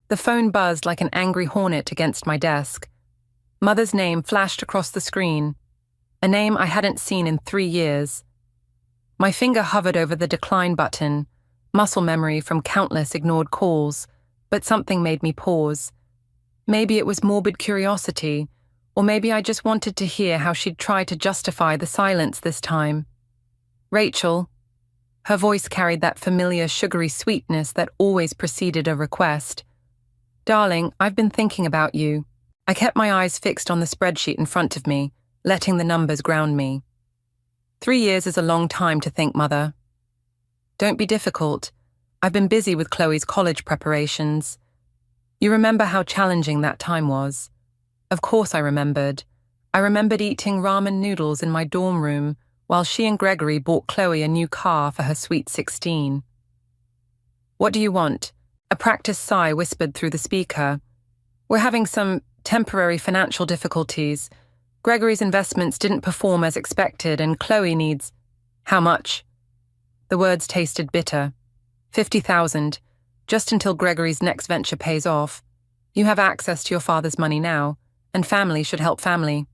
The phone buzzed like an angry hornet against my desk. Mother's name flashed across the screen, a name I hadn't seen in 3 years. My finger hovered over the decline button, muscle memory from countless ignored calls, but something made me pause. Maybe it was morbid curiosity, or maybe I just wanted to hear how she'd try to justify the silence this time. Rachel. Her voice carried that familiar sugary sweetness that always preceded a request. Darling, I've been thinking about you. I kept my eyes fixed on the spreadsheet in front of me, letting the numbers ground me. 3 years is a long time to think, Mother. Don't be difficult. I've been busy with Chloe's college preparations. You remember how challenging that time was. Of course I remembered. I remembered eating ramen noodles in my dorm room while she and Gregory bought Chloe a new car for her sweet 16. What do you want? A practiced sigh whispered through the speaker. We're having some temporary financial difficulties. Gregory's investments didn't perform as expected and Chloe needs... How much? The words tasted bitter. 50,000, just until Gregory's next venture pays off. You have access to your father's money now, and family should help family.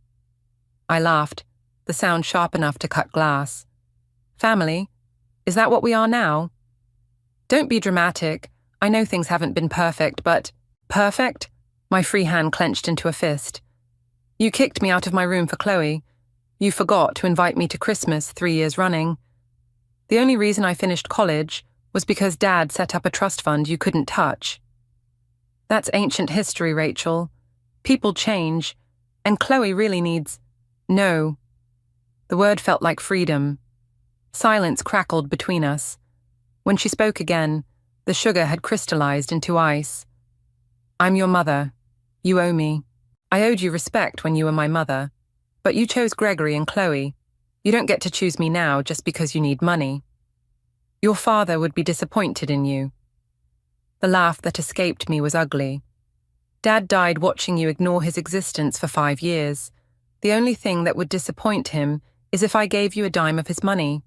I laughed, the sound sharp enough to cut glass. Family? Is that what we are now? Don't be dramatic. I know things haven't been perfect, but... Perfect? My free hand clenched into a fist. You kicked me out of my room for Chloe. You forgot to invite me to Christmas 3 years running. The only reason I finished college was because Dad set up a trust fund you couldn't touch. That's ancient history, Rachel. People change, and Chloe really needs... No. The word felt like freedom. Silence crackled between us. When she spoke again, the sugar had crystallized into ice. I'm your mother. You owe me. I owed you respect when you were my mother, but you chose Gregory and Chloe. You don't get to choose me now just because you need money. Your father would be disappointed in you. The laugh that escaped me was ugly. Dad died watching you ignore his existence for 5 years. The only thing that would disappoint him is if I gave you a dime of his money.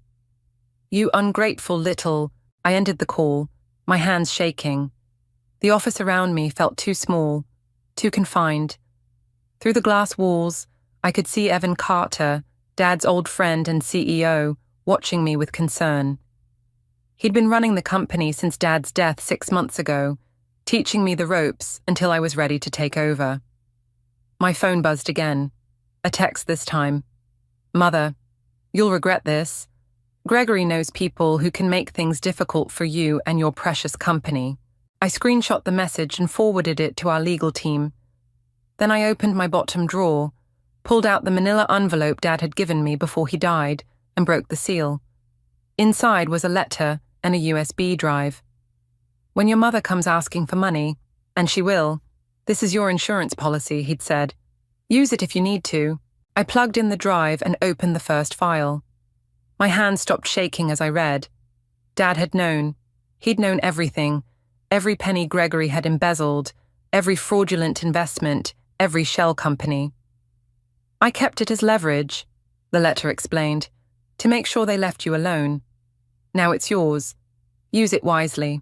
You ungrateful little... I ended the call, my hands shaking. The office around me felt too small, too confined. Through the glass walls, I could see Evan Carter, Dad's old friend and CEO, watching me with concern. He'd been running the company since Dad's death 6 months ago, teaching me the ropes until I was ready to take over. My phone buzzed again. A text this time. Mother, you'll regret this. Gregory knows people who can make things difficult for you and your precious company. I screenshot the message and forwarded it to our legal team. Then I opened my bottom drawer, pulled out the manila envelope Dad had given me before he died, and broke the seal. Inside was a letter and a USB drive. When your mother comes asking for money, and she will, this is your insurance policy, he'd said. Use it if you need to. I plugged in the drive and opened the first file. My hand stopped shaking as I read. Dad had known. He'd known everything. Every penny Gregory had embezzled, every fraudulent investment, every shell company. I kept it as leverage, the letter explained, to make sure they left you alone. Now it's yours. Use it wisely.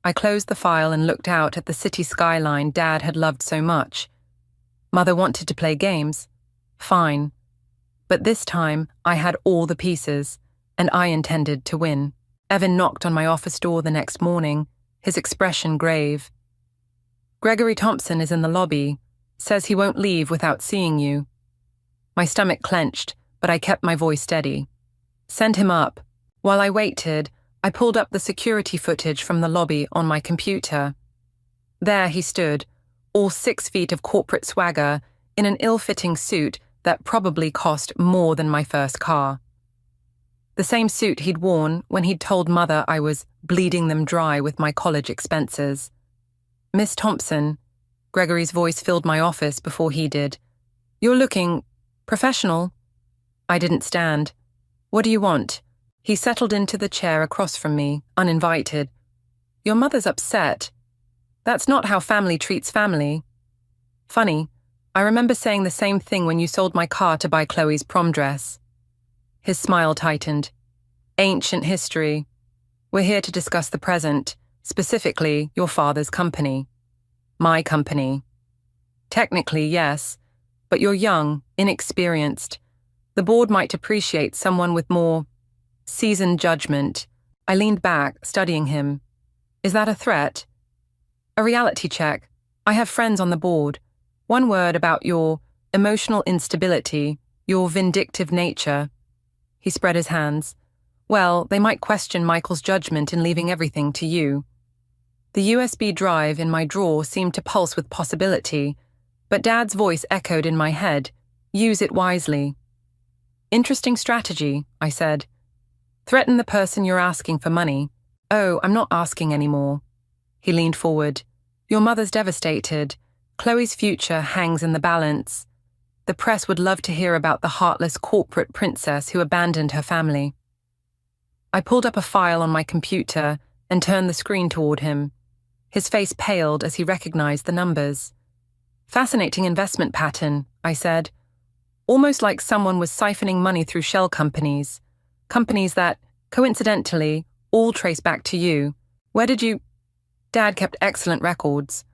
I closed the file and looked out at the city skyline Dad had loved so much. Mother wanted to play games. Fine. But this time, I had all the pieces, and I intended to win. Evan knocked on my office door the next morning, his expression grave. Gregory Thompson is in the lobby, says he won't leave without seeing you. My stomach clenched, but I kept my voice steady. Send him up. While I waited, I pulled up the security footage from the lobby on my computer. There he stood, all 6 feet of corporate swagger, in an ill-fitting suit that probably cost more than my first car. The same suit he'd worn when he'd told Mother I was bleeding them dry with my college expenses. Miss Thompson, Gregory's voice filled my office before he did. You're looking professional. I didn't stand. What do you want? He settled into the chair across from me, uninvited. Your mother's upset. That's not how family treats family. Funny, I remember saying the same thing when you sold my car to buy Chloe's prom dress. His smile tightened. Ancient history. We're here to discuss the present, specifically your father's company. My company. Technically, yes, but you're young, inexperienced. The board might appreciate someone with more seasoned judgment. I leaned back, studying him. Is that a threat? A reality check. I have friends on the board. One word about your emotional instability, your vindictive nature. He spread his hands. Well, they might question Michael's judgment in leaving everything to you. The USB drive in my drawer seemed to pulse with possibility, but Dad's voice echoed in my head. Use it wisely. Interesting strategy, I said. Threaten the person you're asking for money. Oh, I'm not asking anymore. He leaned forward. Your mother's devastated. Chloe's future hangs in the balance. The press would love to hear about the heartless corporate princess who abandoned her family. I pulled up a file on my computer and turned the screen toward him. His face paled as he recognized the numbers. Fascinating investment pattern, I said. Almost like someone was siphoning money through shell companies. Companies that, coincidentally, all trace back to you. Where did you... Dad kept excellent records.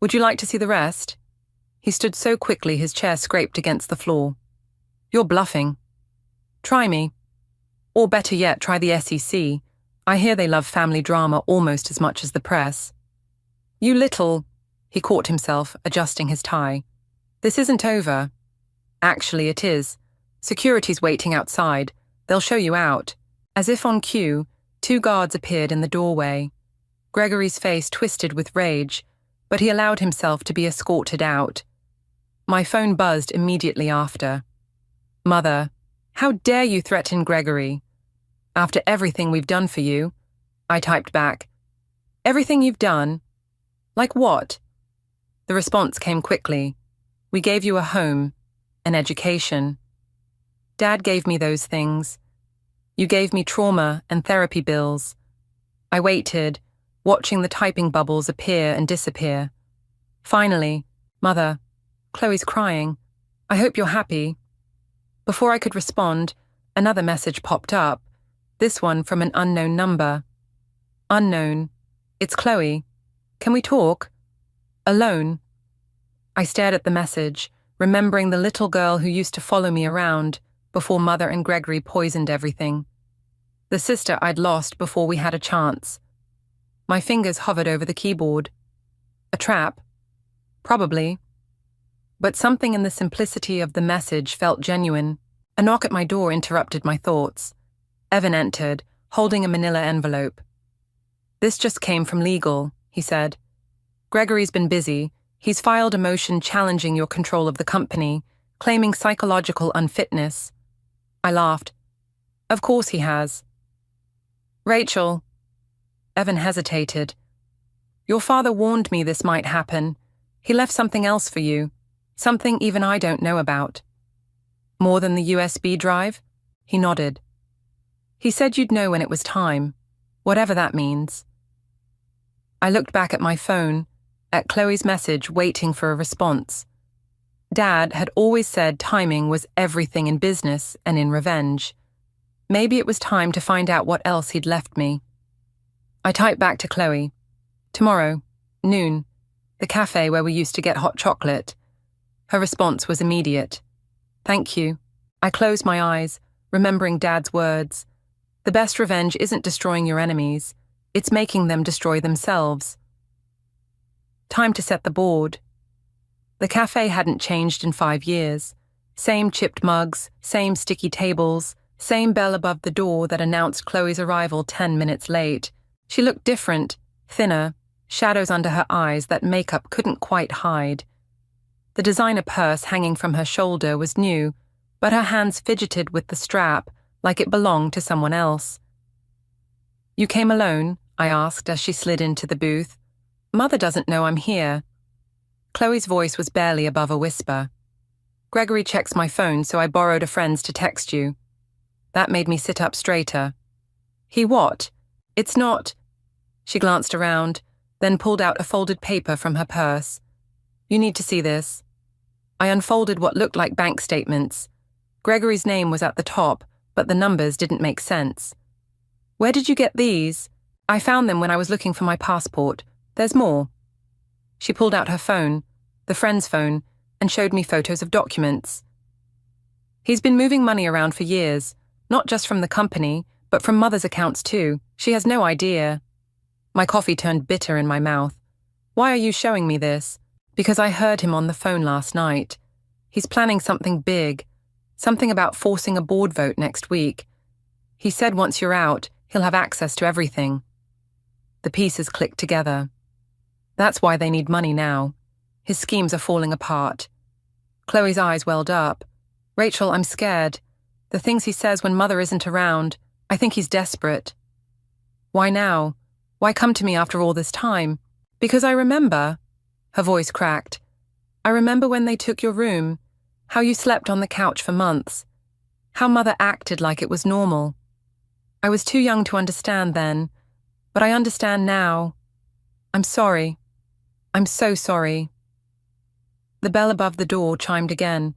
Would you like to see the rest? He stood so quickly his chair scraped against the floor. You're bluffing. Try me. Or better yet, try the SEC. I hear they love family drama almost as much as the press. You little... He caught himself, adjusting his tie. This isn't over. Actually, it is. Security's waiting outside. They'll show you out. As if on cue, 2 guards appeared in the doorway. Gregory's face twisted with rage, but he allowed himself to be escorted out. My phone buzzed immediately after. Mother, how dare you threaten Gregory? After everything we've done for you, I typed back. Everything you've done? Like what? The response came quickly. We gave you a home, an education. Dad gave me those things. You gave me trauma and therapy bills. I waited, watching the typing bubbles appear and disappear. Finally, Mother, Chloe's crying. I hope you're happy. Before I could respond, another message popped up, this one from an unknown number. Unknown. It's Chloe. Can we talk? Alone. I stared at the message, remembering the little girl who used to follow me around before Mother and Gregory poisoned everything. The sister I'd lost before we had a chance. My fingers hovered over the keyboard. A trap? Probably. But something in the simplicity of the message felt genuine. A knock at my door interrupted my thoughts. Evan entered, holding a manila envelope. This just came from legal, he said. Gregory's been busy. He's filed a motion challenging your control of the company, claiming psychological unfitness. I laughed. Of course he has. Rachel. Evan hesitated. Your father warned me this might happen. He left something else for you, something even I don't know about. More than the USB drive? He nodded. He said you'd know when it was time, whatever that means. I looked back at my phone, at Chloe's message waiting for a response. Dad had always said timing was everything in business and in revenge. Maybe it was time to find out what else he'd left me. I typed back to Chloe. Tomorrow, noon, the cafe where we used to get hot chocolate. Her response was immediate. Thank you. I closed my eyes, remembering Dad's words. The best revenge isn't destroying your enemies, it's making them destroy themselves. Time to set the board. The cafe hadn't changed in 5 years. Same chipped mugs, same sticky tables, same bell above the door that announced Chloe's arrival 10 minutes late. She looked different, thinner, shadows under her eyes that makeup couldn't quite hide. The designer purse hanging from her shoulder was new, but her hands fidgeted with the strap like it belonged to someone else. You came alone? I asked as she slid into the booth. Mother doesn't know I'm here. Chloe's voice was barely above a whisper. Gregory checks my phone, so I borrowed a friend's to text you. That made me sit up straighter. He what? It's not... She glanced around, then pulled out a folded paper from her purse. You need to see this. I unfolded what looked like bank statements. Gregory's name was at the top, but the numbers didn't make sense. Where did you get these? I found them when I was looking for my passport. There's more. She pulled out her phone, the friend's phone, and showed me photos of documents. He's been moving money around for years, not just from the company, but from Mother's accounts too. She has no idea. My coffee turned bitter in my mouth. Why are you showing me this? Because I heard him on the phone last night. He's planning something big, something about forcing a board vote next week. He said once you're out, he'll have access to everything. The pieces clicked together. That's why they need money now. His schemes are falling apart. Chloe's eyes welled up. Rachel, I'm scared. The things he says when Mother isn't around, I think he's desperate. Why now? Why come to me after all this time? Because I remember. Her voice cracked. I remember when they took your room, how you slept on the couch for months, how Mother acted like it was normal. I was too young to understand then, but I understand now. I'm sorry. I'm so sorry. The bell above the door chimed again.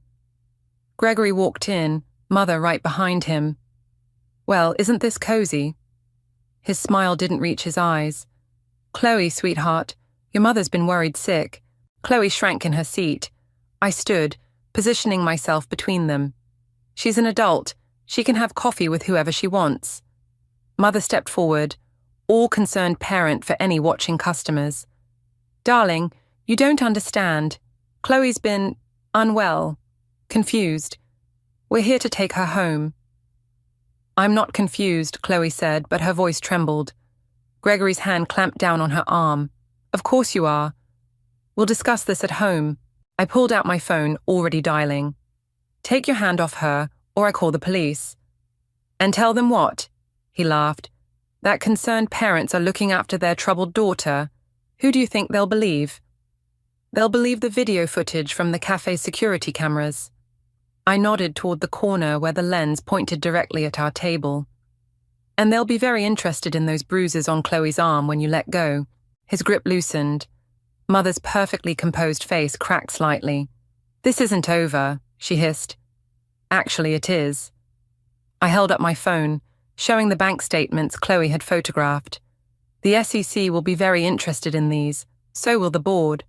Gregory walked in, Mother right behind him. Well, isn't this cozy? His smile didn't reach his eyes. Chloe, sweetheart, your mother's been worried sick. Chloe shrank in her seat. I stood, positioning myself between them. She's an adult. She can have coffee with whoever she wants. Mother stepped forward, all concerned parent for any watching customers. Darling, you don't understand. Chloe's been unwell, confused. We're here to take her home. I'm not confused, Chloe said, but her voice trembled. Gregory's hand clamped down on her arm. Of course you are. We'll discuss this at home. I pulled out my phone, already dialing. Take your hand off her, or I call the police. And tell them what? He laughed. That concerned parents are looking after their troubled daughter. Who do you think they'll believe? They'll believe the video footage from the cafe's security cameras. I nodded toward the corner where the lens pointed directly at our table. And they'll be very interested in those bruises on Chloe's arm when you let go. His grip loosened. Mother's perfectly composed face cracked slightly. This isn't over, she hissed. Actually, it is. I held up my phone, showing the bank statements Chloe had photographed. The SEC will be very interested in these. So will the board.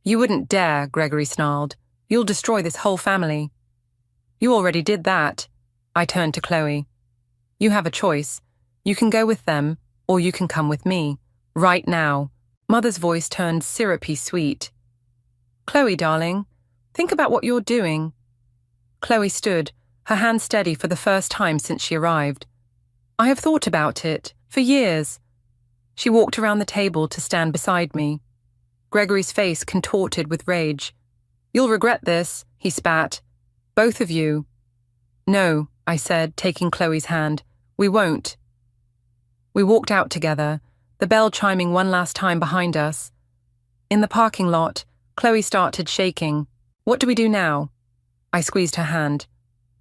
You wouldn't dare, Gregory snarled. You'll destroy this whole family. You already did that. I turned to Chloe. You have a choice. You can go with them, or you can come with me. Right now. Mother's voice turned syrupy sweet. Chloe, darling, think about what you're doing. Chloe stood, her hand steady for the first time since she arrived. I have thought about it, for years. She walked around the table to stand beside me. Gregory's face contorted with rage. You'll regret this, he spat. Both of you. No, I said, taking Chloe's hand. We won't. We walked out together, the bell chiming one last time behind us. In the parking lot, Chloe started shaking. What do we do now? I squeezed her hand.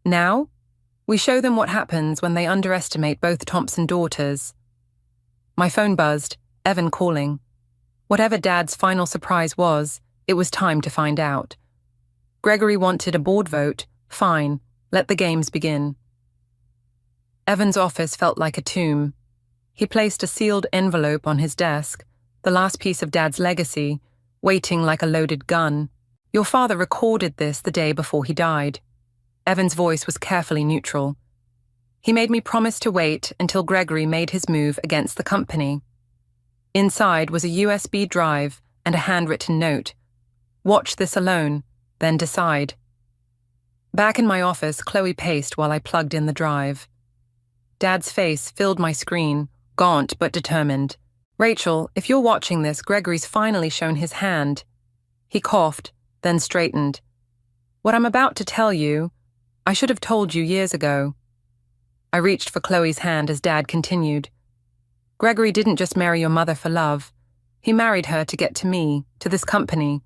Now? We show them what happens when they underestimate both Thompson daughters. My phone buzzed, Evan calling. Whatever Dad's final surprise was, it was time to find out. Gregory wanted a board vote. Fine, let the games begin. Evan's office felt like a tomb. He placed a sealed envelope on his desk, the last piece of Dad's legacy, waiting like a loaded gun. Your father recorded this the day before he died. Evan's voice was carefully neutral. He made me promise to wait until Gregory made his move against the company. Inside was a USB drive and a handwritten note. Watch this alone, then decide. Back in my office, Chloe paced while I plugged in the drive. Dad's face filled my screen, gaunt but determined. Rachel, if you're watching this, Gregory's finally shown his hand. He coughed, then straightened. What I'm about to tell you, I should have told you years ago. I reached for Chloe's hand as Dad continued. Gregory didn't just marry your mother for love. He married her to get to me, to this company.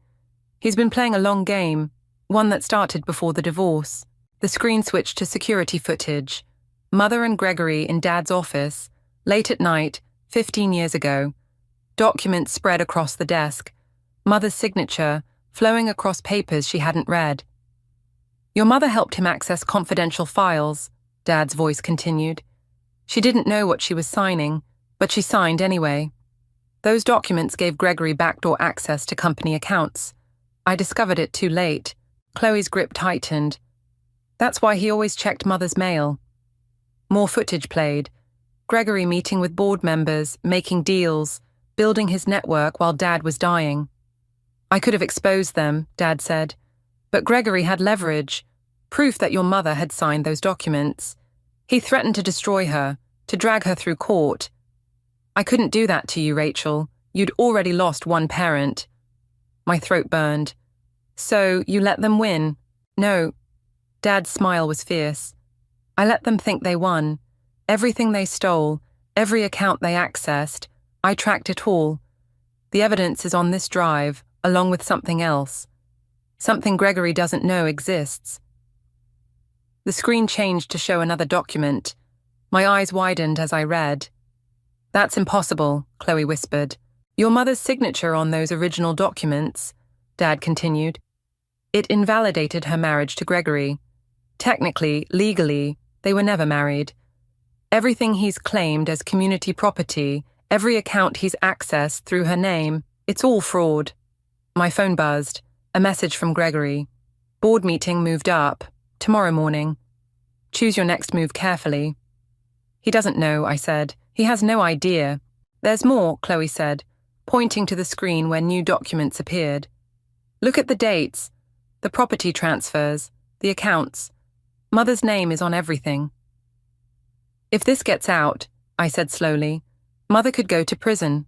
He's been playing a long game, one that started before the divorce. The screen switched to security footage. Mother and Gregory in Dad's office, late at night, 15 years ago. Documents spread across the desk. Mother's signature, flowing across papers she hadn't read. Your mother helped him access confidential files, Dad's voice continued. She didn't know what she was signing, but she signed anyway. Those documents gave Gregory backdoor access to company accounts. I discovered it too late. Chloe's grip tightened. That's why he always checked Mother's mail. More footage played. Gregory meeting with board members, making deals, building his network while Dad was dying. I could have exposed them, Dad said. But Gregory had leverage, proof that your mother had signed those documents. He threatened to destroy her, to drag her through court. I couldn't do that to you, Rachel. You'd already lost one parent. My throat burned. So, you let them win? No. Dad's smile was fierce. I let them think they won. Everything they stole, every account they accessed, I tracked it all. The evidence is on this drive, along with something else. Something Gregory doesn't know exists. The screen changed to show another document. My eyes widened as I read. That's impossible, Chloe whispered. Your mother's signature on those original documents, Dad continued. It invalidated her marriage to Gregory. Technically, legally, they were never married. Everything he's claimed as community property, every account he's accessed through her name, it's all fraud. My phone buzzed. A message from Gregory. Board meeting moved up. Tomorrow morning. Choose your next move carefully. He doesn't know, I said. He has no idea. There's more, Chloe said, pointing to the screen where new documents appeared. Look at the dates, the property transfers, the accounts. Mother's name is on everything. If this gets out, I said slowly, Mother could go to prison.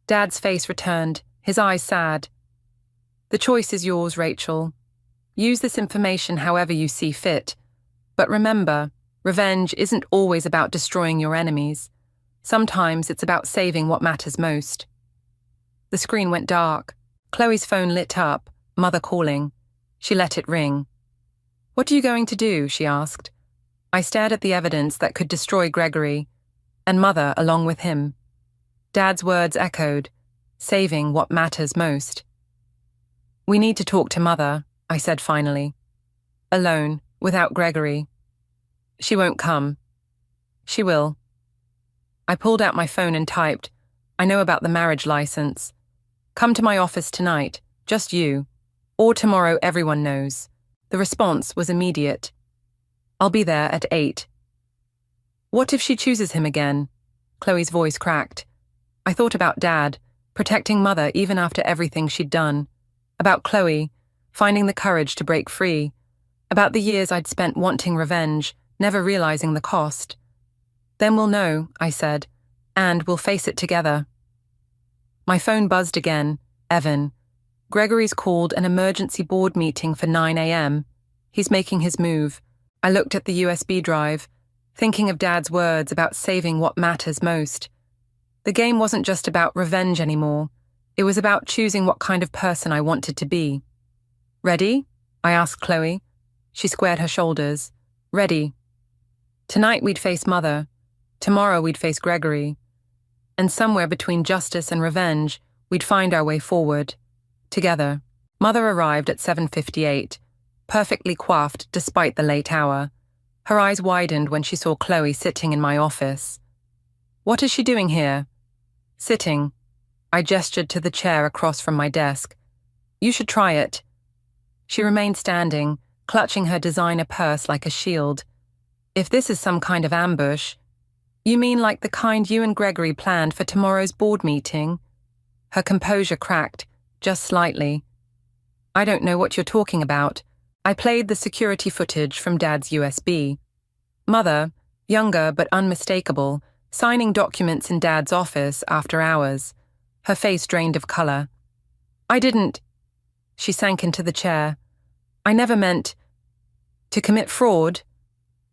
Dad's face returned, his eyes sad. The choice is yours, Rachel. Use this information however you see fit. But remember, revenge isn't always about destroying your enemies. Sometimes it's about saving what matters most. The screen went dark. Chloe's phone lit up, Mother calling. She let it ring. What are you going to do? She asked. I stared at the evidence that could destroy Gregory, and Mother along with him. Dad's words echoed, saving what matters most. We need to talk to Mother, I said finally. Alone, without Gregory. She won't come. She will. I pulled out my phone and typed, I know about the marriage license. Come to my office tonight, just you. Or tomorrow everyone knows. The response was immediate. I'll be there at 8. What if she chooses him again? Chloe's voice cracked. I thought about Dad, protecting Mother even after everything she'd done. About Chloe, finding the courage to break free. About the years I'd spent wanting revenge, never realizing the cost. Then we'll know, I said, and we'll face it together. My phone buzzed again. Evan. Gregory's called an emergency board meeting for 9 a.m. He's making his move. I looked at the USB drive, thinking of Dad's words about saving what matters most. The game wasn't just about revenge anymore. It was about choosing what kind of person I wanted to be. Ready? I asked Chloe. She squared her shoulders. Ready. Tonight we'd face Mother. Tomorrow we'd face Gregory. And somewhere between justice and revenge, we'd find our way forward. Together. Mother arrived at 7:58, perfectly coiffed despite the late hour. Her eyes widened when she saw Chloe sitting in my office. What is she doing here? Sitting. I gestured to the chair across from my desk. You should try it. She remained standing, clutching her designer purse like a shield. If this is some kind of ambush, you mean like the kind you and Gregory planned for tomorrow's board meeting? Her composure cracked, just slightly. I don't know what you're talking about. I played the security footage from Dad's USB. Mother, younger but unmistakable, signing documents in Dad's office after hours. Her face drained of color. I didn't. She sank into the chair. I never meant to commit fraud.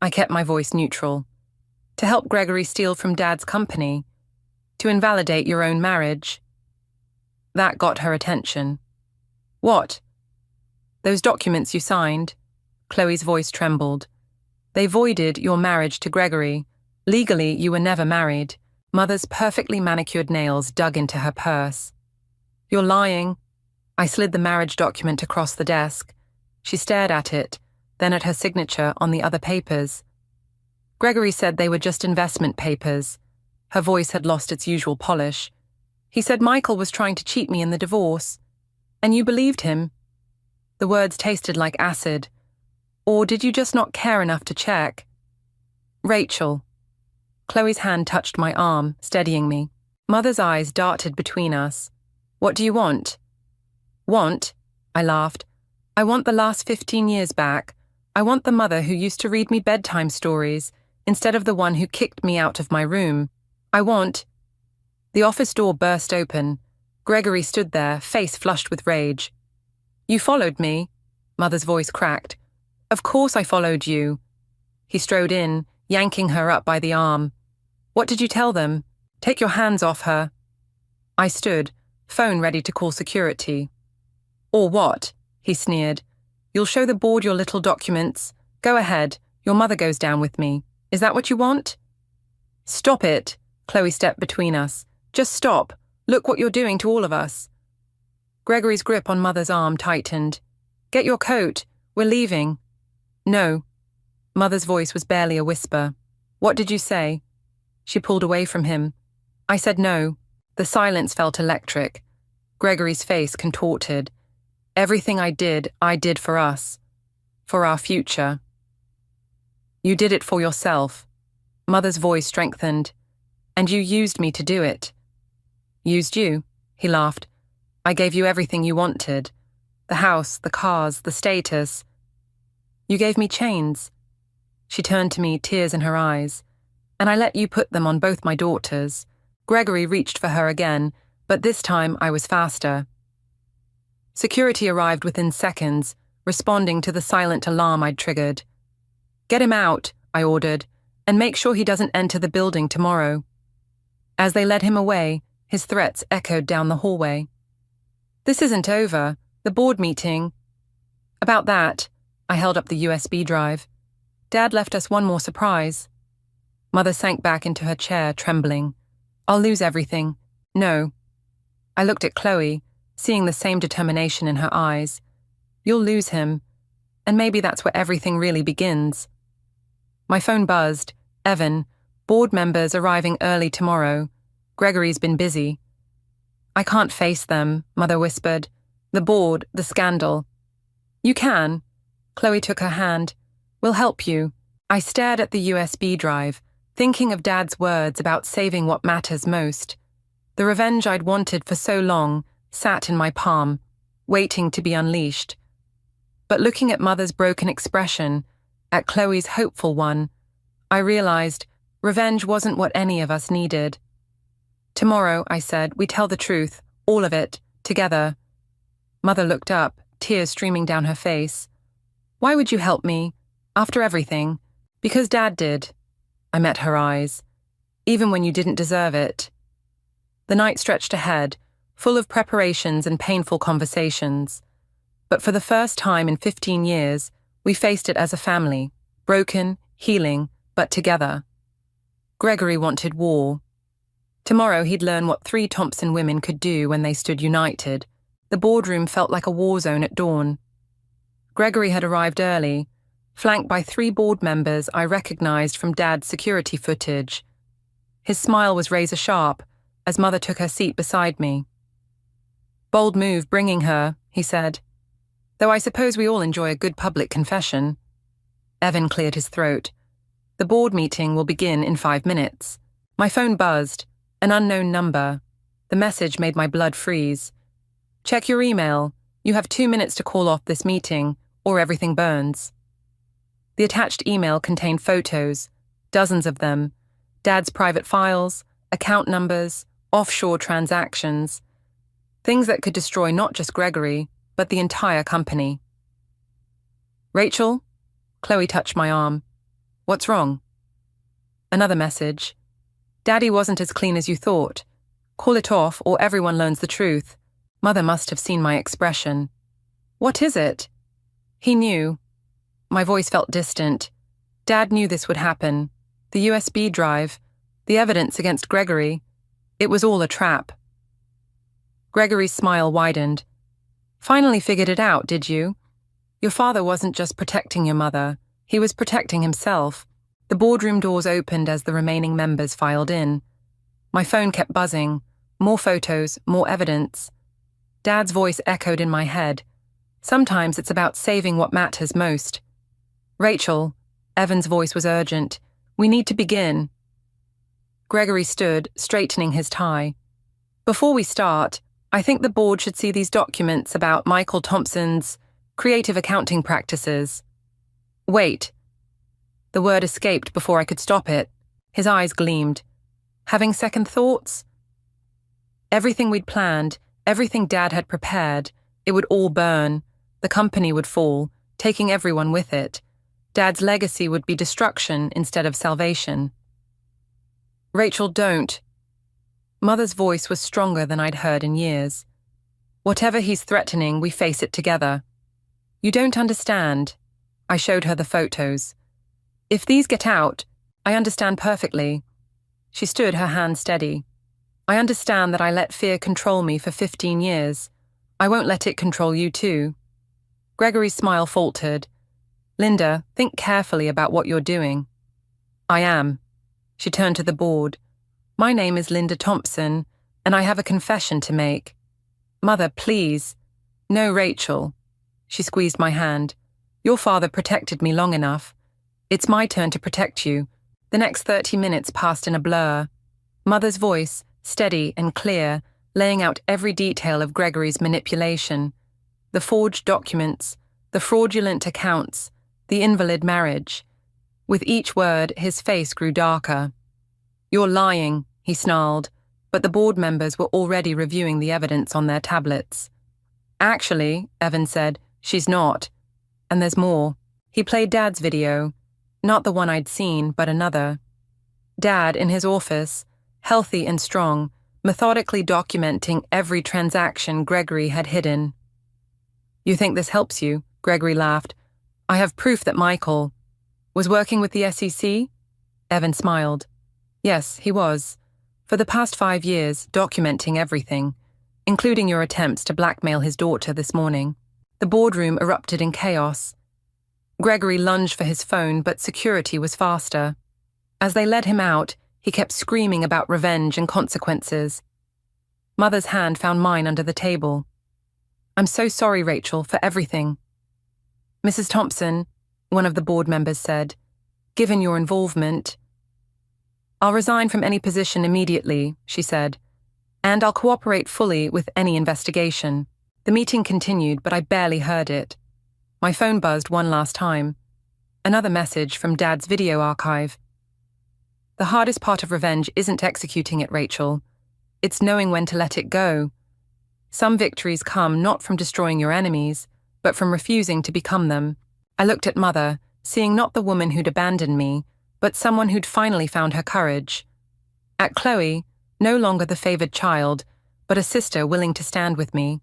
I kept my voice neutral. To help Gregory steal from Dad's company. To invalidate your own marriage. That got her attention. What? Those documents you signed. Chloe's voice trembled. They voided your marriage to Gregory. Legally, you were never married. Mother's perfectly manicured nails dug into her purse. You're lying. I slid the marriage document across the desk. She stared at it, then at her signature on the other papers. Gregory said they were just investment papers. Her voice had lost its usual polish. He said Michael was trying to cheat me in the divorce. And you believed him. The words tasted like acid. Or did you just not care enough to check? Rachel. Chloe's hand touched my arm, steadying me. Mother's eyes darted between us. What do you want? Want? I laughed. I want the last 15 years back. I want the mother who used to read me bedtime stories instead of the one who kicked me out of my room. I want... The office door burst open. Gregory stood there, face flushed with rage. You followed me? Mother's voice cracked. Of course I followed you. He strode in, yanking her up by the arm. What did you tell them? Take your hands off her. I stood, phone ready to call security. Or what? He sneered. You'll show the board your little documents. Go ahead, your mother goes down with me. Is that what you want? Stop it, Chloe stepped between us. Just stop. Look what you're doing to all of us. Gregory's grip on Mother's arm tightened. Get your coat. We're leaving. No. Mother's voice was barely a whisper. What did you say? She pulled away from him. I said no. The silence felt electric. Gregory's face contorted. Everything I did for us. For our future. You did it for yourself. Mother's voice strengthened. And you used me to do it. Used you? He laughed. I gave you everything you wanted. The house, the cars, the status. You gave me chains. She turned to me, tears in her eyes. And I let you put them on both my daughters. Gregory reached for her again, but this time I was faster. Security arrived within seconds, responding to the silent alarm I'd triggered. Get him out, I ordered, and make sure he doesn't enter the building tomorrow. As they led him away, his threats echoed down the hallway. This isn't over. The board meeting. About that, I held up the USB drive. Dad left us one more surprise. Mother sank back into her chair, trembling. I'll lose everything. No. I looked at Chloe, seeing the same determination in her eyes. You'll lose him. And maybe that's where everything really begins. My phone buzzed. Evan, board members arriving early tomorrow. Gregory's been busy. I can't face them, Mother whispered. The board, the scandal. You can. Chloe took her hand. We'll help you. I stared at the USB drive, thinking of Dad's words about saving what matters most. The revenge I'd wanted for so long sat in my palm, waiting to be unleashed. But looking at Mother's broken expression, at Chloe's hopeful one, I realized revenge wasn't what any of us needed. Tomorrow, I said, we tell the truth, all of it, together. Mother looked up, tears streaming down her face. Why would you help me? After everything? Because Dad did. I met her eyes. Even when you didn't deserve it. The night stretched ahead, full of preparations and painful conversations. But for the first time in 15 years, we faced it as a family, broken, healing, but together. Gregory wanted war. Tomorrow he'd learn what 3 Thompson women could do when they stood united. The boardroom felt like a war zone at dawn. Gregory had arrived early, flanked by 3 board members I recognized from Dad's security footage. His smile was razor-sharp as Mother took her seat beside me. Bold move bringing her, he said. Though I suppose we all enjoy a good public confession. Evan cleared his throat. The board meeting will begin in 5 minutes. My phone buzzed. An unknown number. The message made my blood freeze. Check your email. You have 2 minutes to call off this meeting, or everything burns. The attached email contained photos, dozens of them, Dad's private files, account numbers, offshore transactions, things that could destroy not just Gregory, but the entire company. Rachel? Chloe touched my arm. What's wrong? Another message. Daddy wasn't as clean as you thought. Call it off or everyone learns the truth. Mother must have seen my expression. What is it? He knew. My voice felt distant. Dad knew this would happen. The USB drive, the evidence against Gregory. It was all a trap. Gregory's smile widened. Finally figured it out, did you? Your father wasn't just protecting your mother. He was protecting himself. The boardroom doors opened as the remaining members filed in. My phone kept buzzing. More photos, more evidence. Dad's voice echoed in my head. Sometimes it's about saving what matters most. Rachel, Evan's voice was urgent. We need to begin. Gregory stood, straightening his tie. Before we start, I think the board should see these documents about Michael Thompson's creative accounting practices. Wait. The word escaped before I could stop it. His eyes gleamed. Having second thoughts? Everything we'd planned, everything Dad had prepared, it would all burn. The company would fall, taking everyone with it. Dad's legacy would be destruction instead of salvation. Rachel, don't. Mother's voice was stronger than I'd heard in years. Whatever he's threatening, we face it together. You don't understand. I showed her the photos. If these get out, I understand perfectly. She stood, her hand steady. I understand that I let fear control me for 15 years. I won't let it control you too. Gregory's smile faltered. Linda, think carefully about what you're doing. I am. She turned to the board. My name is Linda Thompson, and I have a confession to make. Mother, please. No, Rachel. She squeezed my hand. Your father protected me long enough. It's my turn to protect you. The next 30 minutes passed in a blur. Mother's voice, steady and clear, laying out every detail of Gregory's manipulation. The forged documents, the fraudulent accounts, the invalid marriage. With each word, his face grew darker. You're lying, he snarled, but the board members were already reviewing the evidence on their tablets. Actually, Evan said, she's not. And there's more. He played Dad's video. Not the one I'd seen, but another. Dad, in his office, healthy and strong, methodically documenting every transaction Gregory had hidden. You think this helps you? Gregory laughed. I have proof that Michael was working with the SEC? Evan smiled. Yes, he was. For the past 5 years, documenting everything, including your attempts to blackmail his daughter this morning. The boardroom erupted in chaos. Gregory lunged for his phone, but security was faster. As they led him out, he kept screaming about revenge and consequences. Mother's hand found mine under the table. I'm so sorry, Rachel, for everything. Mrs. Thompson, one of the board members said, given your involvement, I'll resign from any position immediately, she said, and I'll cooperate fully with any investigation. The meeting continued, but I barely heard it. My phone buzzed one last time. Another message from Dad's video archive. The hardest part of revenge isn't executing it, Rachel. It's knowing when to let it go. Some victories come not from destroying your enemies, but from refusing to become them. I looked at Mother, seeing not the woman who'd abandoned me, but someone who'd finally found her courage. At Chloe, no longer the favored child, but a sister willing to stand with me.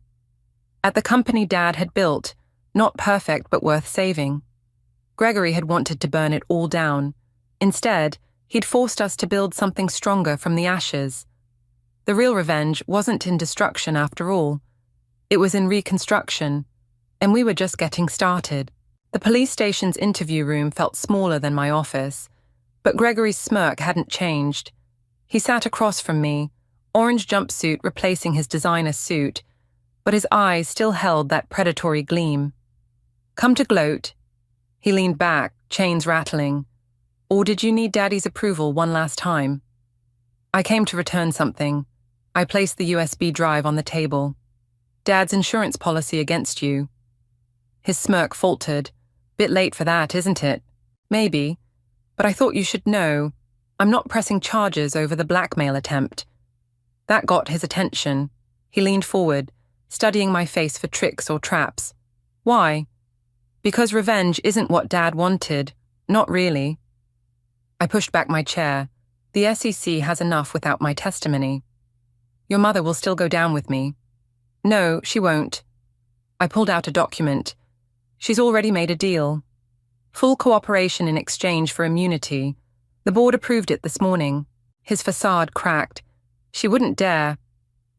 At the company Dad had built, not perfect but worth saving. Gregory had wanted to burn it all down. Instead, he'd forced us to build something stronger from the ashes. The real revenge wasn't in destruction after all. It was in reconstruction, and we were just getting started. The police station's interview room felt smaller than my office, but Gregory's smirk hadn't changed. He sat across from me, orange jumpsuit replacing his designer suit, but his eyes still held that predatory gleam. Come to gloat? He leaned back, chains rattling. Or did you need Daddy's approval one last time? I came to return something. I placed the USB drive on the table. Dad's insurance policy against you. His smirk faltered. Bit late for that, isn't it? Maybe. But I thought you should know. I'm not pressing charges over the blackmail attempt. That got his attention. He leaned forward, studying my face for tricks or traps. Why? Because revenge isn't what Dad wanted. Not really. I pushed back my chair. The SEC has enough without my testimony. Your mother will still go down with me. No, she won't. I pulled out a document. She's already made a deal. Full cooperation in exchange for immunity. The board approved it this morning. His facade cracked. She wouldn't dare.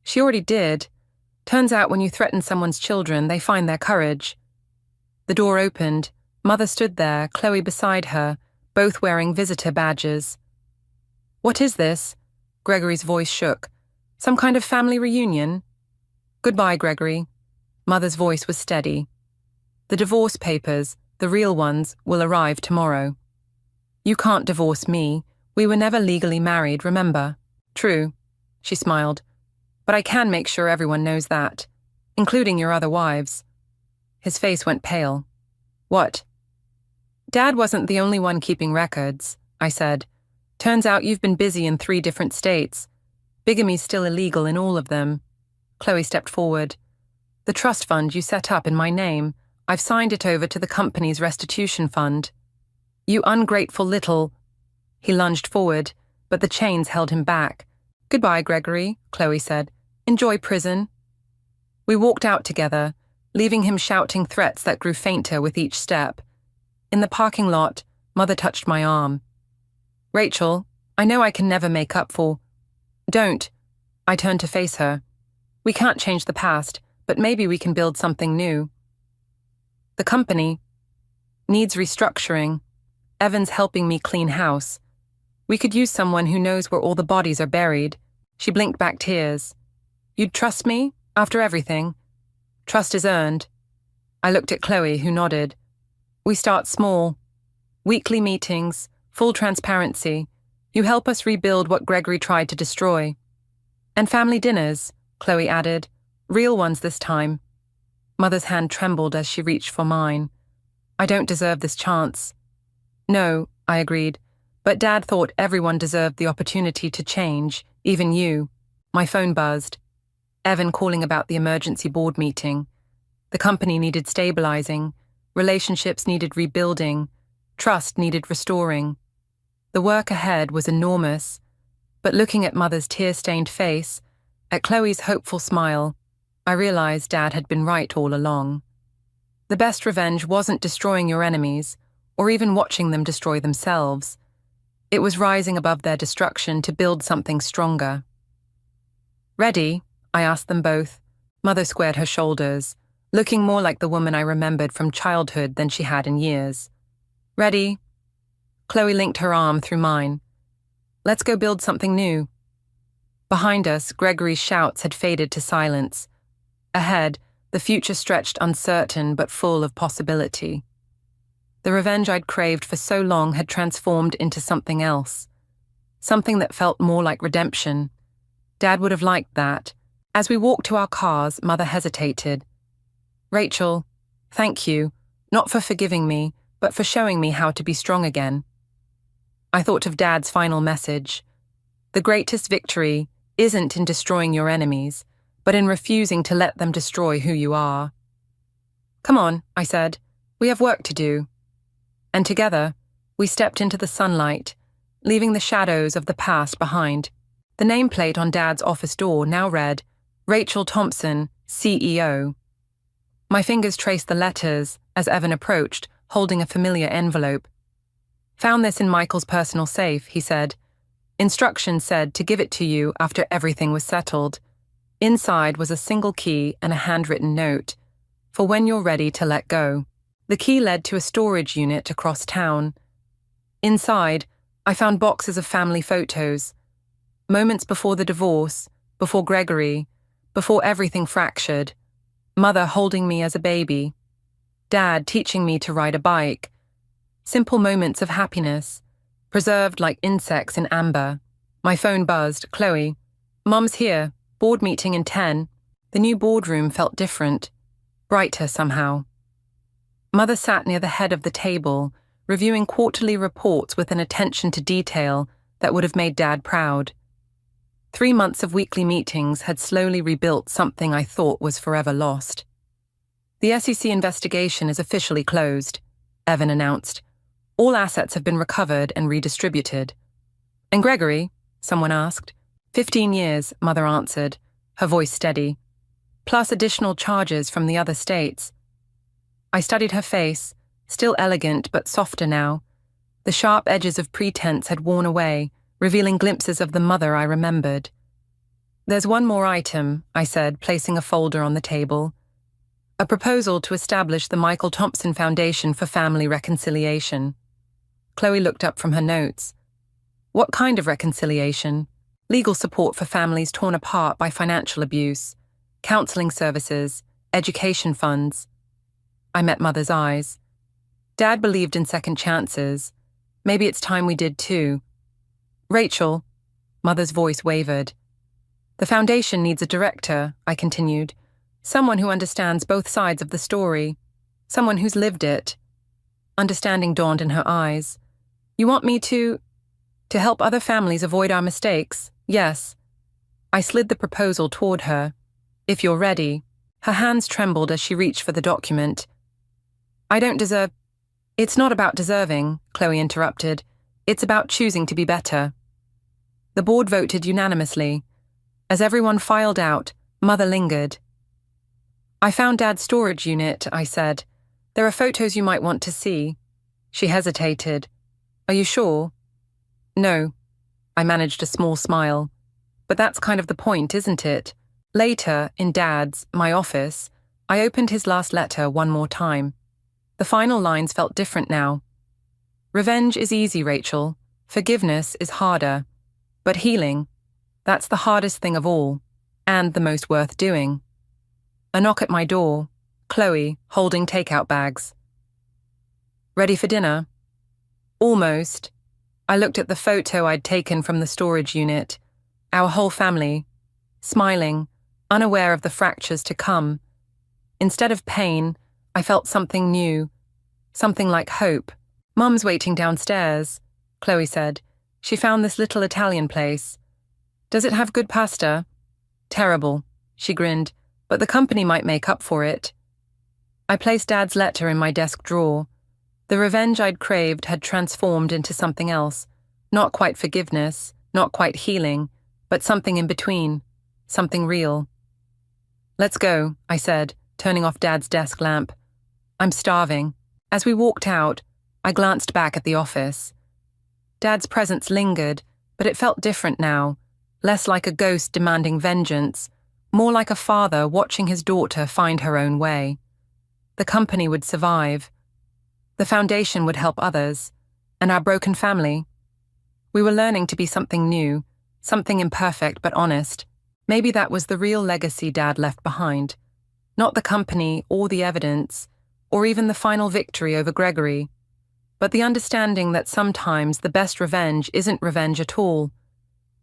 She already did. Turns out when you threaten someone's children, they find their courage. The door opened. Mother stood there, Chloe beside her, both wearing visitor badges. What is this? Gregory's voice shook. Some kind of family reunion? Goodbye, Gregory. Mother's voice was steady. The divorce papers, the real ones, will arrive tomorrow. You can't divorce me. We were never legally married, remember? True, she smiled. But I can make sure everyone knows that, including your other wives. His face went pale. What? Dad wasn't the only one keeping records, I said. Turns out you've been busy in 3 different states. Bigamy's still illegal in all of them. Chloe stepped forward. The trust fund you set up in my name, I've signed it over to the company's restitution fund. You ungrateful little... He lunged forward, but the chains held him back. Goodbye, Gregory, Chloe said. Enjoy prison. We walked out together, leaving him shouting threats that grew fainter with each step. In the parking lot, Mother touched my arm. Rachel, I know I can never make up for... Don't. I turned to face her. We can't change the past, but maybe we can build something new. The company needs restructuring. Evan's helping me clean house. We could use someone who knows where all the bodies are buried. She blinked back tears. You'd trust me, after everything? Trust is earned. I looked at Chloe, who nodded. We start small. Weekly meetings, full transparency. You help us rebuild what Gregory tried to destroy. And family dinners, Chloe added. Real ones this time. Mother's hand trembled as she reached for mine. I don't deserve this chance. No, I agreed, but Dad thought everyone deserved the opportunity to change, even you. My phone buzzed. Evan calling about the emergency board meeting. The company needed stabilizing, relationships needed rebuilding, trust needed restoring. The work ahead was enormous, but looking at Mother's tear-stained face, at Chloe's hopeful smile, I realized Dad had been right all along. The best revenge wasn't destroying your enemies, or even watching them destroy themselves. It was rising above their destruction to build something stronger. Ready? I asked them both. Mother squared her shoulders, looking more like the woman I remembered from childhood than she had in years. Ready? Chloe linked her arm through mine. Let's go build something new. Behind us, Gregory's shouts had faded to silence. Ahead, the future stretched uncertain but full of possibility. The revenge I'd craved for so long had transformed into something else. Something that felt more like redemption. Dad would have liked that. As we walked to our cars, Mother hesitated. Rachel, thank you, not for forgiving me, but for showing me how to be strong again. I thought of Dad's final message. The greatest victory isn't in destroying your enemies, but in refusing to let them destroy who you are. Come on, I said. We have work to do. And together, we stepped into the sunlight, leaving the shadows of the past behind. The nameplate on Dad's office door now read, Rachel Thompson, CEO. My fingers traced the letters as Evan approached, holding a familiar envelope. Found this in Michael's personal safe, he said. Instructions said to give it to you after everything was settled. Inside was a single key and a handwritten note, for when you're ready to let go. The key led to a storage unit across town. Inside, I found boxes of family photos. Moments before the divorce, before Gregory, before everything fractured. Mother holding me as a baby. Dad teaching me to ride a bike. Simple moments of happiness, preserved like insects in amber. My phone buzzed. Chloe. Mum's here. Board meeting in 10. The new boardroom felt different. Brighter somehow. Mother sat near the head of the table, reviewing quarterly reports with an attention to detail that would have made Dad proud. 3 months of weekly meetings had slowly rebuilt something I thought was forever lost. The SEC investigation is officially closed, Evan announced. All assets have been recovered and redistributed. And Gregory? Someone asked. 15 years, Mother answered, her voice steady. Plus additional charges from the other states. I studied her face, still elegant but softer now. The sharp edges of pretense had worn away, revealing glimpses of the mother I remembered. There's one more item, I said, placing a folder on the table. A proposal to establish the Michael Thompson Foundation for Family Reconciliation. Chloe looked up from her notes. What kind of reconciliation? legal support for families torn apart by financial abuse, counseling services, education funds. I met Mother's eyes. Dad believed in second chances. Maybe it's time we did too. Rachel, Mother's voice wavered. The foundation needs a director, I continued. Someone who understands both sides of the story. Someone who's lived it. Understanding dawned in her eyes. You want me to help other families avoid our mistakes? Yes. I slid the proposal toward her. If you're ready. Her hands trembled as she reached for the document. I don't deserve... It's not about deserving, Chloe interrupted. It's about choosing to be better. The board voted unanimously. As everyone filed out, Mother lingered. I found Dad's storage unit, I said. There are photos you might want to see. She hesitated. Are you sure? No. I managed a small smile. But that's kind of the point, isn't it? Later, in Dad's, my office, I opened his last letter one more time. The final lines felt different now. Revenge is easy, Rachel. Forgiveness is harder. But healing, that's the hardest thing of all, and the most worth doing. A knock at my door. Chloe, holding takeout bags. Ready for dinner? Almost. I looked at the photo I'd taken from the storage unit. Our whole family, smiling, unaware of the fractures to come. Instead of pain, I felt something new, something like hope. Mum's waiting downstairs, Chloe said. She found this little Italian place. Does it have good pasta? Terrible, she grinned, but the company might make up for it. I placed Dad's letter in my desk drawer. The revenge I'd craved had transformed into something else. Not quite forgiveness, not quite healing, but something in between, something real. Let's go, I said, turning off Dad's desk lamp. I'm starving. As we walked out, I glanced back at the office. Dad's presence lingered, but it felt different now, less like a ghost demanding vengeance, more like a father watching his daughter find her own way. The company would survive. The foundation would help others, and our broken family. We were learning to be something new, something imperfect but honest. Maybe that was the real legacy Dad left behind. Not the company or the evidence, or even the final victory over Gregory, but the understanding that sometimes the best revenge isn't revenge at all.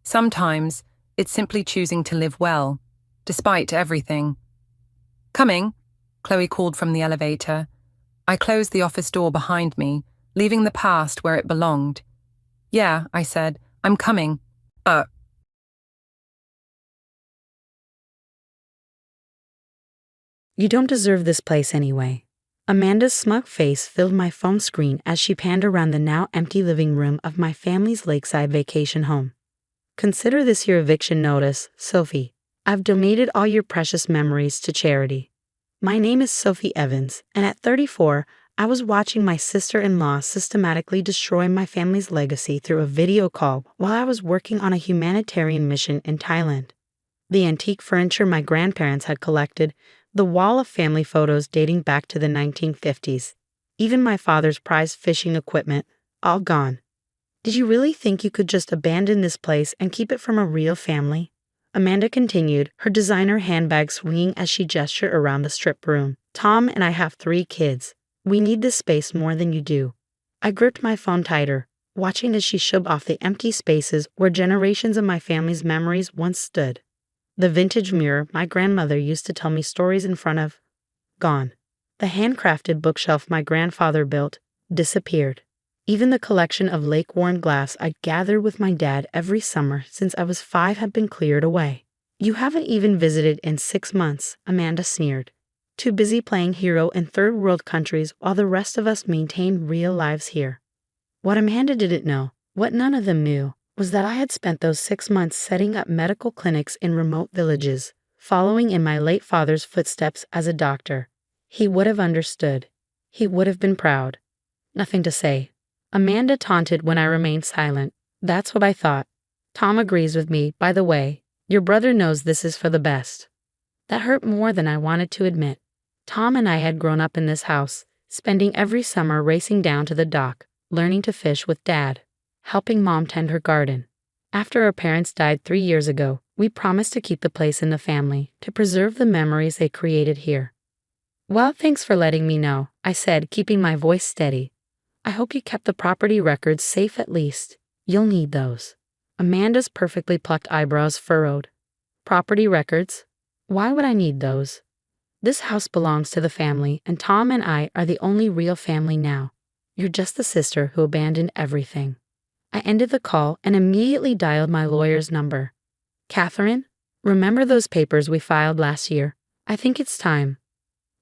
Sometimes it's simply choosing to live well, despite everything. Coming, Chloe called from the elevator. I closed the office door behind me, leaving the past where it belonged. Yeah, I said, I'm coming. You don't deserve this place anyway. Amanda's smug face filled my phone screen as she panned around the now empty living room of my family's lakeside vacation home. Consider this your eviction notice, Sophie. I've donated all your precious memories to charity. My name is Sophie Evans, and at 34, I was watching my sister-in-law systematically destroy my family's legacy through a video call while I was working on a humanitarian mission in Thailand. The antique furniture my grandparents had collected, the wall of family photos dating back to the 1950s, even my father's prized fishing equipment, all gone. Did you really think you could just abandon this place and keep it from a real family? Amanda continued, her designer handbag swinging as she gestured around the strip room. Tom and I have 3 kids. We need this space more than you do. I gripped my phone tighter, watching as she shoved off the empty spaces where generations of my family's memories once stood. The vintage mirror my grandmother used to tell me stories in front of, gone. The handcrafted bookshelf my grandfather built, disappeared. Even the collection of lake-worn glass I'd gathered with my dad every summer since I was 5 had been cleared away. You haven't even visited in 6 months, Amanda sneered. Too busy playing hero in third world countries while the rest of us maintain real lives here. What Amanda didn't know, what none of them knew, was that I had spent those 6 months setting up medical clinics in remote villages, following in my late father's footsteps as a doctor. He would have understood. He would have been proud. Nothing to say. Amanda taunted when I remained silent. That's what I thought. Tom agrees with me, by the way. Your brother knows this is for the best. That hurt more than I wanted to admit. Tom and I had grown up in this house, spending every summer racing down to the dock, learning to fish with Dad, helping Mom tend her garden. After our parents died 3 years ago, we promised to keep the place in the family, to preserve the memories they created here. Well, thanks for letting me know, I said, keeping my voice steady. I hope you kept the property records safe at least. You'll need those. Amanda's perfectly plucked eyebrows furrowed. Property records? Why would I need those? This house belongs to the family, and Tom and I are the only real family now. You're just the sister who abandoned everything. I ended the call and immediately dialed my lawyer's number. Catherine, remember those papers we filed last year? I think it's time.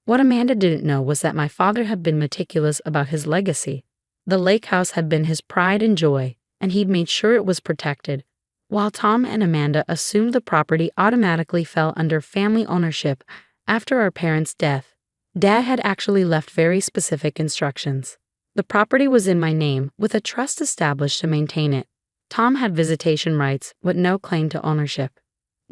What Amanda didn't know was that my father had been meticulous about his legacy. The lake house had been his pride and joy, and he'd made sure it was protected. While Tom and Amanda assumed the property automatically fell under family ownership after our parents' death, Dad had actually left very specific instructions. The property was in my name, with a trust established to maintain it. Tom had visitation rights, but no claim to ownership.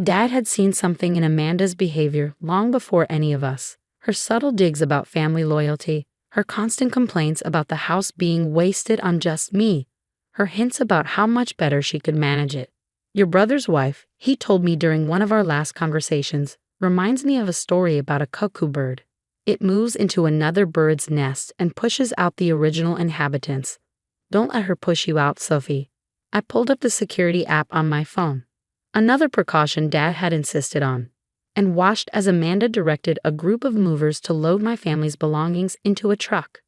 Dad had seen something in Amanda's behavior long before any of us. Her subtle digs about family loyalty, her constant complaints about the house being wasted on just me, her hints about how much better she could manage it. Your brother's wife, he told me during one of our last conversations, reminds me of a story about a cuckoo bird. It moves into another bird's nest and pushes out the original inhabitants. Don't let her push you out, Sophie. I pulled up the security app on my phone. Another precaution Dad had insisted on. And watched as Amanda directed a group of movers to load my family's belongings into a truck.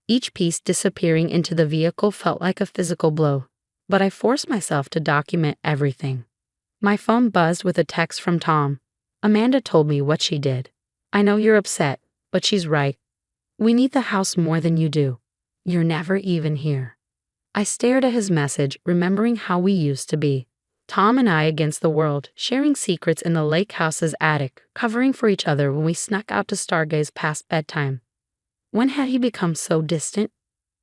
Each piece disappearing into the vehicle felt like a physical blow, but I forced myself to document everything. My phone buzzed with a text from Tom. Amanda told me what she did. I know you're upset, but she's right. We need the house more than you do. You're never even here. I stared at his message, remembering how we used to be. Tom and I against the world, sharing secrets in the lake house's attic, covering for each other when we snuck out to stargaze past bedtime. When had he become so distant?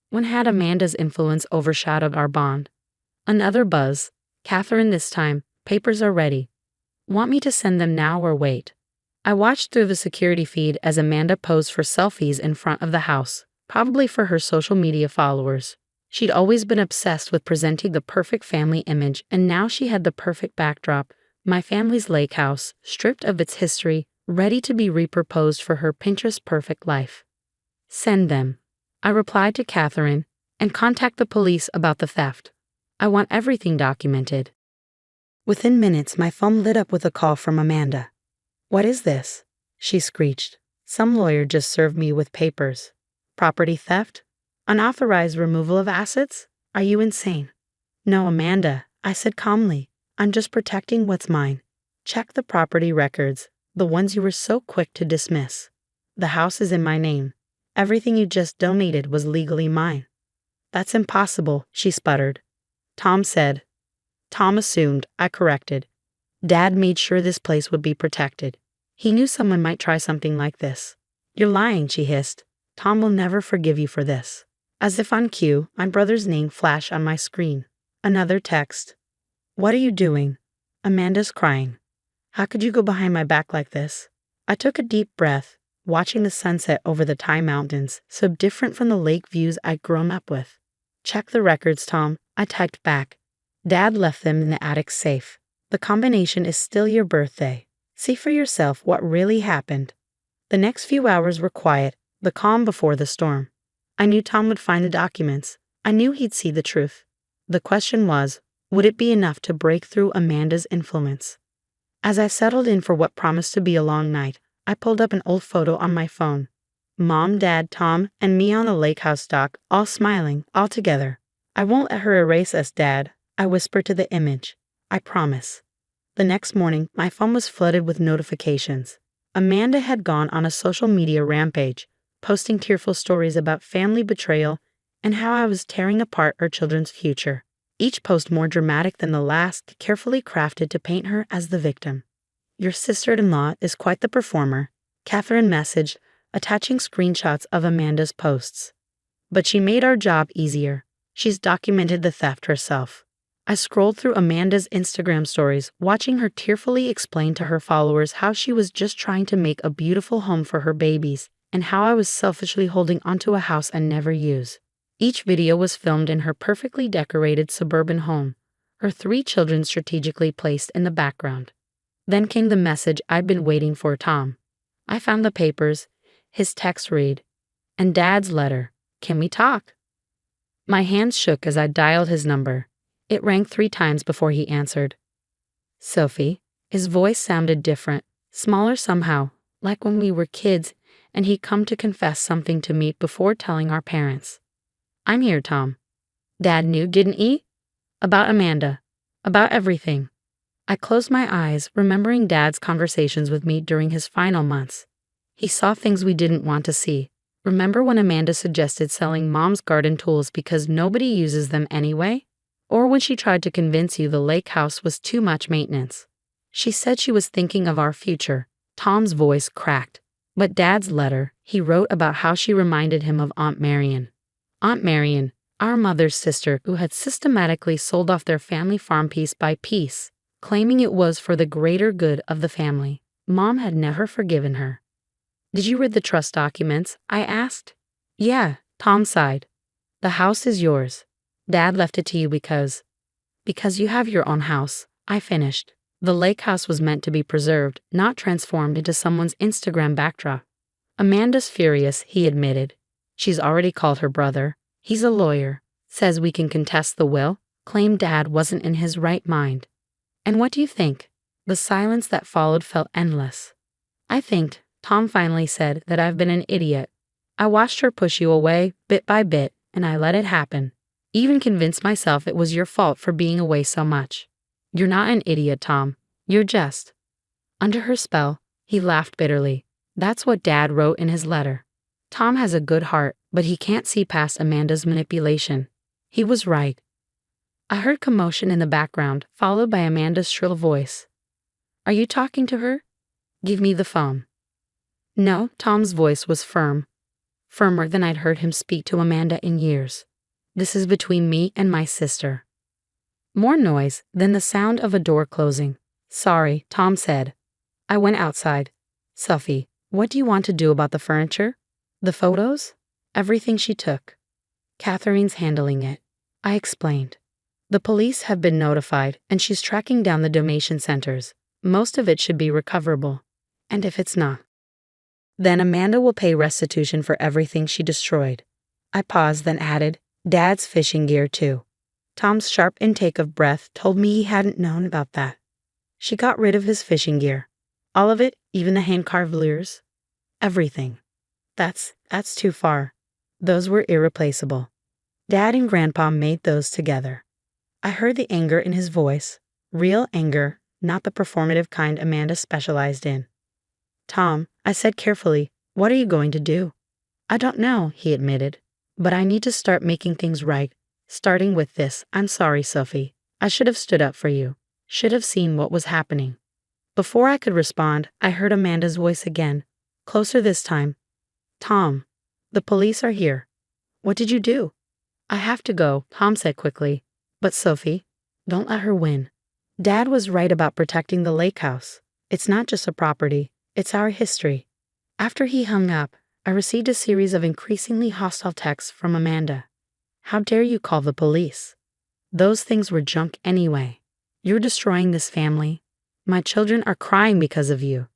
When had Amanda's influence overshadowed our bond? Another buzz. Catherine, this time. Papers are ready. Want me to send them now or wait? I watched through the security feed as Amanda posed for selfies in front of the house, probably for her social media followers. She'd always been obsessed with presenting the perfect family image, and now she had the perfect backdrop, my family's lake house, stripped of its history, ready to be repurposed for her Pinterest-perfect life. Send them. I replied to Catherine, and contact the police about the theft. I want everything documented. Within minutes, my phone lit up with a call from Amanda. What is this? She screeched. Some lawyer just served me with papers. Property theft? Unauthorized removal of assets? Are you insane? No, Amanda, I said calmly. I'm just protecting what's mine. Check the property records, the ones you were so quick to dismiss. The house is in my name. Everything you just donated was legally mine. That's impossible, she sputtered. Tom said. Tom assumed, I corrected. Dad made sure this place would be protected. He knew someone might try something like this. You're lying, she hissed. Tom will never forgive you for this. As if on cue, my brother's name flashed on my screen. Another text. What are you doing? Amanda's crying. How could you go behind my back like this? I took a deep breath, watching the sunset over the Thai mountains, so different from the lake views I'd grown up with. Check the records, Tom, I typed back. Dad left them in the attic safe. The combination is still your birthday. See for yourself what really happened. The next few hours were quiet, the calm before the storm. I knew Tom would find the documents. I knew he'd see the truth. The question was, would it be enough to break through Amanda's influence? As I settled in for what promised to be a long night, I pulled up an old photo on my phone. Mom, Dad, Tom, and me on the lake house dock, all smiling, all together. I won't let her erase us, Dad, I whispered to the image. I promise. The next morning, my phone was flooded with notifications. Amanda had gone on a social media rampage, posting tearful stories about family betrayal and how I was tearing apart our children's future. Each post more dramatic than the last, carefully crafted to paint her as the victim. Your sister-in-law is quite the performer, Catherine messaged, attaching screenshots of Amanda's posts. But she made our job easier. She's documented the theft herself. I scrolled through Amanda's Instagram stories, watching her tearfully explain to her followers how she was just trying to make a beautiful home for her babies, and how I was selfishly holding onto a house I never use. Each video was filmed in her perfectly decorated suburban home, her 3 children strategically placed in the background. Then came the message I'd been waiting for, Tom. I found the papers, his text read, and Dad's letter. Can we talk? My hands shook as I dialed his number. It rang 3 times before he answered. Sophie. His voice sounded different, smaller somehow, like when we were kids and he'd come to confess something to me before telling our parents. I'm here, Tom. Dad knew, didn't he? About Amanda. About everything. I closed my eyes, remembering Dad's conversations with me during his final months. He saw things we didn't want to see. Remember when Amanda suggested selling Mom's garden tools because nobody uses them anyway? Or when she tried to convince you the lake house was too much maintenance? She said she was thinking of our future. Tom's voice cracked. But Dad's letter, he wrote about how she reminded him of Aunt Marion. Aunt Marion, our mother's sister, who had systematically sold off their family farm piece by piece, claiming it was for the greater good of the family. Mom had never forgiven her. Did you read the trust documents? I asked. Yeah, Tom sighed. The house is yours. Dad left it to you because you have your own house, I finished. The lake house was meant to be preserved, not transformed into someone's Instagram backdrop. Amanda's furious, he admitted. She's already called her brother. He's a lawyer. Says we can contest the will. Claimed Dad wasn't in his right mind. And what do you think? The silence that followed felt endless. I think, Tom finally said, that I've been an idiot. I watched her push you away, bit by bit, and I let it happen. Even convinced myself it was your fault for being away so much. You're not an idiot, Tom. You're just. Under her spell, he laughed bitterly. That's what Dad wrote in his letter. Tom has a good heart, but he can't see past Amanda's manipulation. He was right. I heard commotion in the background, followed by Amanda's shrill voice. Are you talking to her? Give me the phone. No, Tom's voice was firm. Firmer than I'd heard him speak to Amanda in years. This is between me and my sister. More noise, then the sound of a door closing. Sorry, Tom said. I went outside. Sophie, what do you want to do about the furniture? The photos? Everything she took. Catherine's handling it. I explained. The police have been notified, and she's tracking down the donation centers. Most of it should be recoverable. And if it's not, then Amanda will pay restitution for everything she destroyed. I paused, then added, Dad's fishing gear too. Tom's sharp intake of breath told me he hadn't known about that. She got rid of his fishing gear. All of it, even the hand-carved lures. Everything. That's too far. Those were irreplaceable. Dad and Grandpa made those together. I heard the anger in his voice. Real anger, not the performative kind Amanda specialized in. Tom, I said carefully, what are you going to do? I don't know, he admitted. But I need to start making things right. Starting with this, I'm sorry, Sophie. I should have stood up for you. Should have seen what was happening. Before I could respond, I heard Amanda's voice again, closer this time. Tom, the police are here. What did you do? I have to go, Tom said quickly. But Sophie, don't let her win. Dad was right about protecting the lake house. It's not just a property, it's our history. After he hung up, I received a series of increasingly hostile texts from Amanda. How dare you call the police? Those things were junk anyway. You're destroying this family. My children are crying because of you.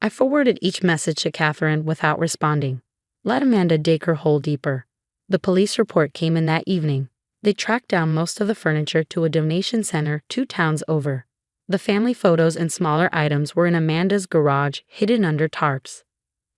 I forwarded each message to Catherine without responding. Let Amanda dig her hole deeper. The police report came in that evening. They tracked down most of the furniture to a donation center 2 towns over. The family photos and smaller items were in Amanda's garage, hidden under tarps.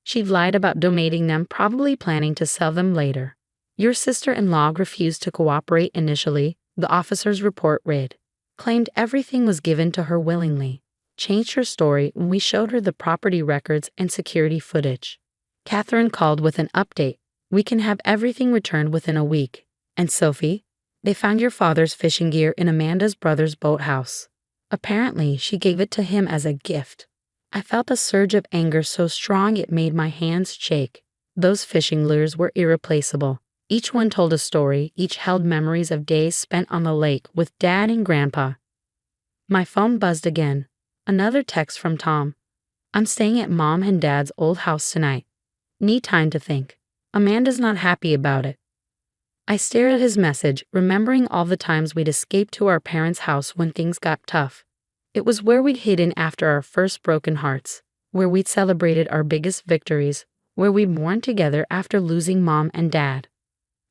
She'd lied about donating them, probably planning to sell them later. Your sister-in-law refused to cooperate initially, the officer's report read. Claimed everything was given to her willingly. Changed her story when we showed her the property records and security footage. Catherine called with an update. We can have everything returned within a week. And Sophie, they found your father's fishing gear in Amanda's brother's boathouse. Apparently, she gave it to him as a gift. I felt a surge of anger so strong it made my hands shake. Those fishing lures were irreplaceable. Each one told a story, each held memories of days spent on the lake with Dad and Grandpa. My phone buzzed again. Another text from Tom. I'm staying at Mom and Dad's old house tonight. Need time to think. Amanda's not happy about it. I stared at his message, remembering all the times we'd escaped to our parents' house when things got tough. It was where we'd hidden after our first broken hearts, where we'd celebrated our biggest victories, where we mourned together after losing mom and dad.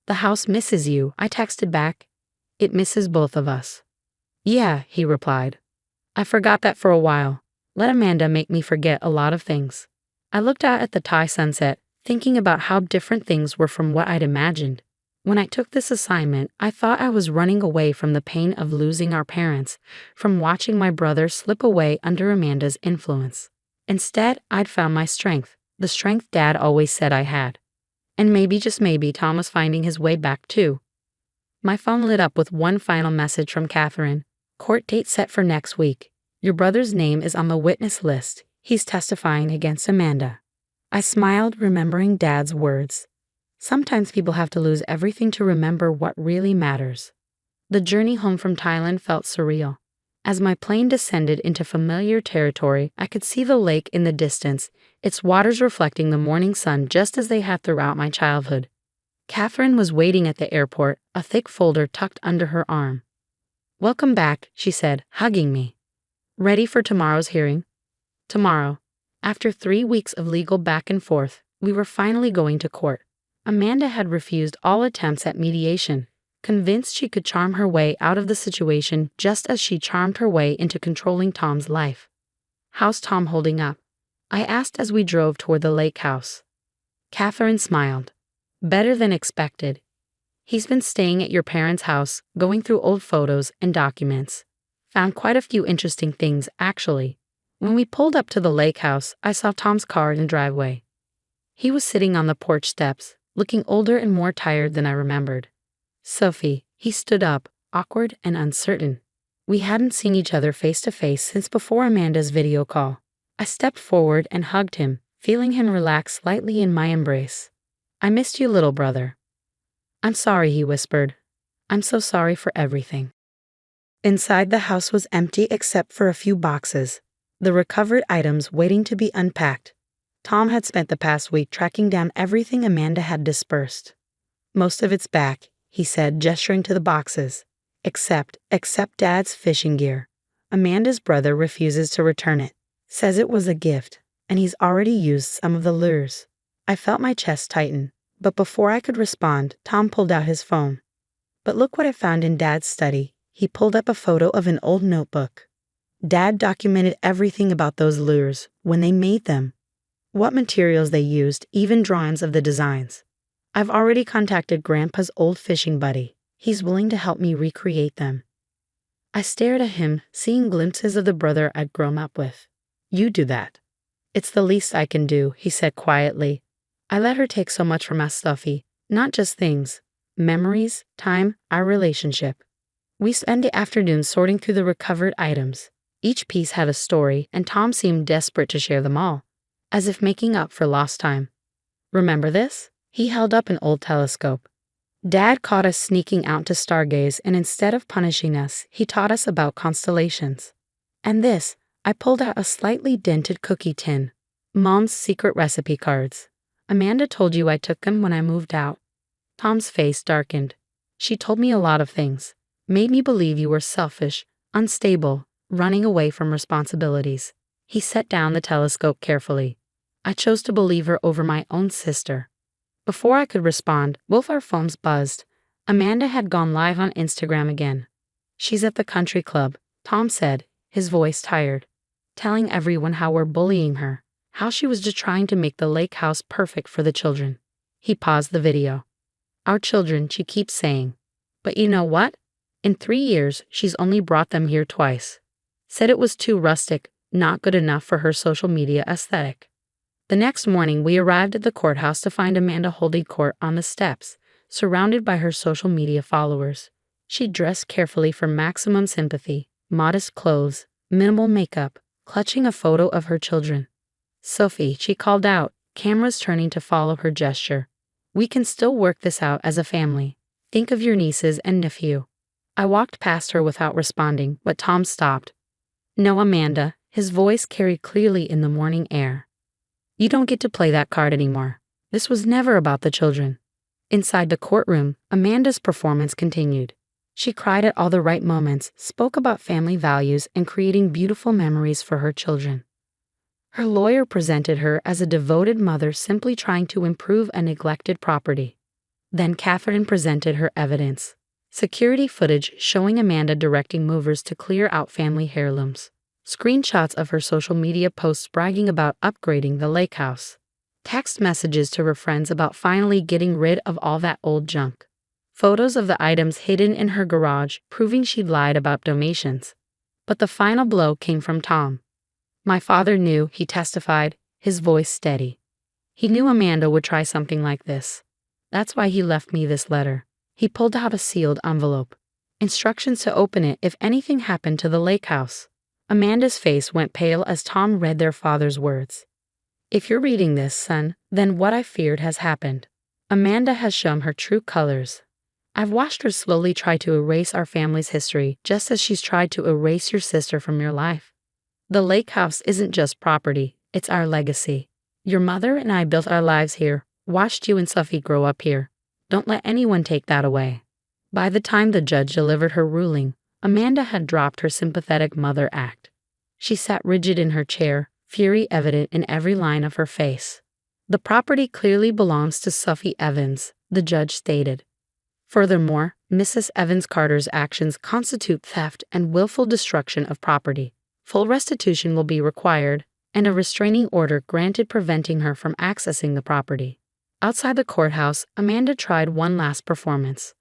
The house misses you, I texted back. It misses both of us. Yeah, he replied. I forgot that for a while. Let Amanda make me forget a lot of things. I looked out at the Thai sunset, thinking about how different things were from what I'd imagined. When I took this assignment, I thought I was running away from the pain of losing our parents, from watching my brother slip away under Amanda's influence. Instead, I'd found my strength, the strength Dad always said I had. And maybe, just maybe, Tom was finding his way back too. My phone lit up with one final message from Catherine. Court date set for next week. Your brother's name is on the witness list. He's testifying against Amanda. I smiled, remembering Dad's words. Sometimes people have to lose everything to remember what really matters. The journey home from Thailand felt surreal. As my plane descended into familiar territory, I could see the lake in the distance, its waters reflecting the morning sun just as they had throughout my childhood. Catherine was waiting at the airport, a thick folder tucked under her arm. Welcome back, she said, hugging me. Ready for tomorrow's hearing? Tomorrow. After 3 weeks of legal back and forth, we were finally going to court. Amanda had refused all attempts at mediation, convinced she could charm her way out of the situation just as she charmed her way into controlling Tom's life. How's Tom holding up? I asked as we drove toward the lake house. Catherine smiled. Better than expected. He's been staying at your parents' house, going through old photos and documents. Found quite a few interesting things, actually. When we pulled up to the lake house, I saw Tom's car in the driveway. He was sitting on the porch steps, looking older and more tired than I remembered. Sophie, he stood up, awkward and uncertain. We hadn't seen each other face to face since before Amanda's video call. I stepped forward and hugged him, feeling him relax slightly in my embrace. I missed you, little brother. I'm sorry, he whispered. I'm so sorry for everything. Inside, the house was empty except for a few boxes, the recovered items waiting to be unpacked. Tom had spent the past week tracking down everything Amanda had dispersed. Most of it's back, he said, gesturing to the boxes. Except Dad's fishing gear. Amanda's brother refuses to return it. Says it was a gift, and he's already used some of the lures. I felt my chest tighten, but before I could respond, Tom pulled out his phone. But look what I found in Dad's study. He pulled up a photo of an old notebook. Dad documented everything about those lures, when they made them, what materials they used, even drawings of the designs. I've already contacted Grandpa's old fishing buddy. He's willing to help me recreate them. I stared at him, seeing glimpses of the brother I'd grown up with. You do that. It's the least I can do, he said quietly. I let her take so much from us, Sophie. Not just things. Memories, time, our relationship. We spent the afternoon sorting through the recovered items. Each piece had a story, and Tom seemed desperate to share them all, as if making up for lost time. Remember this? He held up an old telescope. Dad caught us sneaking out to stargaze, and instead of punishing us, he taught us about constellations. And this, I pulled out a slightly dented cookie tin. Mom's secret recipe cards. Amanda told you I took them when I moved out. Tom's face darkened. She told me a lot of things. Made me believe you were selfish, unstable, running away from responsibilities. He set down the telescope carefully. I chose to believe her over my own sister. Before I could respond, both our phones buzzed. Amanda had gone live on Instagram again. She's at the country club, Tom said, his voice tired, telling everyone how we're bullying her, how she was just trying to make the lake house perfect for the children. He paused the video. Our children, she keeps saying. But you know what? In 3 years, she's only brought them here twice. Said it was too rustic, not good enough for her social media aesthetic. The next morning, we arrived at the courthouse to find Amanda holding court on the steps, surrounded by her social media followers. She dressed carefully for maximum sympathy, modest clothes, minimal makeup, clutching a photo of her children. Sophie, she called out, cameras turning to follow her gesture. We can still work this out as a family. Think of your nieces and nephew. I walked past her without responding, but Tom stopped. No, Amanda, his voice carried clearly in the morning air. You don't get to play that card anymore. This was never about the children. Inside the courtroom, Amanda's performance continued. She cried at all the right moments, spoke about family values, and creating beautiful memories for her children. Her lawyer presented her as a devoted mother simply trying to improve a neglected property. Then Catherine presented her evidence. Security footage showing Amanda directing movers to clear out family heirlooms. Screenshots of her social media posts bragging about upgrading the lake house. Text messages to her friends about finally getting rid of all that old junk. Photos of the items hidden in her garage proving she'd lied about donations. But the final blow came from Tom. My father knew, he testified, his voice steady. He knew Amanda would try something like this. That's why he left me this letter. He pulled out a sealed envelope. Instructions to open it if anything happened to the lake house. Amanda's face went pale as Tom read their father's words. If you're reading this, son, then what I feared has happened. Amanda has shown her true colors. I've watched her slowly try to erase our family's history, just as she's tried to erase your sister from your life. The lake house isn't just property, it's our legacy. Your mother and I built our lives here, watched you and Sophie grow up here. Don't let anyone take that away. By the time the judge delivered her ruling, Amanda had dropped her sympathetic mother act. She sat rigid in her chair, fury evident in every line of her face. The property clearly belongs to Sophie Evans, the judge stated. Furthermore, Mrs. Evans Carter's actions constitute theft and willful destruction of property. Full restitution will be required, and a restraining order granted preventing her from accessing the property. Outside the courthouse, Amanda tried one last performance.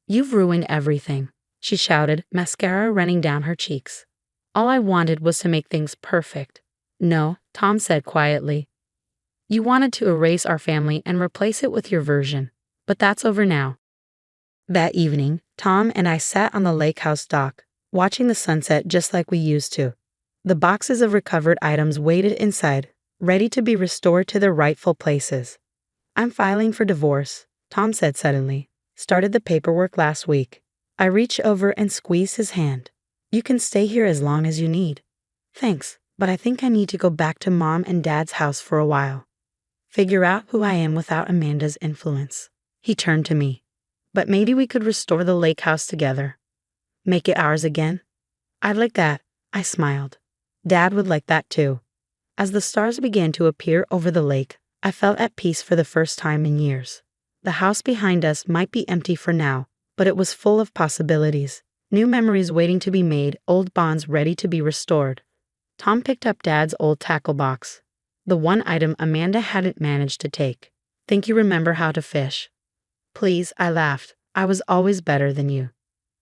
You've ruined everything, she shouted, mascara running down her cheeks. All I wanted was to make things perfect. No, Tom said quietly. You wanted to erase our family and replace it with your version, but that's over now. That evening, Tom and I sat on the lake house dock, watching the sunset just like we used to. The boxes of recovered items waited inside, ready to be restored to their rightful places. I'm filing for divorce, Tom said suddenly. Started the paperwork last week. I reached over and squeezed his hand. You can stay here as long as you need. Thanks, but I think I need to go back to Mom and Dad's house for a while. Figure out who I am without Amanda's influence. He turned to me. But maybe we could restore the lake house together. Make it ours again? I'd like that, I smiled. Dad would like that too. As the stars began to appear over the lake, I felt at peace for the first time in years. The house behind us might be empty for now, but it was full of possibilities. New memories waiting to be made, old bonds ready to be restored. Tom picked up Dad's old tackle box. The one item Amanda hadn't managed to take. Think you remember how to fish? Please, I laughed. I was always better than you.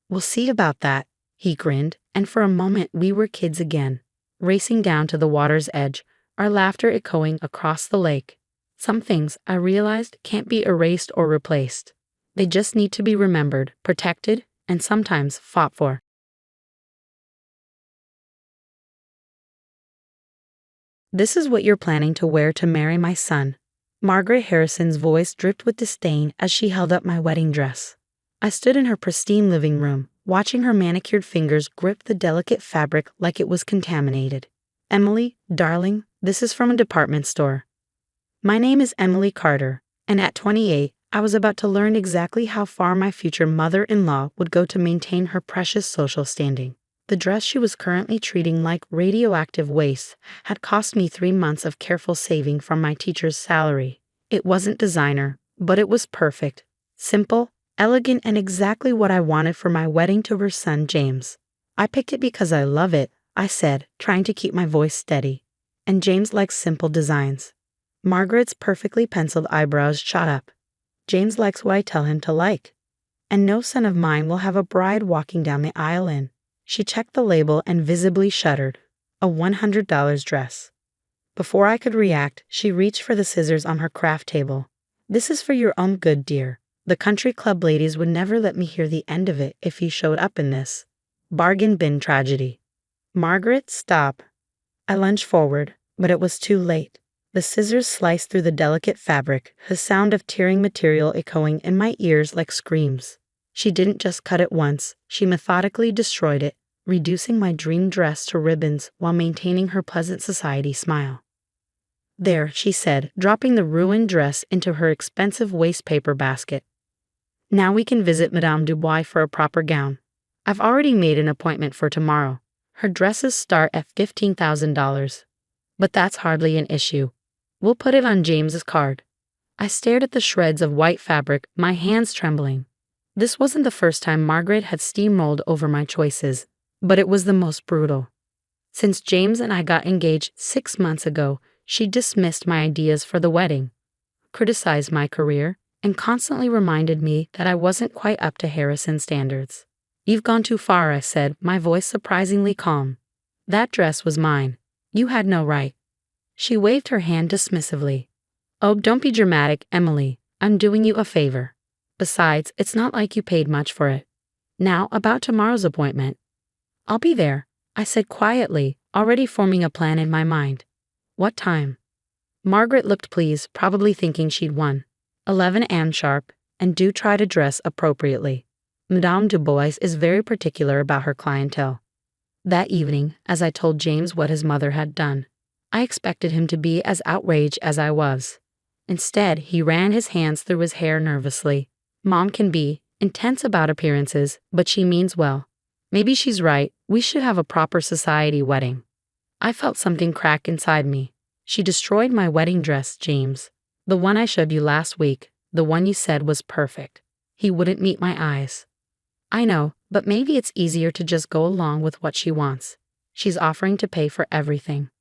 We'll see about that, he grinned, and for a moment we were kids again, racing down to the water's edge, our laughter echoing across the lake. Some things, I realized, can't be erased or replaced. They just need to be remembered, protected, and sometimes fought for. This is what you're planning to wear to marry my son. Margaret Harrison's voice dripped with disdain as she held up my wedding dress. I stood in her pristine living room, watching her manicured fingers grip the delicate fabric like it was contaminated. Emily, darling, this is from a department store. My name is Emily Carter, and at 28, I was about to learn exactly how far my future mother-in-law would go to maintain her precious social standing. The dress she was currently treating like radioactive waste had cost me 3 months of careful saving from my teacher's salary. It wasn't designer, but it was perfect. Simple, elegant, and exactly what I wanted for my wedding to her son, James. I picked it because I love it, I said, trying to keep my voice steady. And James likes simple designs. Margaret's perfectly penciled eyebrows shot up. James likes what I tell him to like. And no son of mine will have a bride walking down the aisle in. She checked the label and visibly shuddered. A $100 dress. Before I could react, she reached for the scissors on her craft table. This is for your own good, dear. The country club ladies would never let me hear the end of it if you showed up in this. Bargain bin tragedy. Margaret, stop. I lunged forward, but it was too late. The scissors sliced through the delicate fabric, the sound of tearing material echoing in my ears like screams. She didn't just cut it once, she methodically destroyed it, reducing my dream dress to ribbons while maintaining her pleasant society smile. There, she said, dropping the ruined dress into her expensive waste paper basket. Now we can visit Madame Dubois for a proper gown. I've already made an appointment for tomorrow. Her dresses start at $15,000. But that's hardly an issue. We'll put it on James's card. I stared at the shreds of white fabric, my hands trembling. This wasn't the first time Margaret had steamrolled over my choices, but it was the most brutal. Since James and I got engaged 6 months ago, she dismissed my ideas for the wedding, criticized my career, and constantly reminded me that I wasn't quite up to Harrison's standards. "You've gone too far," I said, my voice surprisingly calm. "That dress was mine. You had no right." She waved her hand dismissively. "Oh, don't be dramatic, Emily. I'm doing you a favor. Besides, it's not like you paid much for it. Now, about tomorrow's appointment." "I'll be there," I said quietly, already forming a plan in my mind. "What time?" Margaret looked pleased, probably thinking she'd won. 11 a.m. sharp, and do try to dress appropriately. Madame Dubois is very particular about her clientele. That evening, as I told James what his mother had done, I expected him to be as outraged as I was. Instead, he ran his hands through his hair nervously. "Mom can be intense about appearances, but she means well. Maybe she's right, we should have a proper society wedding." I felt something crack inside me. "She destroyed my wedding dress, James. The one I showed you last week, the one you said was perfect." He wouldn't meet my eyes. "I know, but maybe it's easier to just go along with what she wants. She's offering to pay for everything.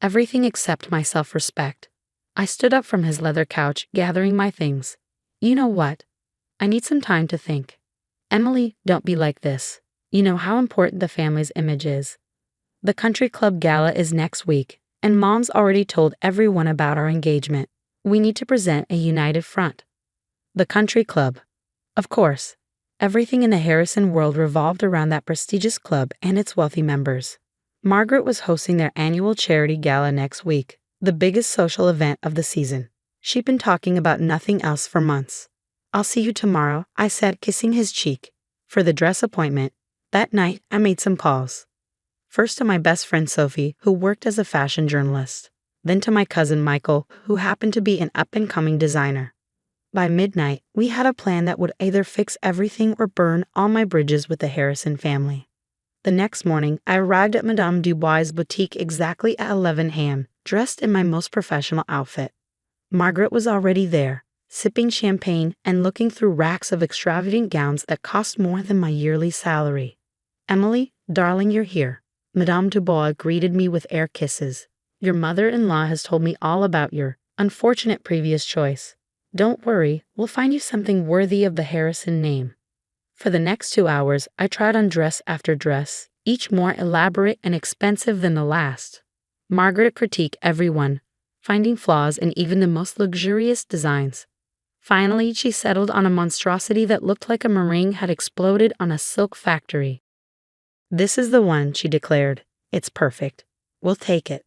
Everything except my self-respect." I stood up from his leather couch, gathering my things. "You know what? I need some time to think. Emily, don't be like this. You know how important the family's image is. The country club gala is next week, and Mom's already told everyone about our engagement. We need to present a united front." The country club. Of course. Everything in the Harrison world revolved around that prestigious club and its wealthy members. Margaret was hosting their annual charity gala next week, the biggest social event of the season. She'd been talking about nothing else for months. "I'll see you tomorrow," I said, kissing his cheek. For the dress appointment, that night I made some calls. First to my best friend Sophie, who worked as a fashion journalist. Then to my cousin Michael, who happened to be an up-and-coming designer. By midnight, we had a plan that would either fix everything or burn all my bridges with the Harrison family. The next morning, I arrived at Madame Dubois' boutique exactly at 11 a.m., dressed in my most professional outfit. Margaret was already there, sipping champagne and looking through racks of extravagant gowns that cost more than my yearly salary. "Emily, darling, you're here." Madame Dubois greeted me with air kisses. "Your mother-in-law has told me all about your unfortunate previous choice. Don't worry, we'll find you something worthy of the Harrison name." For the next 2 hours, I tried on dress after dress, each more elaborate and expensive than the last. Margaret critiqued every one, finding flaws in even the most luxurious designs. Finally, she settled on a monstrosity that looked like a meringue had exploded on a silk factory. "This is the one," she declared. "It's perfect. We'll take it."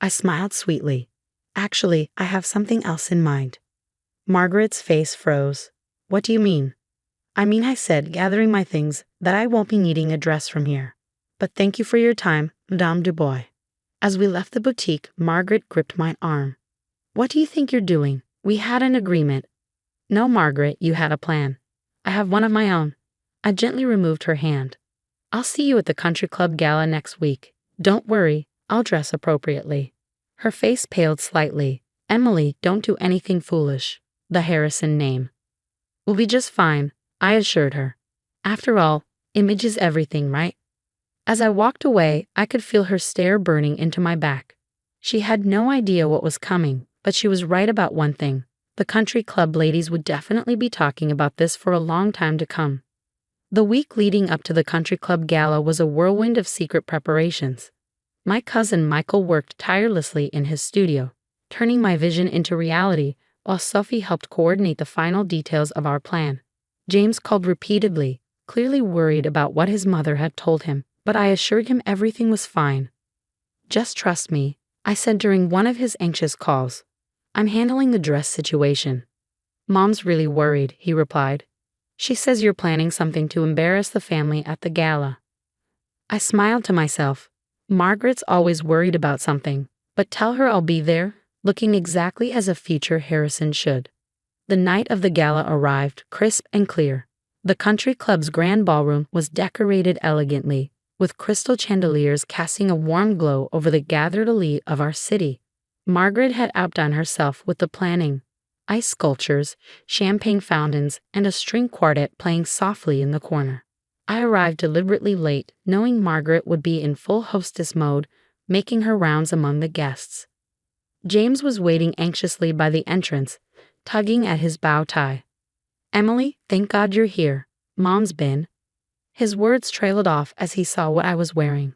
I smiled sweetly. "Actually, I have something else in mind." Margaret's face froze. "What do you mean?" "I mean," I said, gathering my things, "that I won't be needing a dress from here. But thank you for your time, Madame Dubois." As we left the boutique, Margaret gripped my arm. "What do you think you're doing? We had an agreement." "No, Margaret, you had a plan. I have one of my own." I gently removed her hand. "I'll see you at the country club gala next week. Don't worry, I'll dress appropriately." Her face paled slightly. "Emily, don't do anything foolish." The Harrison name. "We'll be just fine," I assured her. "After all, image is everything, right?" As I walked away, I could feel her stare burning into my back. She had no idea what was coming, but she was right about one thing. The country club ladies would definitely be talking about this for a long time to come. The week leading up to the country club gala was a whirlwind of secret preparations. My cousin Michael worked tirelessly in his studio, turning my vision into reality, while Sophie helped coordinate the final details of our plan. James called repeatedly, clearly worried about what his mother had told him, but I assured him everything was fine. "Just trust me," I said during one of his anxious calls. "I'm handling the dress situation." "Mom's really worried," he replied. "She says you're planning something to embarrass the family at the gala." I smiled to myself. Margaret's always worried about something, but tell her I'll be there, looking exactly as a future Harrison should. The night of the gala arrived, crisp and clear. The country club's grand ballroom was decorated elegantly, with crystal chandeliers casting a warm glow over the gathered elite of our city. Margaret had outdone herself with the planning. Ice sculptures, champagne fountains, and a string quartet playing softly in the corner. I arrived deliberately late, knowing Margaret would be in full hostess mode, making her rounds among the guests. James was waiting anxiously by the entrance, tugging at his bow tie. "Emily, thank God you're here. Mom's been." His words trailed off as he saw what I was wearing.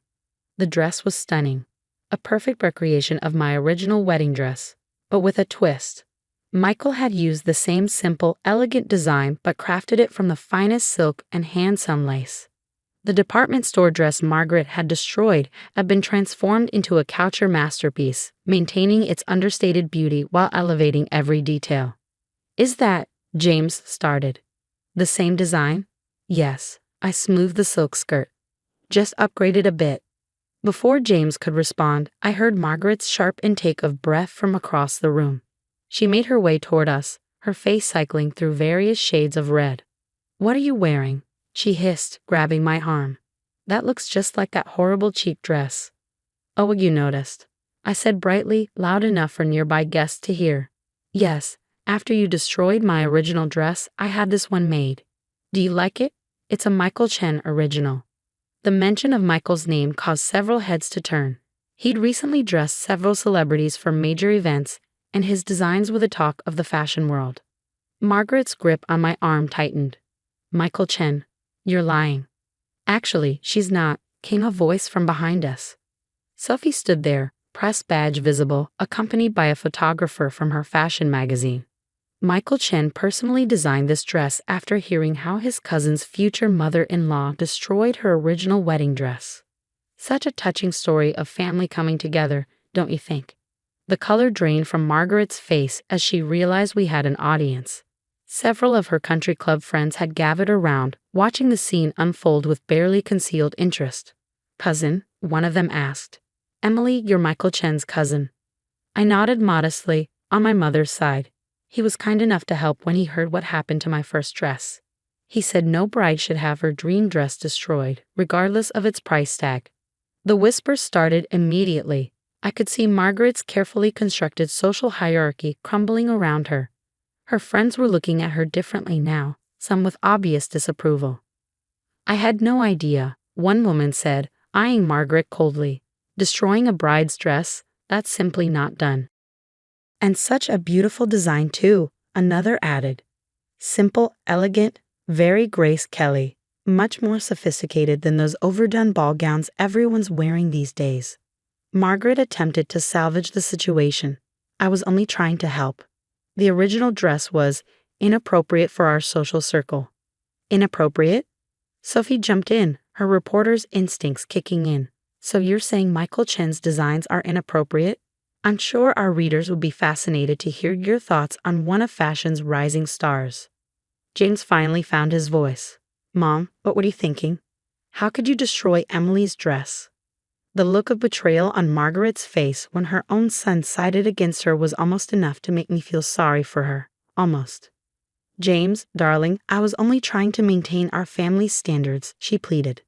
The dress was stunning, a perfect recreation of my original wedding dress, but with a twist. Michael had used the same simple, elegant design but crafted it from the finest silk and hand-sewn lace. The department store dress Margaret had destroyed had been transformed into a couture masterpiece, maintaining its understated beauty while elevating every detail. "Is that," James started. "The same design?" "Yes." I smoothed the silk skirt. "Just upgraded a bit." Before James could respond, I heard Margaret's sharp intake of breath from across the room. She made her way toward us, her face cycling through various shades of red. "What are you wearing?" she hissed, grabbing my arm. "That looks just like that horrible cheap dress." "Oh, you noticed," I said brightly, loud enough for nearby guests to hear. "Yes, after you destroyed my original dress, I had this one made. Do you like it? It's a Michael Chen original." The mention of Michael's name caused several heads to turn. He'd recently dressed several celebrities for major events, and his designs were the talk of the fashion world. Margaret's grip on my arm tightened. "Michael Chen, you're lying." "Actually, she's not," came a voice from behind us. Sophie stood there, press badge visible, accompanied by a photographer from her fashion magazine. Michael Chen personally designed this dress after hearing how his cousin's future mother-in-law destroyed her original wedding dress. Such a touching story of family coming together, don't you think? The color drained from Margaret's face as she realized we had an audience. Several of her country club friends had gathered around, watching the scene unfold with barely concealed interest. "Cousin?" one of them asked. "Emily, you're Michael Chen's cousin." I nodded modestly, on my mother's side. He was kind enough to help when he heard what happened to my first dress. He said no bride should have her dream dress destroyed, regardless of its price tag. The whispers started immediately. I could see Margaret's carefully constructed social hierarchy crumbling around her. Her friends were looking at her differently now, some with obvious disapproval. "I had no idea," one woman said, eyeing Margaret coldly. "Destroying a bride's dress? That's simply not done." "And such a beautiful design too," another added. "Simple, elegant, very Grace Kelly. Much more sophisticated than those overdone ball gowns everyone's wearing these days." Margaret attempted to salvage the situation. "I was only trying to help. The original dress was inappropriate for our social circle." "Inappropriate?" Sophie jumped in, her reporter's instincts kicking in. "So you're saying Michael Chen's designs are inappropriate? I'm sure our readers would be fascinated to hear your thoughts on one of fashion's rising stars." James finally found his voice. "Mom, what were you thinking? How could you destroy Emily's dress?" The look of betrayal on Margaret's face when her own son sided against her was almost enough to make me feel sorry for her. Almost. "James, darling, I was only trying to maintain our family's standards," she pleaded.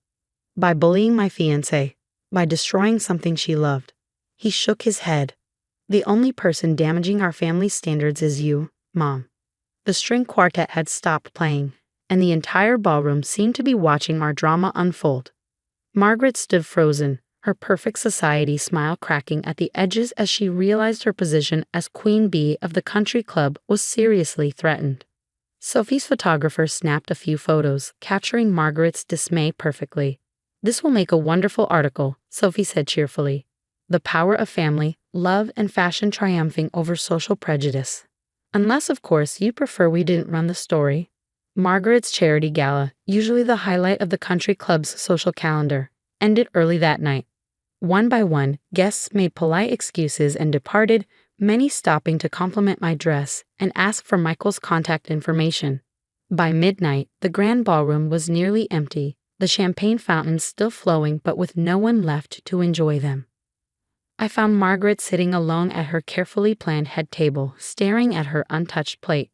"By bullying my fiancé, by destroying something she loved." He shook his head. "The only person damaging our family's standards is you, Mom." The string quartet had stopped playing, and the entire ballroom seemed to be watching our drama unfold. Margaret stood frozen, her perfect society smile cracking at the edges as she realized her position as queen bee of the country club was seriously threatened. Sophie's photographer snapped a few photos, capturing Margaret's dismay perfectly. "This will make a wonderful article," Sophie said cheerfully. "The power of family, love, and fashion triumphing over social prejudice. Unless, of course, you prefer we didn't run the story." Margaret's charity gala, usually the highlight of the country club's social calendar, ended early that night. One by one, guests made polite excuses and departed, many stopping to compliment my dress and ask for Michael's contact information. By midnight, the grand ballroom was nearly empty, the champagne fountains still flowing but with no one left to enjoy them. I found Margaret sitting alone at her carefully planned head table, staring at her untouched plate.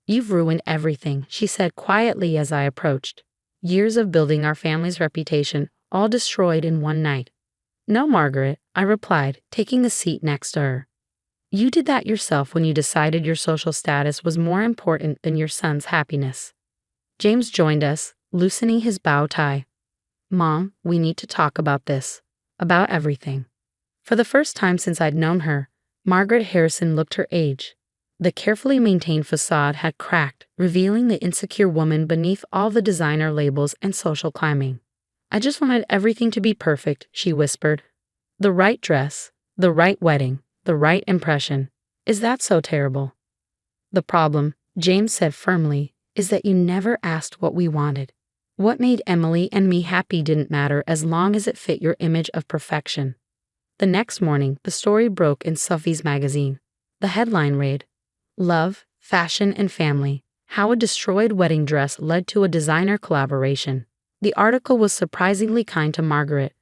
"You've ruined everything," she said quietly as I approached. "Years of building our family's reputation, all destroyed in one night." "No, Margaret," I replied, taking the seat next to her. "You did that yourself when you decided your social status was more important than your son's happiness." James joined us, loosening his bow tie. "Mom, we need to talk about this. About everything." For the first time since I'd known her, Margaret Harrison looked her age. The carefully maintained facade had cracked, revealing the insecure woman beneath all the designer labels and social climbing. "I just wanted everything to be perfect," she whispered. "The right dress, the right wedding, the right impression. Is that so terrible?" "The problem," James said firmly, "is that you never asked what we wanted. What made Emily and me happy didn't matter as long as it fit your image of perfection." The next morning, the story broke in Sophie's magazine. The headline read, "Love, Fashion, and Family: How a Destroyed Wedding Dress Led to a Designer Collaboration." The article was surprisingly kind to Margaret,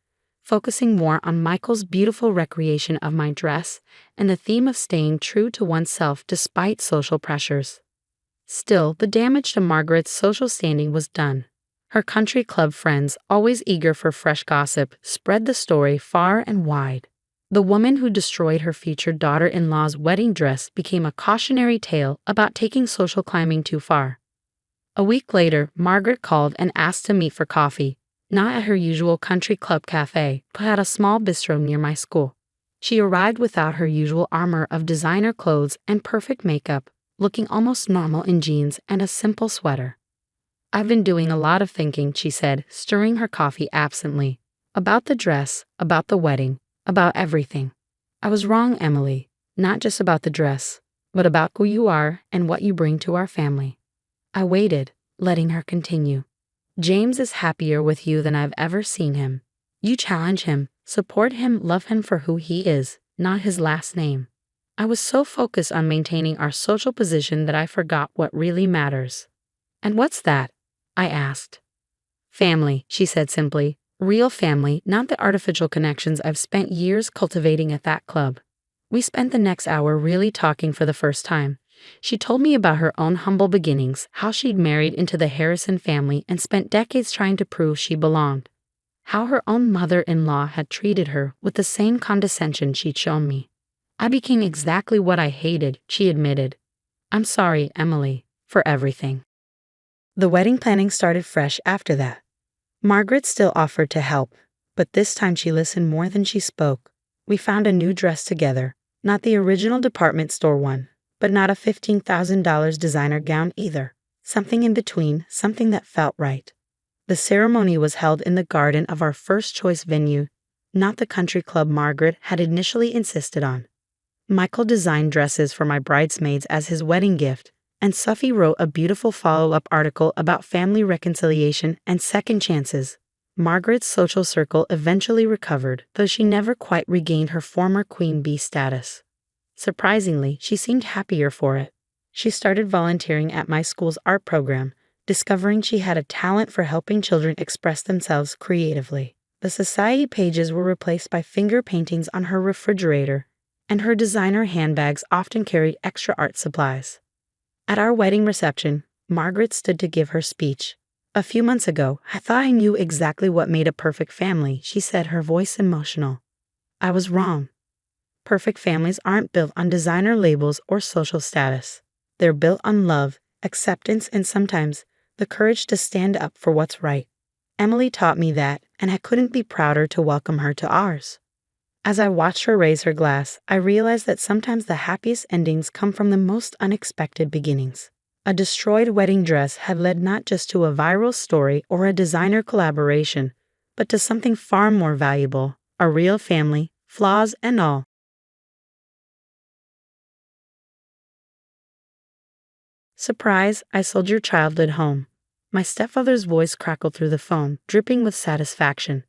focusing more on Michael's beautiful recreation of my dress and the theme of staying true to oneself despite social pressures. Still, the damage to Margaret's social standing was done. Her country club friends, always eager for fresh gossip, spread the story far and wide. The woman who destroyed her future daughter-in-law's wedding dress became a cautionary tale about taking social climbing too far. A week later, Margaret called and asked to meet for coffee, not at her usual country club cafe, but at a small bistro near my school. She arrived without her usual armor of designer clothes and perfect makeup, looking almost normal in jeans and a simple sweater. "I've been doing a lot of thinking," she said, stirring her coffee absently. "About the dress, about the wedding, about everything. I was wrong, Emily, not just about the dress, but about who you are and what you bring to our family." I waited, letting her continue. "James is happier with you than I've ever seen him. You challenge him, support him, love him for who he is, not his last name." I was so focused on maintaining our social position that I forgot what really matters. "And what's that?" I asked. "Family," she said simply. "Real family, not the artificial connections I've spent years cultivating at that club." We spent the next hour really talking for the first time. She told me about her own humble beginnings, how she'd married into the Harrison family and spent decades trying to prove she belonged. How her own mother-in-law had treated her with the same condescension she'd shown me. "I became exactly what I hated," she admitted. "I'm sorry, Emily, for everything." The wedding planning started fresh after that. Margaret still offered to help, but this time she listened more than she spoke. We found a new dress together, not the original department store one, but not a $15,000 designer gown either. Something in between, something that felt right. The ceremony was held in the garden of our first choice venue, not the country club Margaret had initially insisted on. Michael designed dresses for my bridesmaids as his wedding gift, and Sophie wrote a beautiful follow-up article about family reconciliation and second chances. Margaret's social circle eventually recovered, though she never quite regained her former queen bee status. Surprisingly, she seemed happier for it. She started volunteering at my school's art program, discovering she had a talent for helping children express themselves creatively. The society pages were replaced by finger paintings on her refrigerator, and her designer handbags often carried extra art supplies. At our wedding reception, Margaret stood to give her speech. "A few months ago, I thought I knew exactly what made a perfect family," she said, her voice emotional. "I was wrong. Perfect families aren't built on designer labels or social status. They're built on love, acceptance, and sometimes the courage to stand up for what's right." Emily taught me that, and I couldn't be prouder to welcome her to ours. As I watched her raise her glass, I realized that sometimes the happiest endings come from the most unexpected beginnings. A destroyed wedding dress had led not just to a viral story or a designer collaboration, but to something far more valuable, a real family, flaws and all. "Surprise, I sold your childhood home." My stepfather's voice crackled through the phone, dripping with satisfaction.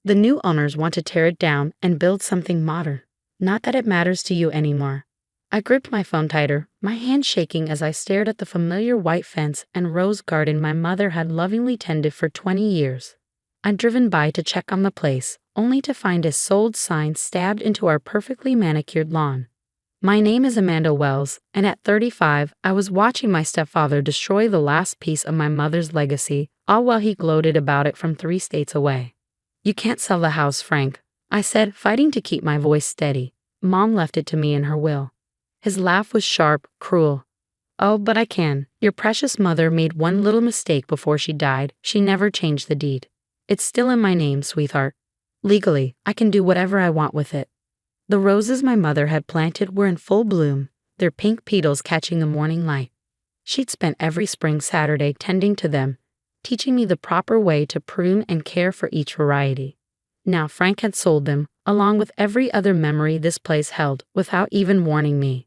"The new owners want to tear it down and build something modern. Not that it matters to you anymore." I gripped my phone tighter, my hand shaking as I stared at the familiar white fence and rose garden my mother had lovingly tended for 20 years. I'd driven by to check on the place, only to find a sold sign stabbed into our perfectly manicured lawn. My name is Amanda Wells, and at 35, I was watching my stepfather destroy the last piece of my mother's legacy, all while he gloated about it from 3 states away. You can't sell the house, Frank, I said, fighting to keep my voice steady. Mom left it to me in her will. His laugh was sharp, cruel. Oh, but I can. Your precious mother made one little mistake before she died. She never changed the deed. It's still in my name, sweetheart. Legally, I can do whatever I want with it. The roses my mother had planted were in full bloom, their pink petals catching the morning light. She'd spent every spring Saturday tending to them, teaching me the proper way to prune and care for each variety. Now Frank had sold them, along with every other memory this place held, without even warning me.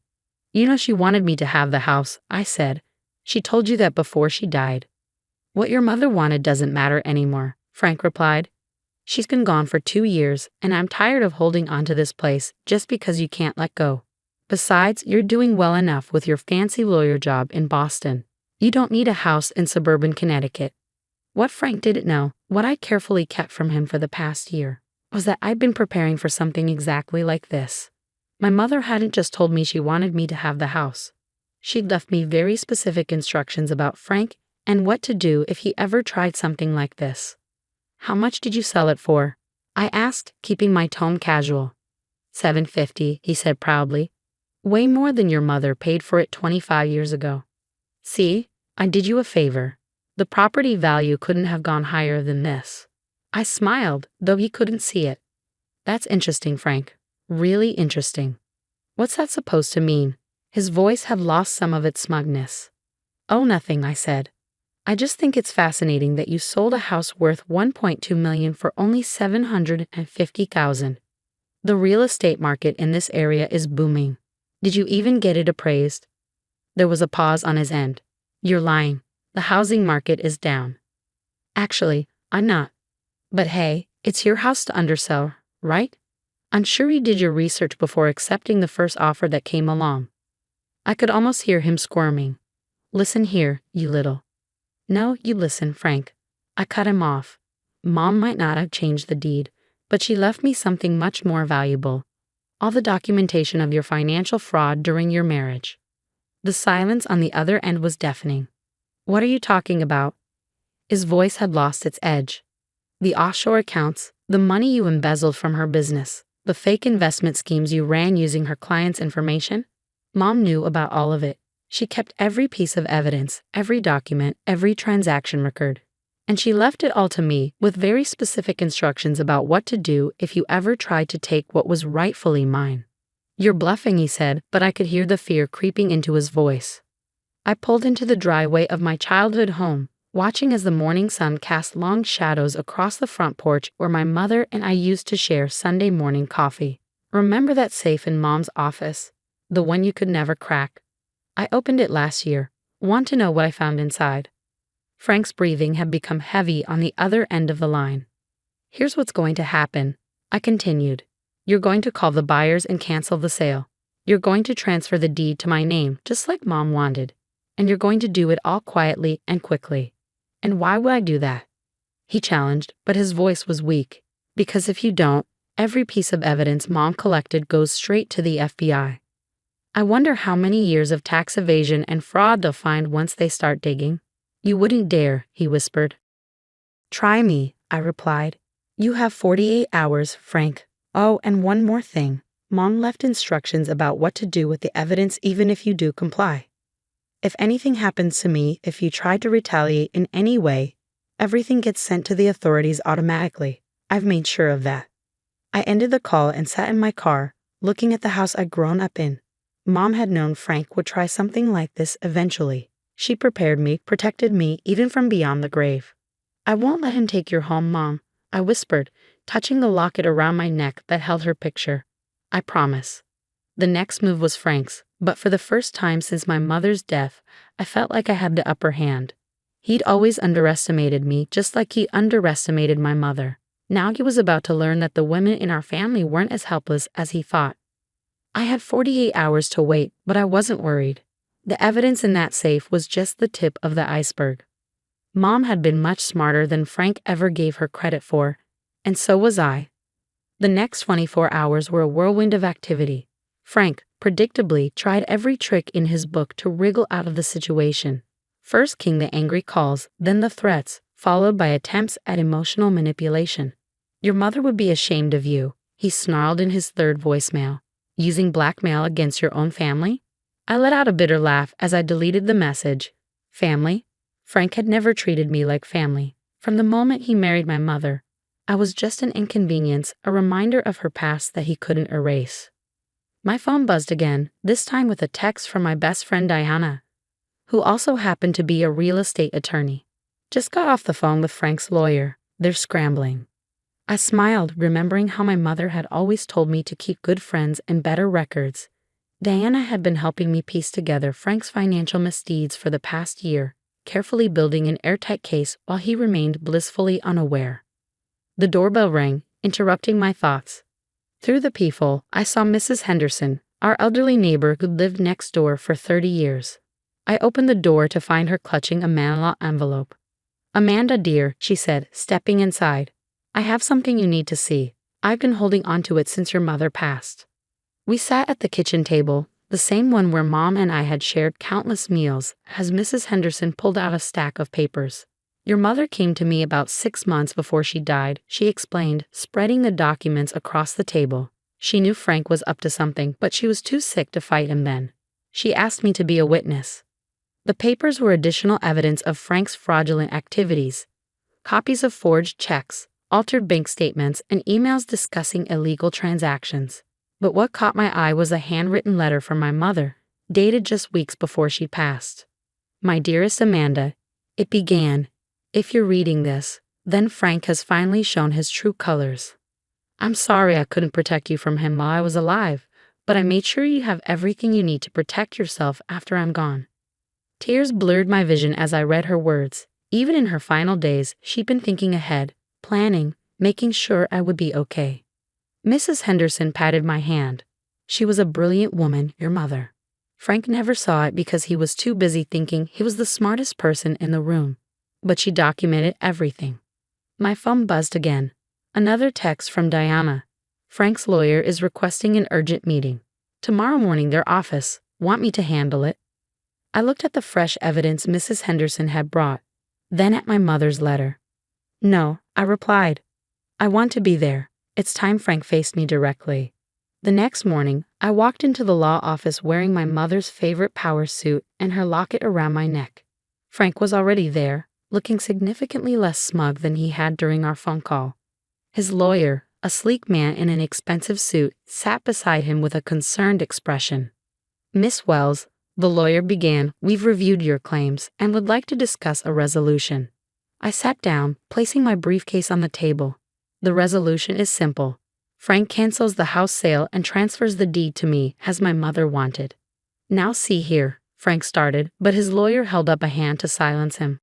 You know she wanted me to have the house, I said. She told you that before she died. What your mother wanted doesn't matter anymore, Frank replied. She's been gone for 2 years, and I'm tired of holding on to this place just because you can't let go. Besides, you're doing well enough with your fancy lawyer job in Boston. You don't need a house in suburban Connecticut. What Frank didn't know, what I carefully kept from him for the past year, was that I'd been preparing for something exactly like this. My mother hadn't just told me she wanted me to have the house. She'd left me very specific instructions about Frank and what to do if he ever tried something like this. How much did you sell it for? I asked, keeping my tone casual. $750, he said proudly. Way more than your mother paid for it 25 years ago. See, I did you a favor. The property value couldn't have gone higher than this. I smiled, though he couldn't see it. That's interesting, Frank. Really interesting. What's that supposed to mean? His voice had lost some of its smugness. Oh, nothing, I said. I just think it's fascinating that you sold a house worth $1.2 million for only $750,000. The real estate market in this area is booming. Did you even get it appraised? There was a pause on his end. You're lying. The housing market is down. Actually, I'm not. But hey, it's your house to undersell, right? I'm sure you did your research before accepting the first offer that came along. I could almost hear him squirming. Listen here, you little. No, you listen, Frank. I cut him off. Mom might not have changed the deed, but she left me something much more valuable. All the documentation of your financial fraud during your marriage. The silence on the other end was deafening. What are you talking about? His voice had lost its edge. The offshore accounts, the money you embezzled from her business, the fake investment schemes you ran using her clients' information? Mom knew about all of it. She kept every piece of evidence, every document, every transaction record. And she left it all to me with very specific instructions about what to do if you ever tried to take what was rightfully mine. You're bluffing, he said, but I could hear the fear creeping into his voice. I pulled into the driveway of my childhood home, watching as the morning sun cast long shadows across the front porch where my mother and I used to share Sunday morning coffee. Remember that safe in Mom's office? The one you could never crack? I opened it last year. Want to know what I found inside? Frank's breathing had become heavy on the other end of the line. Here's what's going to happen, I continued. You're going to call the buyers and cancel the sale. You're going to transfer the deed to my name, just like Mom wanted. And you're going to do it all quietly and quickly. And why would I do that? He challenged, but his voice was weak. Because if you don't, every piece of evidence Mom collected goes straight to the FBI. I wonder how many years of tax evasion and fraud they'll find once they start digging. You wouldn't dare, he whispered. Try me, I replied. You have 48 hours, Frank. Oh, and one more thing. Mom left instructions about what to do with the evidence even if you do comply. If anything happens to me, if you try to retaliate in any way, everything gets sent to the authorities automatically. I've made sure of that. I ended the call and sat in my car, looking at the house I'd grown up in. Mom had known Frank would try something like this eventually. She prepared me, protected me, even from beyond the grave. I won't let him take your home, Mom, I whispered, touching the locket around my neck that held her picture. I promise. The next move was Frank's, but for the first time since my mother's death, I felt like I had the upper hand. He'd always underestimated me, just like he underestimated my mother. Now he was about to learn that the women in our family weren't as helpless as he thought. I had 48 hours to wait, but I wasn't worried. The evidence in that safe was just the tip of the iceberg. Mom had been much smarter than Frank ever gave her credit for, and so was I. The next 24 hours were a whirlwind of activity. Frank, predictably, tried every trick in his book to wriggle out of the situation. First came the angry calls, then the threats, followed by attempts at emotional manipulation. "Your mother would be ashamed of you," he snarled in his third voicemail. "Using blackmail against your own family?" I let out a bitter laugh as I deleted the message. Family? Frank had never treated me like family. From the moment he married my mother, I was just an inconvenience, a reminder of her past that he couldn't erase. My phone buzzed again, this time with a text from my best friend Diana, who also happened to be a real estate attorney. "Just got off the phone with Frank's lawyer. They're scrambling." I smiled, remembering how my mother had always told me to keep good friends and better records. Diana had been helping me piece together Frank's financial misdeeds for the past year, carefully building an airtight case while he remained blissfully unaware. The doorbell rang, interrupting my thoughts. Through the peephole, I saw Mrs. Henderson, our elderly neighbor who lived next door for 30 years. I opened the door to find her clutching a manila envelope. "Amanda, dear," she said, stepping inside. "I have something you need to see. I've been holding on to it since your mother passed." We sat at the kitchen table, the same one where Mom and I had shared countless meals, as Mrs. Henderson pulled out a stack of papers. "Your mother came to me about 6 months before she died," she explained, spreading the documents across the table. "She knew Frank was up to something, but she was too sick to fight him then. She asked me to be a witness." The papers were additional evidence of Frank's fraudulent activities. Copies of forged checks, altered bank statements, and emails discussing illegal transactions. But what caught my eye was a handwritten letter from my mother, dated just weeks before she passed. "My dearest Amanda," it began, "if you're reading this, then Frank has finally shown his true colors. I'm sorry I couldn't protect you from him while I was alive, but I made sure you have everything you need to protect yourself after I'm gone." Tears blurred my vision as I read her words. Even in her final days, she'd been thinking ahead, planning, making sure I would be okay. Mrs. Henderson patted my hand. "She was a brilliant woman, your mother. Frank never saw it because he was too busy thinking he was the smartest person in the room. But she documented everything." My phone buzzed again. Another text from Diana. "Frank's lawyer is requesting an urgent meeting. Tomorrow morning, their office. Want me to handle it?" I looked at the fresh evidence Mrs. Henderson had brought, then at my mother's letter. "No," I replied. "I want to be there. It's time Frank faced me directly." The next morning, I walked into the law office wearing my mother's favorite power suit and her locket around my neck. Frank was already there, looking significantly less smug than he had during our phone call. His lawyer, a sleek man in an expensive suit, sat beside him with a concerned expression. "Miss Wells," the lawyer began, "we've reviewed your claims and would like to discuss a resolution." I sat down, placing my briefcase on the table. "The resolution is simple. Frank cancels the house sale and transfers the deed to me, as my mother wanted." "Now see here," Frank started, but his lawyer held up a hand to silence him.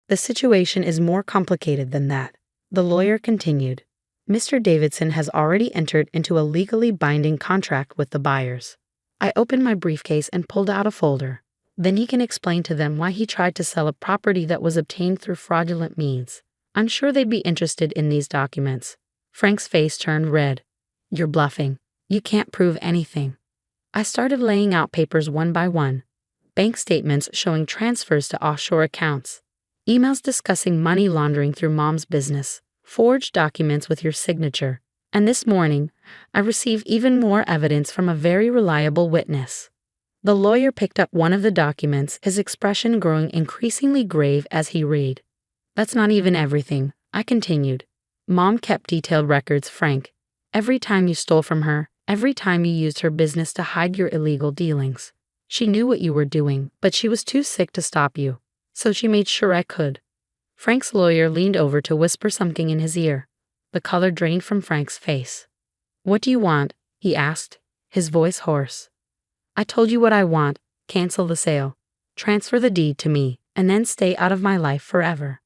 "The situation is more complicated than that," the lawyer continued. "Mr. Davidson has already entered into a legally binding contract with the buyers." I opened my briefcase and pulled out a folder. "Then he can explain to them why he tried to sell a property that was obtained through fraudulent means. I'm sure they'd be interested in these documents." Frank's face turned red. "You're bluffing. You can't prove anything." I started laying out papers one by one. Bank statements showing transfers to offshore accounts. Emails discussing money laundering through Mom's business. Forged documents with your signature. And this morning, I received even more evidence from a very reliable witness. The lawyer picked up one of the documents, his expression growing increasingly grave as he read. "That's not even everything," I continued. "Mom kept detailed records, Frank. Every time you stole from her, every time you used her business to hide your illegal dealings. She knew what you were doing, but she was too sick to stop you. So she made sure I could." Frank's lawyer leaned over to whisper something in his ear. The color drained from Frank's face. "What do you want?" he asked, his voice hoarse. "I told you what I want. Cancel the sale. Transfer the deed to me, and then stay out of my life forever."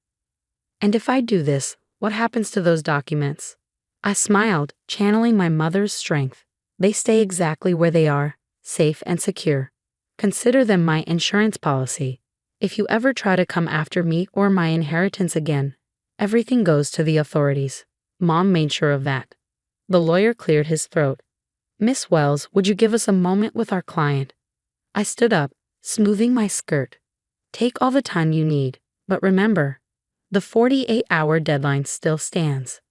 "And if I do this, what happens to those documents?" I smiled, channeling my mother's strength. "They stay exactly where they are, safe and secure. Consider them my insurance policy. If you ever try to come after me or my inheritance again, everything goes to the authorities. Mom made sure of that." The lawyer cleared his throat. Miss Wells, would you give us a moment with our client? I stood up, smoothing my skirt. Take all the time you need, but remember, the 48-hour deadline still stands.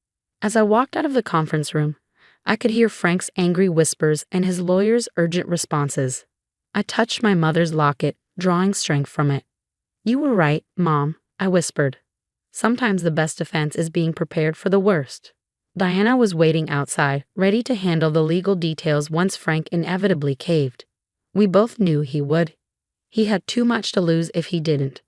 As I walked out of the conference room, I could hear Frank's angry whispers and his lawyer's urgent responses. I touched my mother's locket, drawing strength from it. You were right, Mom, I whispered. Sometimes the best defense is being prepared for the worst. Diana was waiting outside, ready to handle the legal details once Frank inevitably caved. We both knew he would. He had too much to lose if he didn't.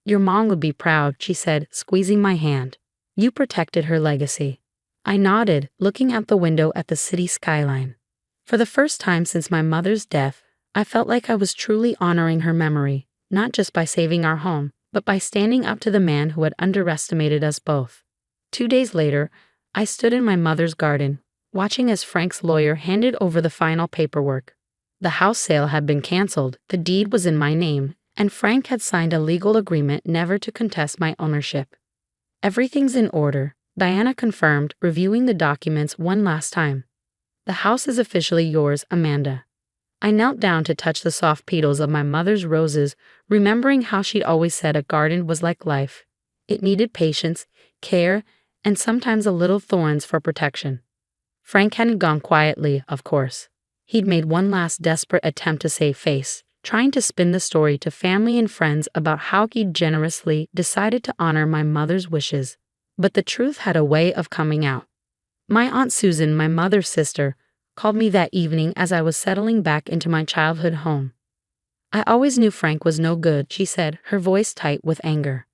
Your mom would be proud, she said, squeezing my hand. You protected her legacy. I nodded, looking out the window at the city skyline. For the first time since my mother's death, I felt like I was truly honoring her memory, not just by saving our home, but by standing up to the man who had underestimated us both. 2 days later, I stood in my mother's garden, watching as Frank's lawyer handed over the final paperwork. The house sale had been canceled, the deed was in my name, and Frank had signed a legal agreement never to contest my ownership. Everything's in order, Diana confirmed, reviewing the documents one last time. The house is officially yours, Amanda. I knelt down to touch the soft petals of my mother's roses, remembering how she'd always said a garden was like life. It needed patience, care, and sometimes a little thorns for protection. Frank hadn't gone quietly, of course. He'd made one last desperate attempt to save face, trying to spin the story to family and friends about how he'd generously decided to honor my mother's wishes. But the truth had a way of coming out. My Aunt Susan, my mother's sister, called me that evening as I was settling back into my childhood home. I always knew Frank was no good, she said, her voice tight with anger.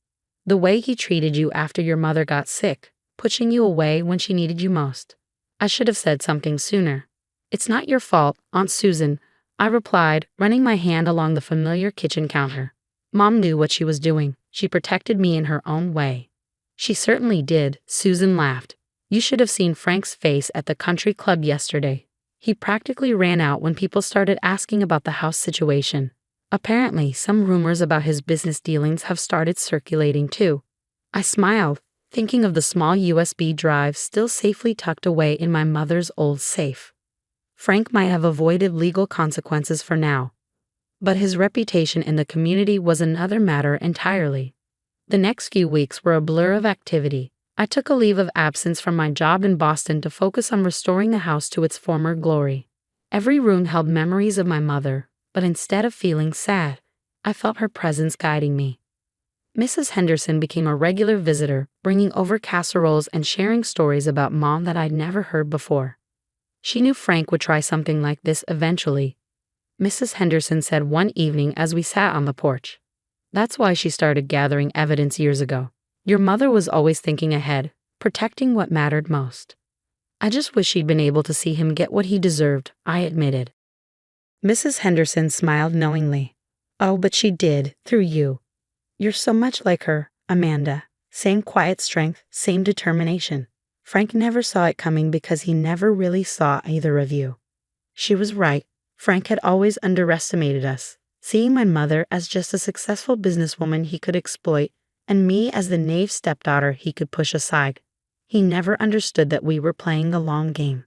The way he treated you after your mother got sick, pushing you away when she needed you most. I should have said something sooner. It's not your fault, Aunt Susan, I replied, running my hand along the familiar kitchen counter. Mom knew what she was doing. She protected me in her own way. She certainly did, Susan laughed. You should have seen Frank's face at the country club yesterday. He practically ran out when people started asking about the house situation. Apparently, some rumors about his business dealings have started circulating too. I smiled, thinking of the small USB drive still safely tucked away in my mother's old safe. Frank might have avoided legal consequences for now, but his reputation in the community was another matter entirely. The next few weeks were a blur of activity. I took a leave of absence from my job in Boston to focus on restoring the house to its former glory. Every room held memories of my mother, but instead of feeling sad, I felt her presence guiding me. Mrs. Henderson became a regular visitor, bringing over casseroles and sharing stories about Mom that I'd never heard before. She knew Frank would try something like this eventually, Mrs. Henderson said one evening as we sat on the porch. That's why she started gathering evidence years ago. Your mother was always thinking ahead, protecting what mattered most. I just wish she'd been able to see him get what he deserved, I admitted. Mrs. Henderson smiled knowingly. Oh, but she did, through you. You're so much like her, Amanda. Same quiet strength, same determination. Frank never saw it coming because he never really saw either of you. She was right. Frank had always underestimated us, seeing my mother as just a successful businesswoman he could exploit, and me as the naive stepdaughter he could push aside. He never understood that we were playing the long game.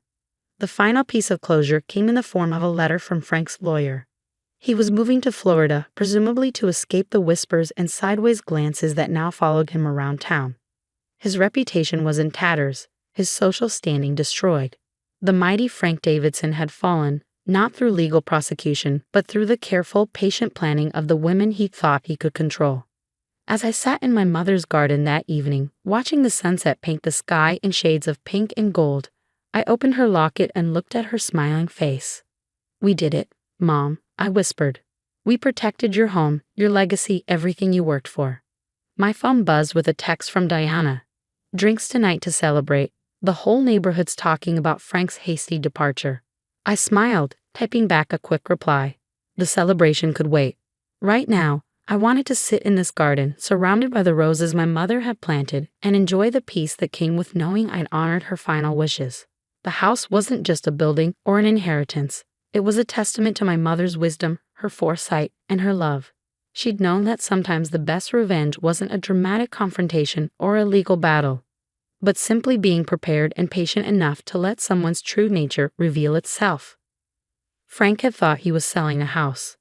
The final piece of closure came in the form of a letter from Frank's lawyer. He was moving to Florida, presumably to escape the whispers and sideways glances that now followed him around town. His reputation was in tatters, his social standing destroyed. The mighty Frank Davidson had fallen, not through legal prosecution, but through the careful, patient planning of the women he thought he could control. As I sat in my mother's garden that evening, watching the sunset paint the sky in shades of pink and gold, I opened her locket and looked at her smiling face. We did it, Mom, I whispered. We protected your home, your legacy, everything you worked for. My phone buzzed with a text from Diana. Drinks tonight to celebrate. The whole neighborhood's talking about Frank's hasty departure. I smiled, typing back a quick reply. The celebration could wait. Right now, I wanted to sit in this garden, surrounded by the roses my mother had planted, and enjoy the peace that came with knowing I'd honored her final wishes. The house wasn't just a building or an inheritance. It was a testament to my mother's wisdom, her foresight, and her love. She'd known that sometimes the best revenge wasn't a dramatic confrontation or a legal battle. but simply being prepared and patient enough to let someone's true nature reveal itself. Frank had thought he was selling a house.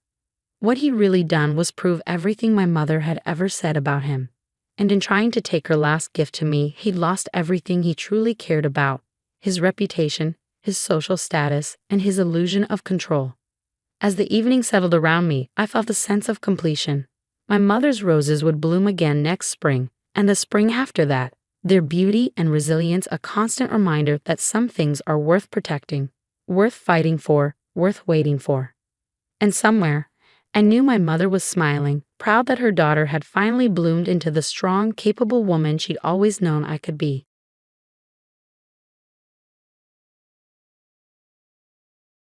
What he'd really done was prove everything my mother had ever said about him. And in trying to take her last gift to me, he'd lost everything he truly cared about: his reputation, his social status, and his illusion of control. As the evening settled around me, I felt a sense of completion. My mother's roses would bloom again next spring, and the spring after that, their beauty and resilience a constant reminder that some things are worth protecting, worth fighting for, worth waiting for. And somewhere, I knew my mother was smiling, proud that her daughter had finally bloomed into the strong, capable woman she'd always known I could be.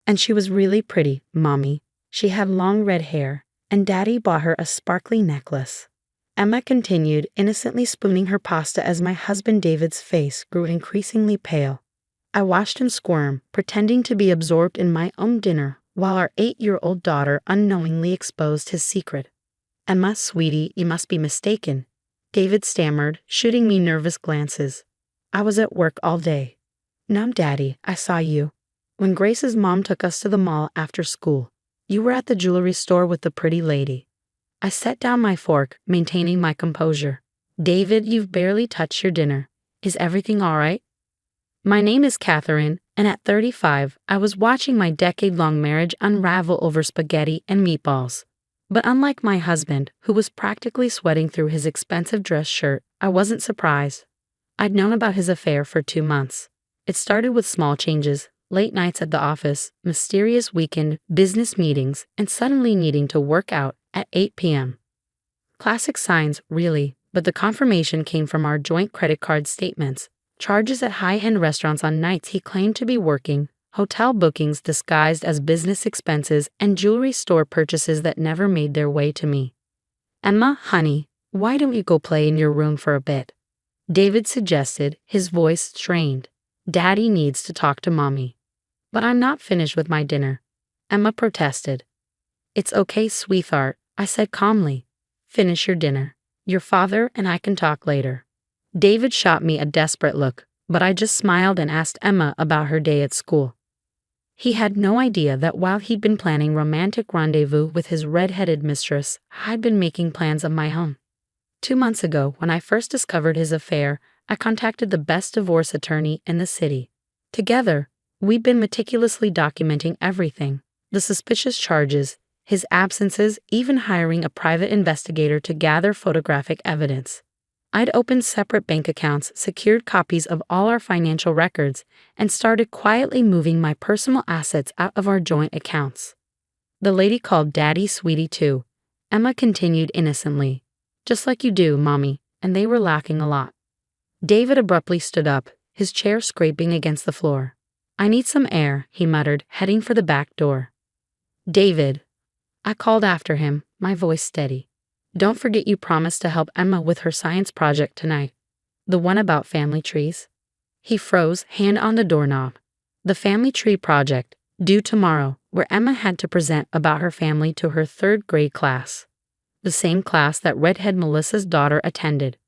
And she was really pretty, Mommy. She had long red hair, and Daddy bought her a sparkly necklace. Emma continued, innocently spooning her pasta as my husband David's face grew increasingly pale. I watched him squirm, pretending to be absorbed in my own dinner, while our 8-year-old daughter unknowingly exposed his secret. Emma, sweetie, you must be mistaken, David stammered, shooting me nervous glances. I was at work all day. No, Daddy, I saw you. When Grace's mom took us to the mall after school, you were at the jewelry store with the pretty lady. I set down my fork, maintaining my composure. David, you've barely touched your dinner. Is everything all right? My name is Catherine, and at 35, I was watching my decade-long marriage unravel over spaghetti and meatballs. But unlike my husband, who was practically sweating through his expensive dress shirt, I wasn't surprised. I'd known about his affair for 2 months. It started with small changes: late nights at the office, mysterious weekend business meetings, and suddenly needing to work out at 8 p.m. Classic signs, really, but the confirmation came from our joint credit card statements: charges at high-end restaurants on nights he claimed to be working, hotel bookings disguised as business expenses, and jewelry store purchases that never made their way to me. Emma, honey, why don't you go play in your room for a bit? David suggested, his voice strained. Daddy needs to talk to Mommy. But I'm not finished with my dinner, Emma protested. It's okay, sweetheart, I said calmly. Finish your dinner. Your father and I can talk later. David shot me a desperate look, but I just smiled and asked Emma about her day at school. He had no idea that while he'd been planning romantic rendezvous with his red-headed mistress, I'd been making plans of my own. 2 months ago, when I first discovered his affair, I contacted the best divorce attorney in the city. Together, we'd been meticulously documenting everything: the suspicious charges, his absences, even hiring a private investigator to gather photographic evidence. I'd opened separate bank accounts, secured copies of all our financial records, and started quietly moving my personal assets out of our joint accounts. The lady called Daddy sweetie too, Emma continued innocently. Just like you do, Mommy, and they were laughing a lot. David abruptly stood up, his chair scraping against the floor. I need some air, he muttered, heading for the back door. David, I called after him, my voice steady. Don't forget you promised to help Emma with her science project tonight. The one about family trees. He froze, hand on the doorknob. The family tree project, due tomorrow, where Emma had to present about her family to her 3rd grade class. The same class that redhead Melissa's daughter attended.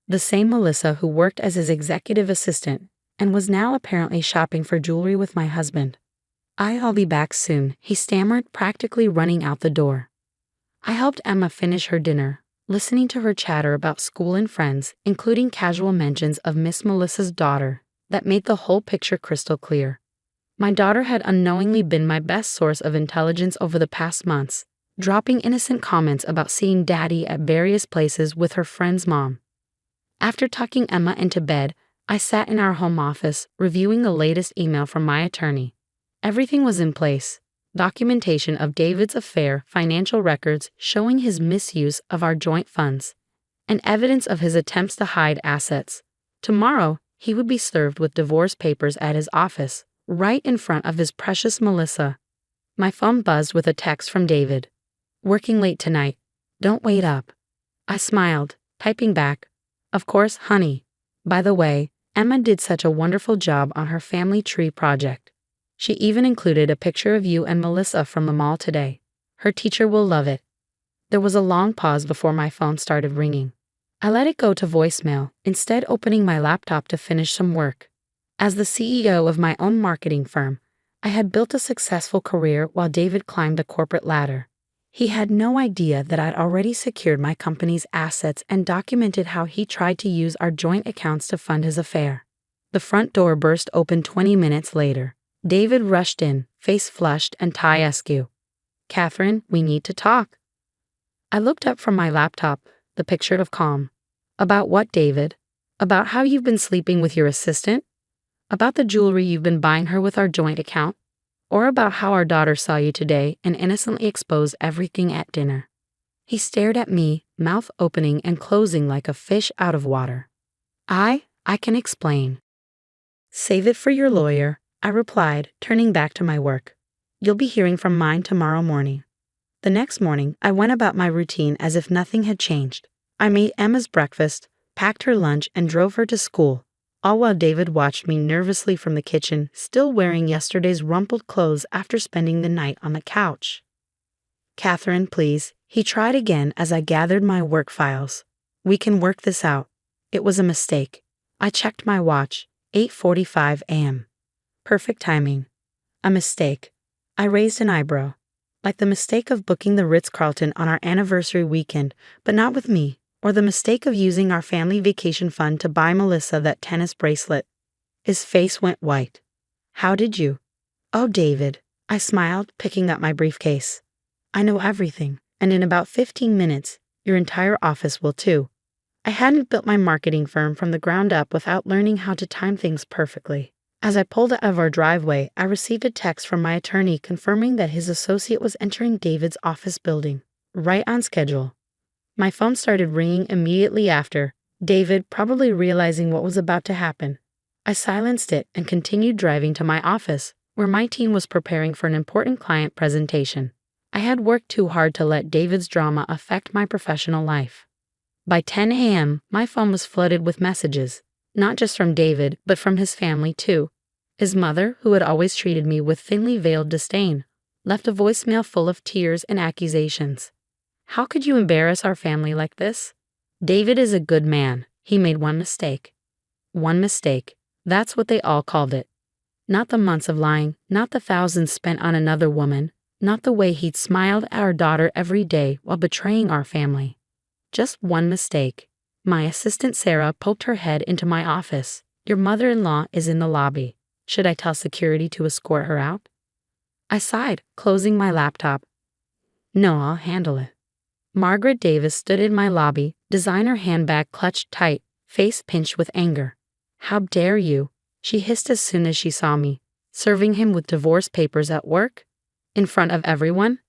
The same Melissa who worked as his executive assistant and was now apparently shopping for jewelry with my husband. I'll be back soon, he stammered, practically running out the door. I helped Emma finish her dinner, listening to her chatter about school and friends, including casual mentions of Miss Melissa's daughter, that made the whole picture crystal clear. My daughter had unknowingly been my best source of intelligence over the past months, dropping innocent comments about seeing Daddy at various places with her friend's mom. After tucking Emma into bed, I sat in our home office, reviewing the latest email from my attorney. Everything was in place: documentation of David's affair, financial records showing his misuse of our joint funds, and evidence of his attempts to hide assets. Tomorrow, he would be served with divorce papers at his office, right in front of his precious Melissa. My phone buzzed with a text from David. Working late tonight. Don't wait up. I smiled, typing back, of course, honey. By the way, Emma did such a wonderful job on her family tree project. She even included a picture of you and Melissa from the mall today. Her teacher will love it. There was a long pause before my phone started ringing. I let it go to voicemail, instead opening my laptop to finish some work. As the CEO of my own marketing firm, I had built a successful career while David climbed the corporate ladder. He had no idea that I'd already secured my company's assets and documented how he tried to use our joint accounts to fund his affair. The front door burst open 20 minutes later. David rushed in, face flushed and tie askew. "Catherine, we need to talk." I looked up from my laptop, the picture of calm. "About what, David? About how you've been sleeping with your assistant? About the jewelry you've been buying her with our joint account? Or about how our daughter saw you today and innocently exposed everything at dinner?" He stared at me, mouth opening and closing like a fish out of water. I can explain." "Save it for your lawyer," I replied, turning back to my work. "You'll be hearing from mine tomorrow morning." The next morning, I went about my routine as if nothing had changed. I made Emma's breakfast, packed her lunch, and drove her to school, all while David watched me nervously from the kitchen, still wearing yesterday's rumpled clothes after spending the night on the couch. "Catherine, please," he tried again as I gathered my work files. "We can work this out. It was a mistake." I checked my watch, 8:45 a.m. Perfect timing. A mistake. I raised an eyebrow. Like the mistake of booking the Ritz-Carlton on our anniversary weekend, but not with me, or the mistake of using our family vacation fund to buy Melissa that tennis bracelet. His face went white. "How did you?" "Oh, David," I smiled, picking up my briefcase. "I know everything, and in about 15 minutes, your entire office will too." I hadn't built my marketing firm from the ground up without learning how to time things perfectly. As I pulled out of our driveway, I received a text from my attorney confirming that his associate was entering David's office building, right on schedule. My phone started ringing immediately after, David probably realizing what was about to happen. I silenced it and continued driving to my office, where my team was preparing for an important client presentation. I had worked too hard to let David's drama affect my professional life. By 10 a.m., my phone was flooded with messages, not just from David, but from his family too. His mother, who had always treated me with thinly veiled disdain, left a voicemail full of tears and accusations. "How could you embarrass our family like this? David is a good man. He made one mistake." One mistake. That's what they all called it. Not the months of lying, not the thousands spent on another woman, not the way he'd smiled at our daughter every day while betraying our family. Just one mistake. My assistant Sarah poked her head into my office. "Your mother-in-law is in the lobby. Should I tell security to escort her out?" I sighed, closing my laptop. "No, I'll handle it." Margaret Davis stood in my lobby, designer handbag clutched tight, face pinched with anger. "How dare you?" she hissed as soon as she saw me. "Serving him with divorce papers at work? In front of everyone?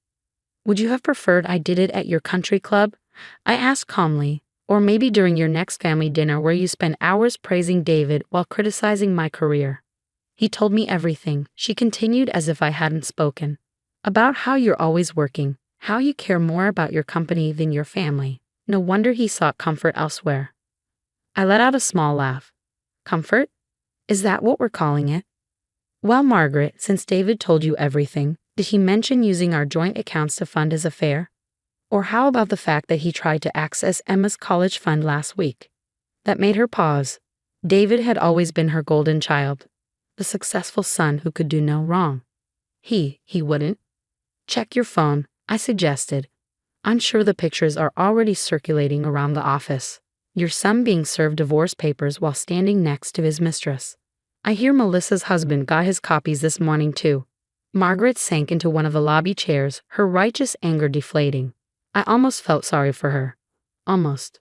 Would you have preferred I did it at your country club?" I asked calmly. "Or maybe during your next family dinner where you spend hours praising David while criticizing my career?" "He told me everything," she continued as if I hadn't spoken. "About how you're always working, how you care more about your company than your family. No wonder he sought comfort elsewhere." I let out a small laugh. "Comfort? Is that what we're calling it?" "Well, Margaret, since David told you everything, did he mention using our joint accounts to fund his affair? Or how about the fact that he tried to access Emma's college fund last week?" That made her pause. David had always been her golden child, the successful son who could do no wrong. He wouldn't. "Check your phone," I suggested. "I'm sure the pictures are already circulating around the office. Your son being served divorce papers while standing next to his mistress. I hear Melissa's husband got his copies this morning too." Margaret sank into one of the lobby chairs, her righteous anger deflating. I almost felt sorry for her. Almost.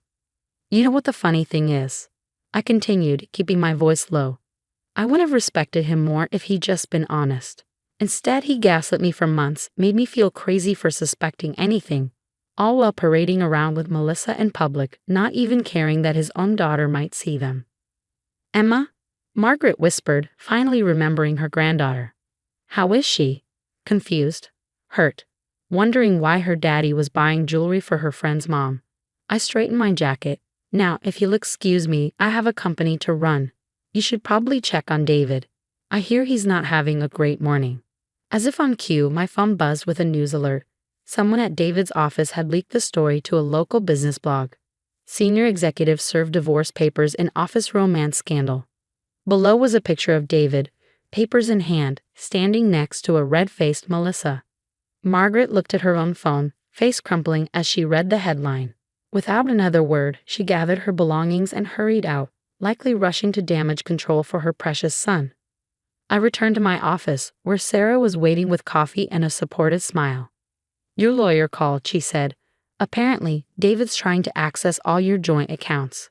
"You know what the funny thing is?" I continued, keeping my voice low. "I would have respected him more if he'd just been honest. Instead, he gaslit me for months, made me feel crazy for suspecting anything, all while parading around with Melissa in public, not even caring that his own daughter might see them." "Emma?" Margaret whispered, finally remembering her granddaughter. "How is she?" Confused. Hurt. Wondering why her daddy was buying jewelry for her friend's mom. I straightened my jacket. "Now, if you'll excuse me, I have a company to run. You should probably check on David. I hear he's not having a great morning." As if on cue, my phone buzzed with a news alert. Someone at David's office had leaked the story to a local business blog. Senior executive served divorce papers in office romance scandal. Below was a picture of David, papers in hand, standing next to a red-faced Melissa. Margaret looked at her own phone, face crumpling as she read the headline. Without another word, she gathered her belongings and hurried out, likely rushing to damage control for her precious son. I returned to my office, where Sarah was waiting with coffee and a supportive smile. "Your lawyer called," she said. "Apparently, David's trying to access all your joint accounts."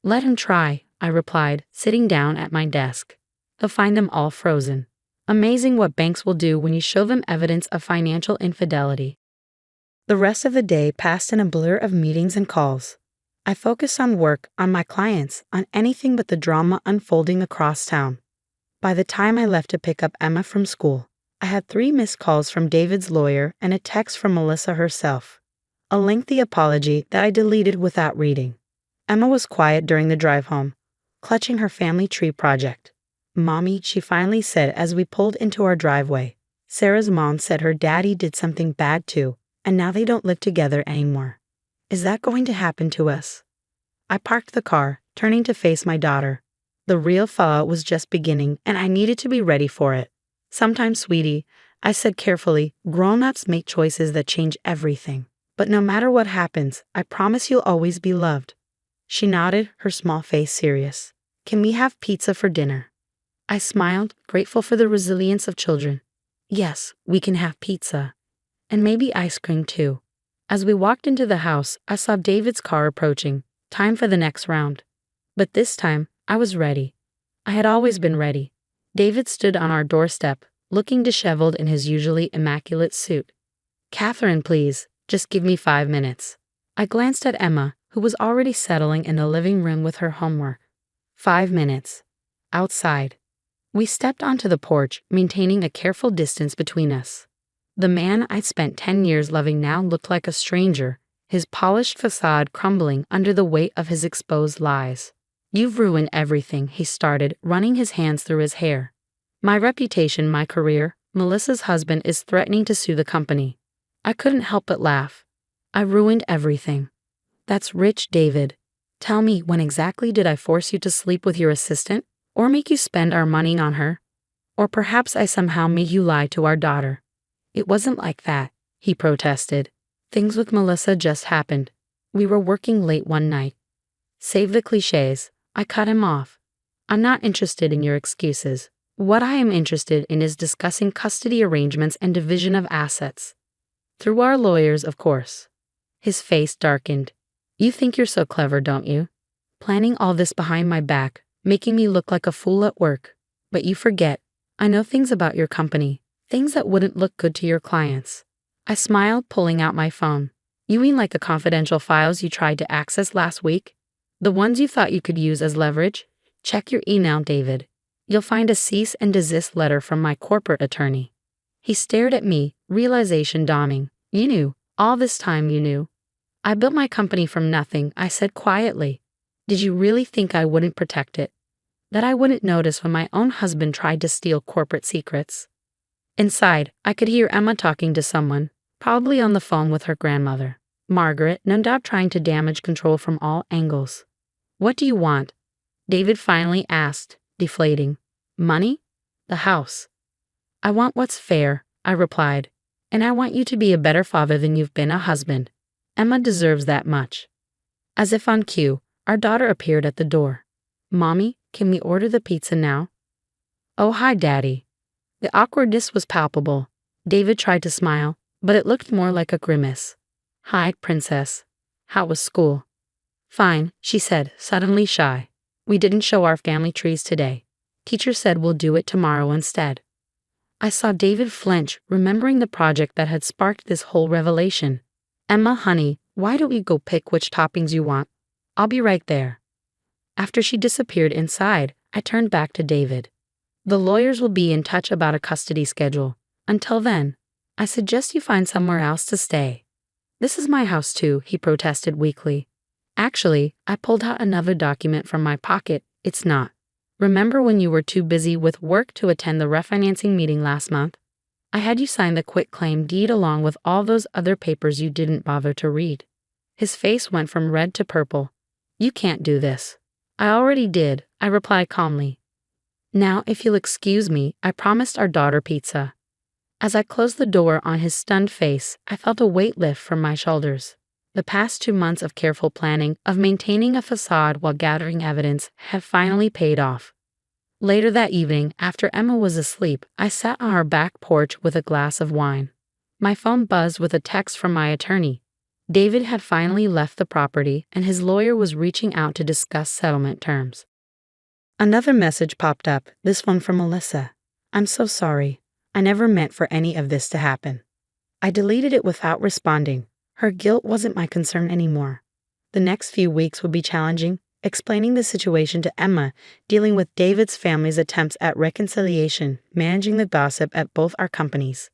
"Let him try," I replied, sitting down at my desk. "He'll find them all frozen. Amazing what banks will do when you show them evidence of financial infidelity." The rest of the day passed in a blur of meetings and calls. I focused on work, on my clients, on anything but the drama unfolding across town. By the time I left to pick up Emma from school, I had 3 missed calls from David's lawyer and a text from Melissa herself. A lengthy apology that I deleted without reading. Emma was quiet during the drive home, clutching her family tree project. "Mommy," she finally said as we pulled into our driveway. "Sarah's mom said her daddy did something bad too, and now they don't live together anymore. Is that going to happen to us?" I parked the car, turning to face my daughter. The real fallout was just beginning, and I needed to be ready for it. "Sometimes, sweetie," I said carefully, "grown-ups make choices that change everything. But no matter what happens, I promise you'll always be loved." She nodded, her small face serious. "Can we have pizza for dinner?" I smiled, grateful for the resilience of children. "Yes, we can have pizza. And maybe ice cream too." As we walked into the house, I saw David's car approaching. Time for the next round. But this time, I was ready. I had always been ready. David stood on our doorstep, looking disheveled in his usually immaculate suit. "Catherine, please, just give me 5 minutes." I glanced at Emma, who was already settling in the living room with her homework. 5 minutes. Outside. We stepped onto the porch, maintaining a careful distance between us. The man I'd spent 10 years loving now looked like a stranger, his polished facade crumbling under the weight of his exposed lies. "You've ruined everything," he started, running his hands through his hair. "My reputation, my career. Melissa's husband is threatening to sue the company." I couldn't help but laugh. "I ruined everything. That's rich, David. Tell me, when exactly did I force you to sleep with your assistant, or make you spend our money on her? Or perhaps I somehow made you lie to our daughter?" "It wasn't like that," he protested. "Things with Melissa just happened. We were working late one night." "Save the cliches." I cut him off. "I'm not interested in your excuses. What I am interested in is discussing custody arrangements and division of assets. Through our lawyers, of course." His face darkened. "You think you're so clever, don't you? Planning all this behind my back, making me look like a fool at work. But you forget, I know things about your company, things that wouldn't look good to your clients." I smiled, pulling out my phone. "You mean like the confidential files you tried to access last week? The ones you thought you could use as leverage? Check your email, David. You'll find a cease and desist letter from my corporate attorney." He stared at me, realization dawning. "You knew. All this time you knew." "I built my company from nothing," I said quietly. "Did you really think I wouldn't protect it? That I wouldn't notice when my own husband tried to steal corporate secrets?" Inside, I could hear Emma talking to someone, probably on the phone with her grandmother. Margaret, no doubt trying to damage control from all angles. "What do you want?" David finally asked, deflating. "Money? The house." "I want what's fair," I replied. "And I want you to be a better father than you've been a husband. Emma deserves that much." As if on cue, our daughter appeared at the door. "Mommy, can we order the pizza now?" "Oh, hi, Daddy." The awkwardness was palpable. David tried to smile, but it looked more like a grimace. "Hi, Princess. How was school?" "Fine," she said, suddenly shy. "We didn't show our family trees today. Teacher said we'll do it tomorrow instead." I saw David flinch, remembering the project that had sparked this whole revelation. "Emma, honey, why don't we go pick which toppings you want? I'll be right there." After she disappeared inside, I turned back to David. "The lawyers will be in touch about a custody schedule. Until then, I suggest you find somewhere else to stay." "This is my house too," he protested weakly. "Actually, I pulled out another document from my pocket. It's not. Remember when you were too busy with work to attend the refinancing meeting last month? I had you sign the quitclaim deed along with all those other papers you didn't bother to read." His face went from red to purple. "You can't do this." "I already did," I replied calmly. "Now, if you'll excuse me, I promised our daughter pizza." As I closed the door on his stunned face, I felt a weight lift from my shoulders. The past 2 months of careful planning, of maintaining a facade while gathering evidence, had finally paid off. Later that evening, after Emma was asleep, I sat on our back porch with a glass of wine. My phone buzzed with a text from my attorney. David had finally left the property, and his lawyer was reaching out to discuss settlement terms. Another message popped up, this one from Melissa. "I'm so sorry. I never meant for any of this to happen." I deleted it without responding. Her guilt wasn't my concern anymore. The next few weeks would be challenging, explaining the situation to Emma, dealing with David's family's attempts at reconciliation, managing the gossip at both our companies.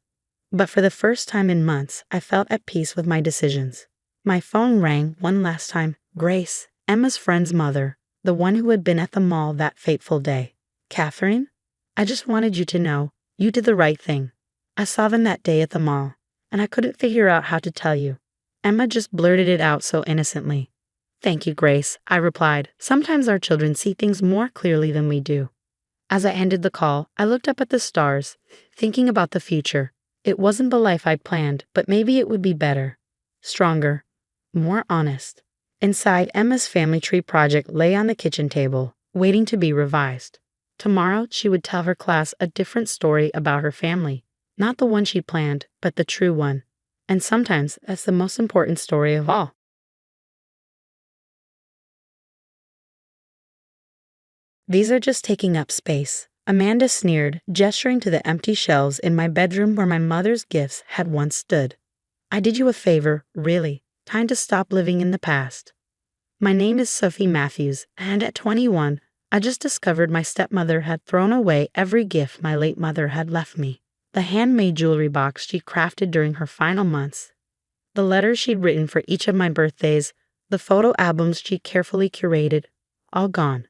But for the first time in months, I felt at peace with my decisions. My phone rang one last time. Grace, Emma's friend's mother, the one who had been at the mall that fateful day. "Catherine, I just wanted you to know, you did the right thing. I saw them that day at the mall, and I couldn't figure out how to tell you." Emma just blurted it out so innocently. "Thank you, Grace," I replied. "Sometimes our children see things more clearly than we do." As I ended the call, I looked up at the stars, thinking about the future. It wasn't the life I'd planned, but maybe it would be better, stronger, more honest. Inside, Emma's family tree project lay on the kitchen table, waiting to be revised. Tomorrow, she would tell her class a different story about her family. Not the one she planned, but the true one. And sometimes that's the most important story of all. "These are just taking up space," Amanda sneered, gesturing to the empty shelves in my bedroom where my mother's gifts had once stood. "I did you a favor, really. Time to stop living in the past." My name is Sophie Matthews, and at 21, I just discovered my stepmother had thrown away every gift my late mother had left me. The handmade jewelry box she'd crafted during her final months, the letters she'd written for each of my birthdays, the photo albums she'd carefully curated, all gone.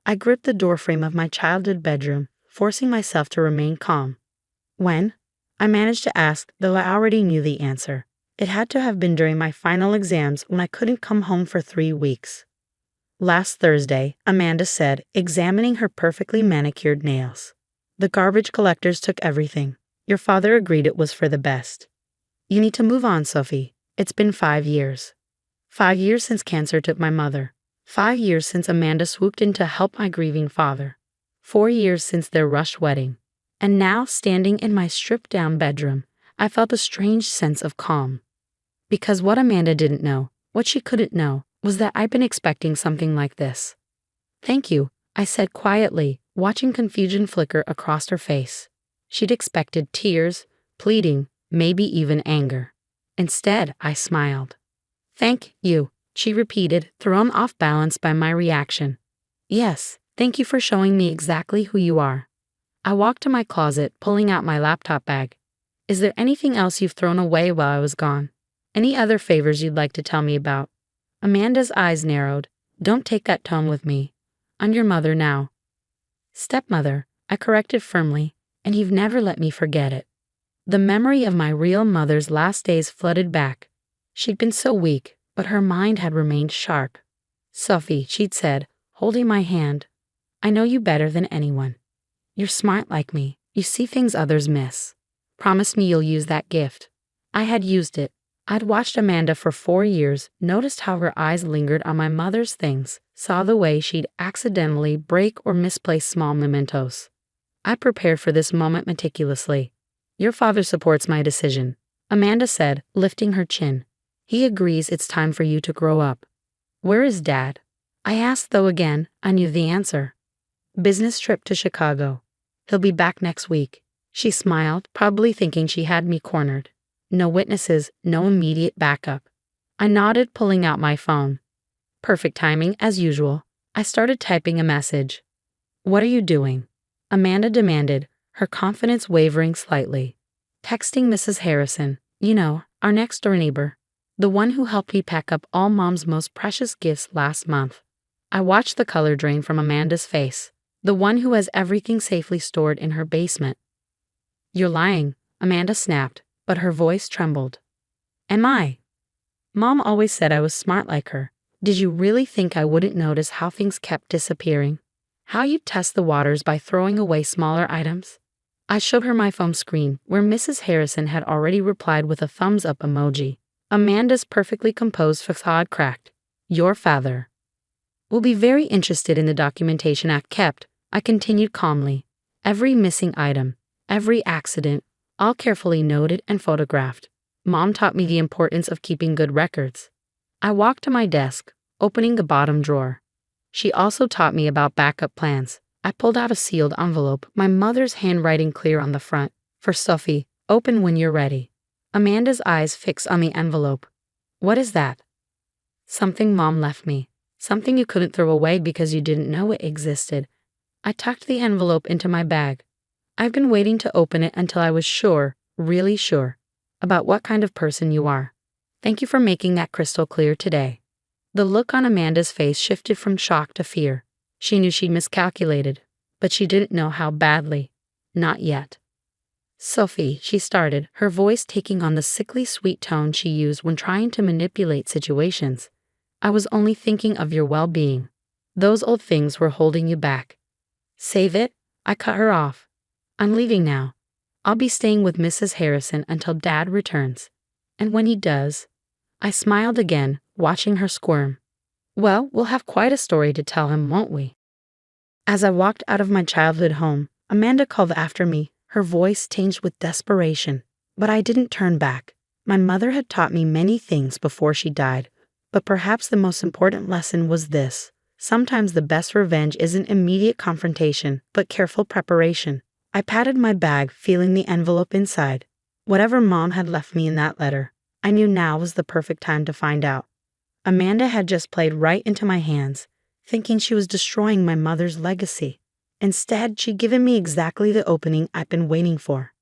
I gripped the doorframe of my childhood bedroom, forcing myself to remain calm. "When?" I managed to ask, though I already knew the answer. It had to have been during my final exams when I couldn't come home for 3 weeks. "Last Thursday," Amanda said, examining her perfectly manicured nails. "The garbage collectors took everything. Your father agreed it was for the best. You need to move on, Sophie. It's been 5 years. 5 years since cancer took my mother. 5 years since Amanda swooped in to help my grieving father. 4 years since their rushed wedding. And now, standing in my stripped-down bedroom, I felt a strange sense of calm. Because what Amanda didn't know, what she couldn't know, was that I'd been expecting something like this. "Thank you," I said quietly, watching confusion flicker across her face. She'd expected tears, pleading, maybe even anger. Instead, I smiled. "Thank you," she repeated, thrown off balance by my reaction. "Yes, thank you for showing me exactly who you are." I walked to my closet, pulling out my laptop bag. "Is there anything else you've thrown away while I was gone? Any other favors you'd like to tell me about?" Amanda's eyes narrowed. "Don't take that tone with me. I'm your mother now." "Stepmother," I corrected firmly, "and you've never let me forget it." The memory of my real mother's last days flooded back. She'd been so weak, but her mind had remained sharp. "Sophie," she'd said, holding my hand, "I know you better than anyone. You're smart like me. You see things others miss. Promise me you'll use that gift." I had used it. I'd watched Amanda for 4 years, noticed how her eyes lingered on my mother's things, saw the way she'd accidentally break or misplace small mementos. I prepared for this moment meticulously. "Your father supports my decision," Amanda said, lifting her chin. "He agrees it's time for you to grow up." "Where is Dad?" I asked, though again, I knew the answer. "Business trip to Chicago. He'll be back next week." She smiled, probably thinking she had me cornered. No witnesses, no immediate backup. I nodded, pulling out my phone. Perfect timing, as usual. I started typing a message. "What are you doing?" Amanda demanded, her confidence wavering slightly. "Texting Mrs. Harrison, our next-door neighbor. The one who helped me pack up all Mom's most precious gifts last month." I watched the color drain from Amanda's face. The one who has everything safely stored in her basement. "You're lying," Amanda snapped, but her voice trembled. "Am I?" Mom always said I was smart like her. Did you really think I wouldn't notice how things kept disappearing? How you test the waters by throwing away smaller items? I showed her my phone screen, where Mrs. Harrison had already replied with a thumbs up emoji. Amanda's perfectly composed facade cracked. Your father will be very interested in the documentation I've kept, I continued calmly. Every missing item, every accident, all carefully noted and photographed. Mom taught me the importance of keeping good records. I walked to my desk, opening the bottom drawer. She also taught me about backup plans. I pulled out a sealed envelope, my mother's handwriting clear on the front. For Sophie, open when you're ready. Amanda's eyes fixed on the envelope. What is that? Something Mom left me. Something you couldn't throw away because you didn't know it existed. I tucked the envelope into my bag. I've been waiting to open it until I was sure, really sure, about what kind of person you are. Thank you for making that crystal clear today. The look on Amanda's face shifted from shock to fear. She knew she'd miscalculated, but she didn't know how badly. Not yet. Sophie, she started, her voice taking on the sickly sweet tone she used when trying to manipulate situations. I was only thinking of your well-being. Those old things were holding you back. Save it? I cut her off. I'm leaving now. I'll be staying with Mrs. Harrison until Dad returns. And when he does, I smiled again, watching her squirm. Well, we'll have quite a story to tell him, won't we? As I walked out of my childhood home, Amanda called after me, her voice tinged with desperation. But I didn't turn back. My mother had taught me many things before she died, but perhaps the most important lesson was this. Sometimes the best revenge isn't immediate confrontation, but careful preparation. I patted my bag, feeling the envelope inside. Whatever Mom had left me in that letter, I knew now was the perfect time to find out. Amanda had just played right into my hands, thinking she was destroying my mother's legacy. Instead, she'd given me exactly the opening I'd been waiting for.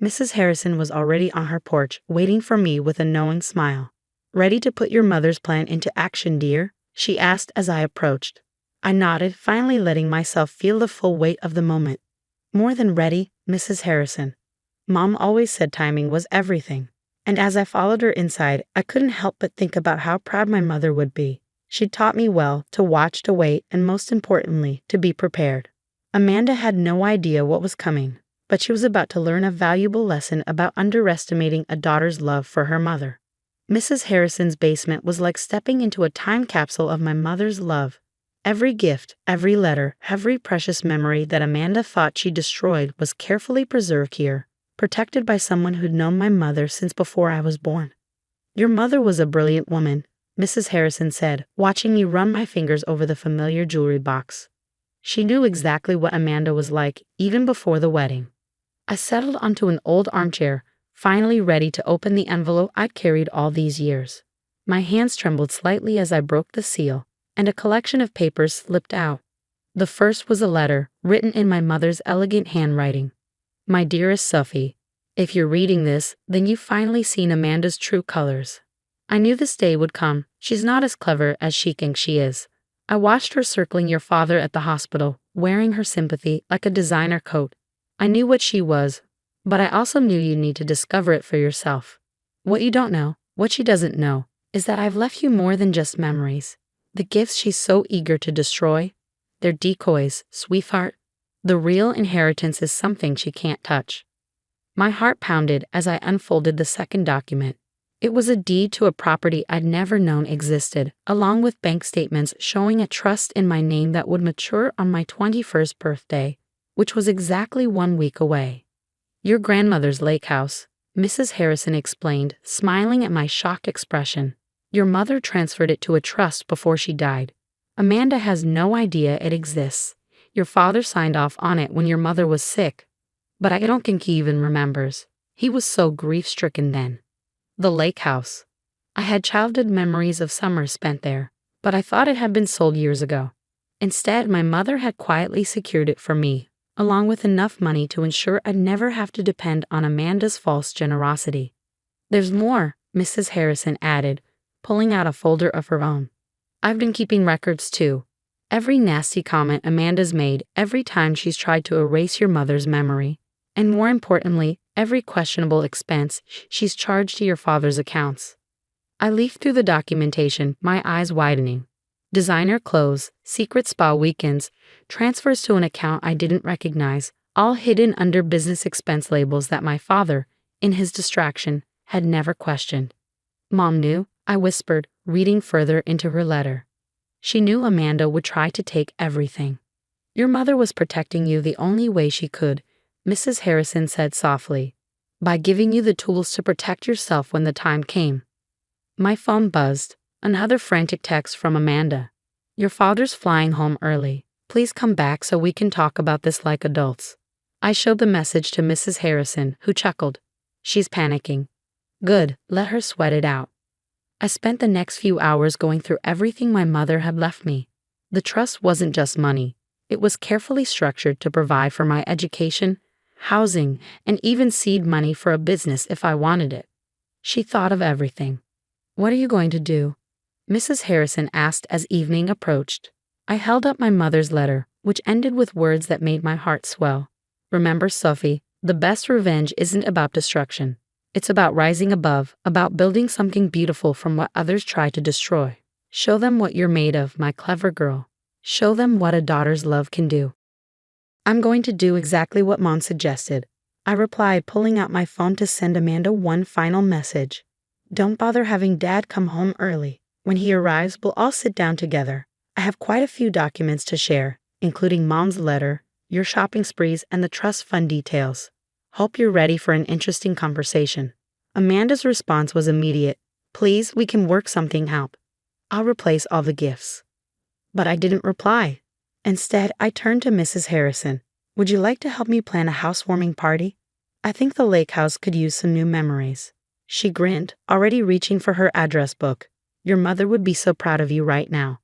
Mrs. Harrison was already on her porch, waiting for me with a knowing smile. Ready to put your mother's plan into action, dear? She asked as I approached. I nodded, finally letting myself feel the full weight of the moment. More than ready, Mrs. Harrison. Mom always said timing was everything. And as I followed her inside, I couldn't help but think about how proud my mother would be. She taught me well, to watch, to wait, and most importantly, to be prepared. Amanda had no idea what was coming, but she was about to learn a valuable lesson about underestimating a daughter's love for her mother. Mrs. Harrison's basement was like stepping into a time capsule of my mother's love. Every gift, every letter, every precious memory that Amanda thought she destroyed was carefully preserved here, protected by someone who'd known my mother since before I was born. Your mother was a brilliant woman, Mrs. Harrison said, watching me run my fingers over the familiar jewelry box. She knew exactly what Amanda was like, even before the wedding. I settled onto an old armchair, finally ready to open the envelope I'd carried all these years. My hands trembled slightly as I broke the seal, and a collection of papers slipped out. The first was a letter, written in my mother's elegant handwriting. My dearest Sophie, if you're reading this, then you've finally seen Amanda's true colors. I knew this day would come. She's not as clever as she thinks she is. I watched her circling your father at the hospital, wearing her sympathy like a designer coat. I knew what she was, but I also knew you need to discover it for yourself. What you don't know, what she doesn't know, is that I've left you more than just memories. The gifts she's so eager to destroy, they're decoys, sweetheart. The real inheritance is something she can't touch. My heart pounded as I unfolded the second document. It was a deed to a property I'd never known existed, along with bank statements showing a trust in my name that would mature on my 21st birthday, which was exactly 1 week away. Your grandmother's lake house, Mrs. Harrison explained, smiling at my shocked expression. Your mother transferred it to a trust before she died. Amanda has no idea it exists. Your father signed off on it when your mother was sick, but I don't think he even remembers. He was so grief-stricken then. The lake house. I had childhood memories of summers spent there, but I thought it had been sold years ago. Instead, my mother had quietly secured it for me, along with enough money to ensure I'd never have to depend on Amanda's false generosity. There's more, Mrs. Harrison added, pulling out a folder of her own. I've been keeping records too. Every nasty comment Amanda's made, every time she's tried to erase your mother's memory, and more importantly, every questionable expense she's charged to your father's accounts. I leafed through the documentation, my eyes widening. Designer clothes, secret spa weekends, transfers to an account I didn't recognize, all hidden under business expense labels that my father, in his distraction, had never questioned. Mom knew, I whispered, reading further into her letter. She knew Amanda would try to take everything. Your mother was protecting you the only way she could, Mrs. Harrison said softly, by giving you the tools to protect yourself when the time came. My phone buzzed, another frantic text from Amanda. Your father's flying home early. Please come back so we can talk about this like adults. I showed the message to Mrs. Harrison, who chuckled. She's panicking. Good, let her sweat it out. I spent the next few hours going through everything my mother had left me. The trust wasn't just money. It was carefully structured to provide for my education, housing, and even seed money for a business if I wanted it. She thought of everything. What are you going to do? Mrs. Harrison asked as evening approached. I held up my mother's letter, which ended with words that made my heart swell. Remember, Sophie, the best revenge isn't about destruction. It's about rising above, about building something beautiful from what others try to destroy. Show them what you're made of, my clever girl. Show them what a daughter's love can do. I'm going to do exactly what Mom suggested. I replied, pulling out my phone to send Amanda one final message. Don't bother having Dad come home early. When he arrives, we'll all sit down together. I have quite a few documents to share, including Mom's letter, your shopping sprees, and the trust fund details. Hope you're ready for an interesting conversation. Amanda's response was immediate. Please, we can work something out. I'll replace all the gifts. But I didn't reply. Instead, I turned to Mrs. Harrison. Would you like to help me plan a housewarming party? I think the lake house could use some new memories. She grinned, already reaching for her address book. Your mother would be so proud of you right now.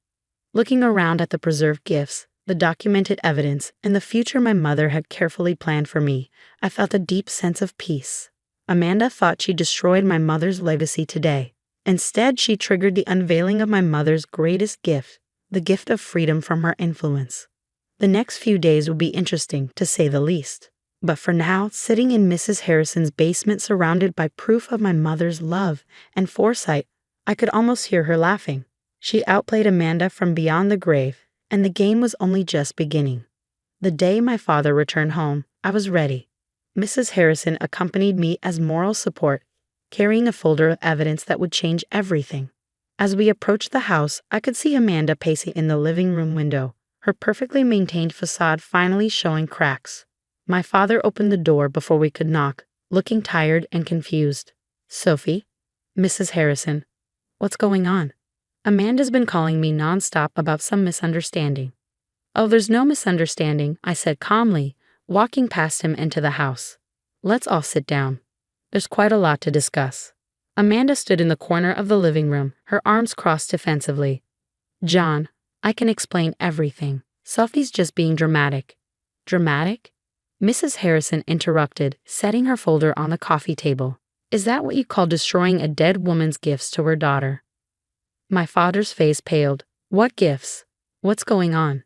Looking around at the preserved gifts, the documented evidence, and the future my mother had carefully planned for me, I felt a deep sense of peace. Amanda thought she destroyed my mother's legacy today. Instead, she triggered the unveiling of my mother's greatest gift, the gift of freedom from her influence. The next few days would be interesting, to say the least. But for now, sitting in Mrs. Harrison's basement surrounded by proof of my mother's love and foresight, I could almost hear her laughing. She outplayed Amanda from beyond the grave, and the game was only just beginning. The day my father returned home, I was ready. Mrs. Harrison accompanied me as moral support, carrying a folder of evidence that would change everything. As we approached the house, I could see Amanda pacing in the living room window, her perfectly maintained facade finally showing cracks. My father opened the door before we could knock, looking tired and confused. Sophie? Mrs. Harrison. What's going on? Amanda's been calling me nonstop about some misunderstanding. Oh, there's no misunderstanding, I said calmly, walking past him into the house. Let's all sit down. There's quite a lot to discuss. Amanda stood in the corner of the living room, her arms crossed defensively. John, I can explain everything. Sophie's just being dramatic. Dramatic? Mrs. Harrison interrupted, setting her folder on the coffee table. Is that what you call destroying a dead woman's gifts to her daughter? My father's face paled. What gifts? What's going on?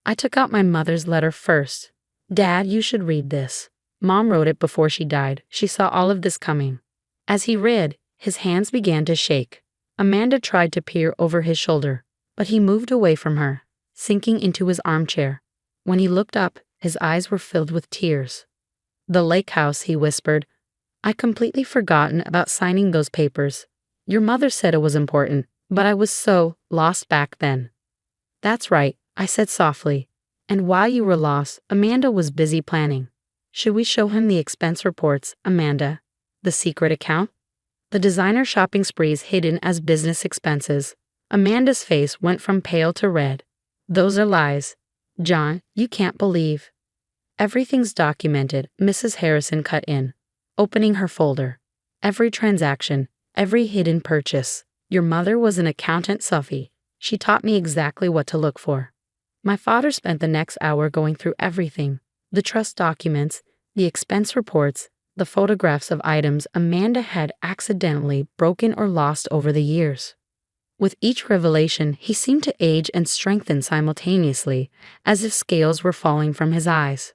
I took out my mother's letter first. Dad, you should read this. Mom wrote it before she died. She saw all of this coming. As he read, his hands began to shake. Amanda tried to peer over his shoulder, but he moved away from her, sinking into his armchair. When he looked up, his eyes were filled with tears. The lake house, he whispered. I'd completely forgotten about signing those papers. Your mother said it was important, but I was so lost back then. That's right, I said softly. And while you were lost, Amanda was busy planning. Should we show him the expense reports, Amanda? The secret account? The designer shopping sprees hidden as business expenses. Amanda's face went from pale to red. Those are lies. John, you can't believe. Everything's documented, Mrs. Harrison cut in, opening her folder. Every transaction, every hidden purchase. Your mother was an accountant, Sophie. She taught me exactly what to look for. My father spent the next hour going through everything. The trust documents, the expense reports, the photographs of items Amanda had accidentally broken or lost over the years. With each revelation, he seemed to age and strengthen simultaneously, as if scales were falling from his eyes.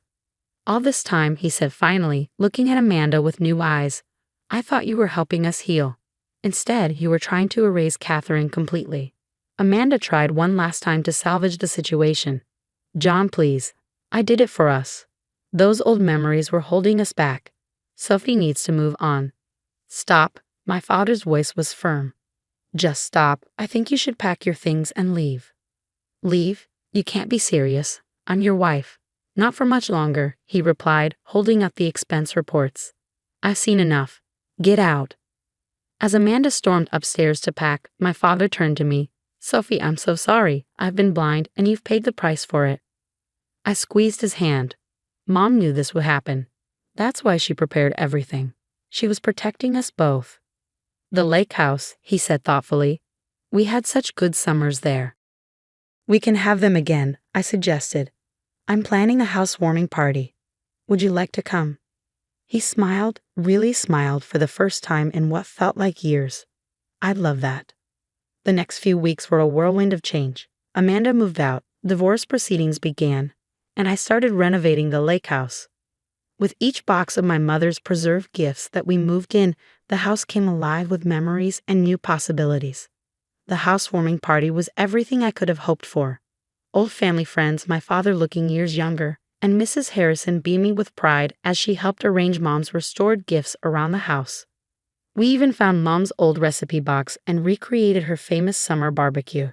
All this time, he said finally, looking at Amanda with new eyes, I thought you were helping us heal. Instead, you were trying to erase Catherine completely. Amanda tried one last time to salvage the situation. John, please. I did it for us. Those old memories were holding us back. Sophie needs to move on. Stop. My father's voice was firm. Just stop. I think you should pack your things and leave. Leave? You can't be serious. I'm your wife. Not for much longer, he replied, holding up the expense reports. I've seen enough. Get out. As Amanda stormed upstairs to pack, my father turned to me. Sophie, I'm so sorry. I've been blind, and you've paid the price for it. I squeezed his hand. Mom knew this would happen. That's why she prepared everything. She was protecting us both. The lake house, he said thoughtfully. We had such good summers there. We can have them again, I suggested. I'm planning a housewarming party. Would you like to come? He smiled, really smiled for the first time in what felt like years. I'd love that. The next few weeks were a whirlwind of change. Amanda moved out, divorce proceedings began, and I started renovating the lake house. With each box of my mother's preserved gifts that we moved in, the house came alive with memories and new possibilities. The housewarming party was everything I could have hoped for. Old family friends, my father looking years younger, and Mrs. Harrison beaming with pride as she helped arrange Mom's restored gifts around the house. We even found Mom's old recipe box and recreated her famous summer barbecue.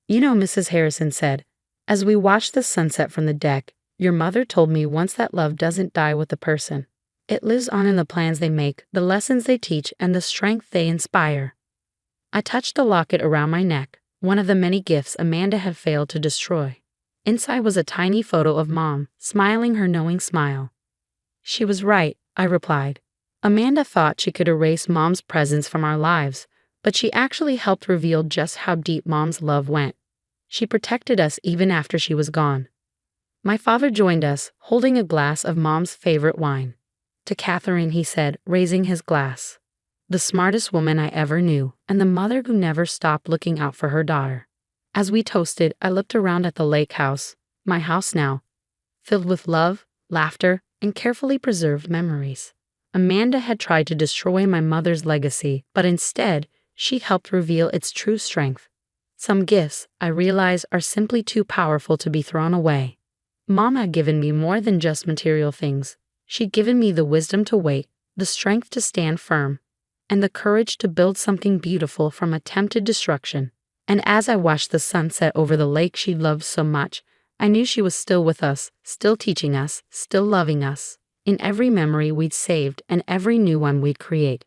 You know, Mrs. Harrison said, as we watched the sunset from the deck, your mother told me once that love doesn't die with a person. It lives on in the plans they make, the lessons they teach, and the strength they inspire. I touched the locket around my neck, one of the many gifts Amanda had failed to destroy. Inside was a tiny photo of Mom, smiling her knowing smile. She was right, I replied. Amanda thought she could erase Mom's presence from our lives, but she actually helped reveal just how deep Mom's love went. She protected us even after she was gone. My father joined us, holding a glass of Mom's favorite wine. To Catherine, he said, raising his glass. The smartest woman I ever knew, and the mother who never stopped looking out for her daughter. As we toasted, I looked around at the lake house, my house now, filled with love, laughter, and carefully preserved memories. Amanda had tried to destroy my mother's legacy, but instead, she helped reveal its true strength. Some gifts, I realize, are simply too powerful to be thrown away. Mom had given me more than just material things. She'd given me the wisdom to wait, the strength to stand firm, and the courage to build something beautiful from attempted destruction. And as I watched the sunset over the lake she loved so much, I knew she was still with us, still teaching us, still loving us, in every memory we'd saved and every new one we'd create.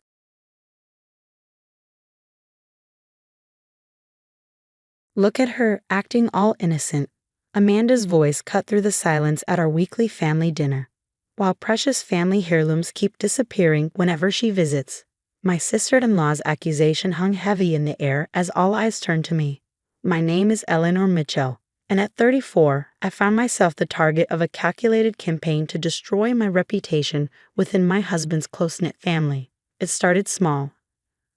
Look at her, acting all innocent. Amanda's voice cut through the silence at our weekly family dinner. While precious family heirlooms keep disappearing whenever she visits, my sister-in-law's accusation hung heavy in the air as all eyes turned to me. My name is Eleanor Mitchell, and at 34, I found myself the target of a calculated campaign to destroy my reputation within my husband's close-knit family. It started small.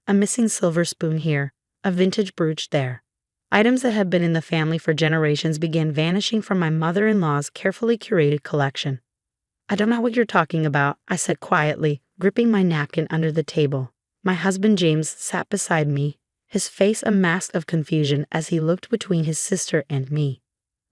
A missing silver spoon here, a vintage brooch there. Items that had been in the family for generations began vanishing from my mother-in-law's carefully curated collection. I don't know what you're talking about, I said quietly, gripping my napkin under the table. My husband James sat beside me, his face a mask of confusion as he looked between his sister and me.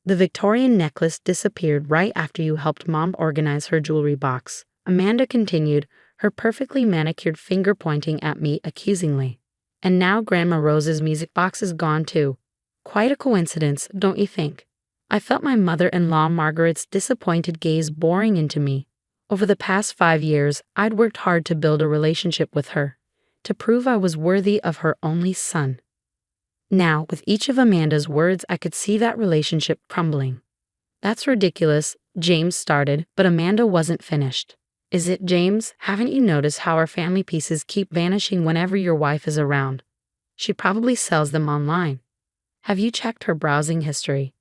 The Victorian necklace disappeared right after you helped Mom organize her jewelry box, Amanda continued, her perfectly manicured finger pointing at me accusingly. And now Grandma Rose's music box is gone too. Quite a coincidence, don't you think? I felt my mother-in-law Margaret's disappointed gaze boring into me. Over the past 5 years, I'd worked hard to build a relationship with her, to prove I was worthy of her only son. Now, with each of Amanda's words, I could see that relationship crumbling. That's ridiculous, James started, but Amanda wasn't finished. Is it, James? Haven't you noticed how our family pieces keep vanishing whenever your wife is around? She probably sells them online. Have you checked her browsing history?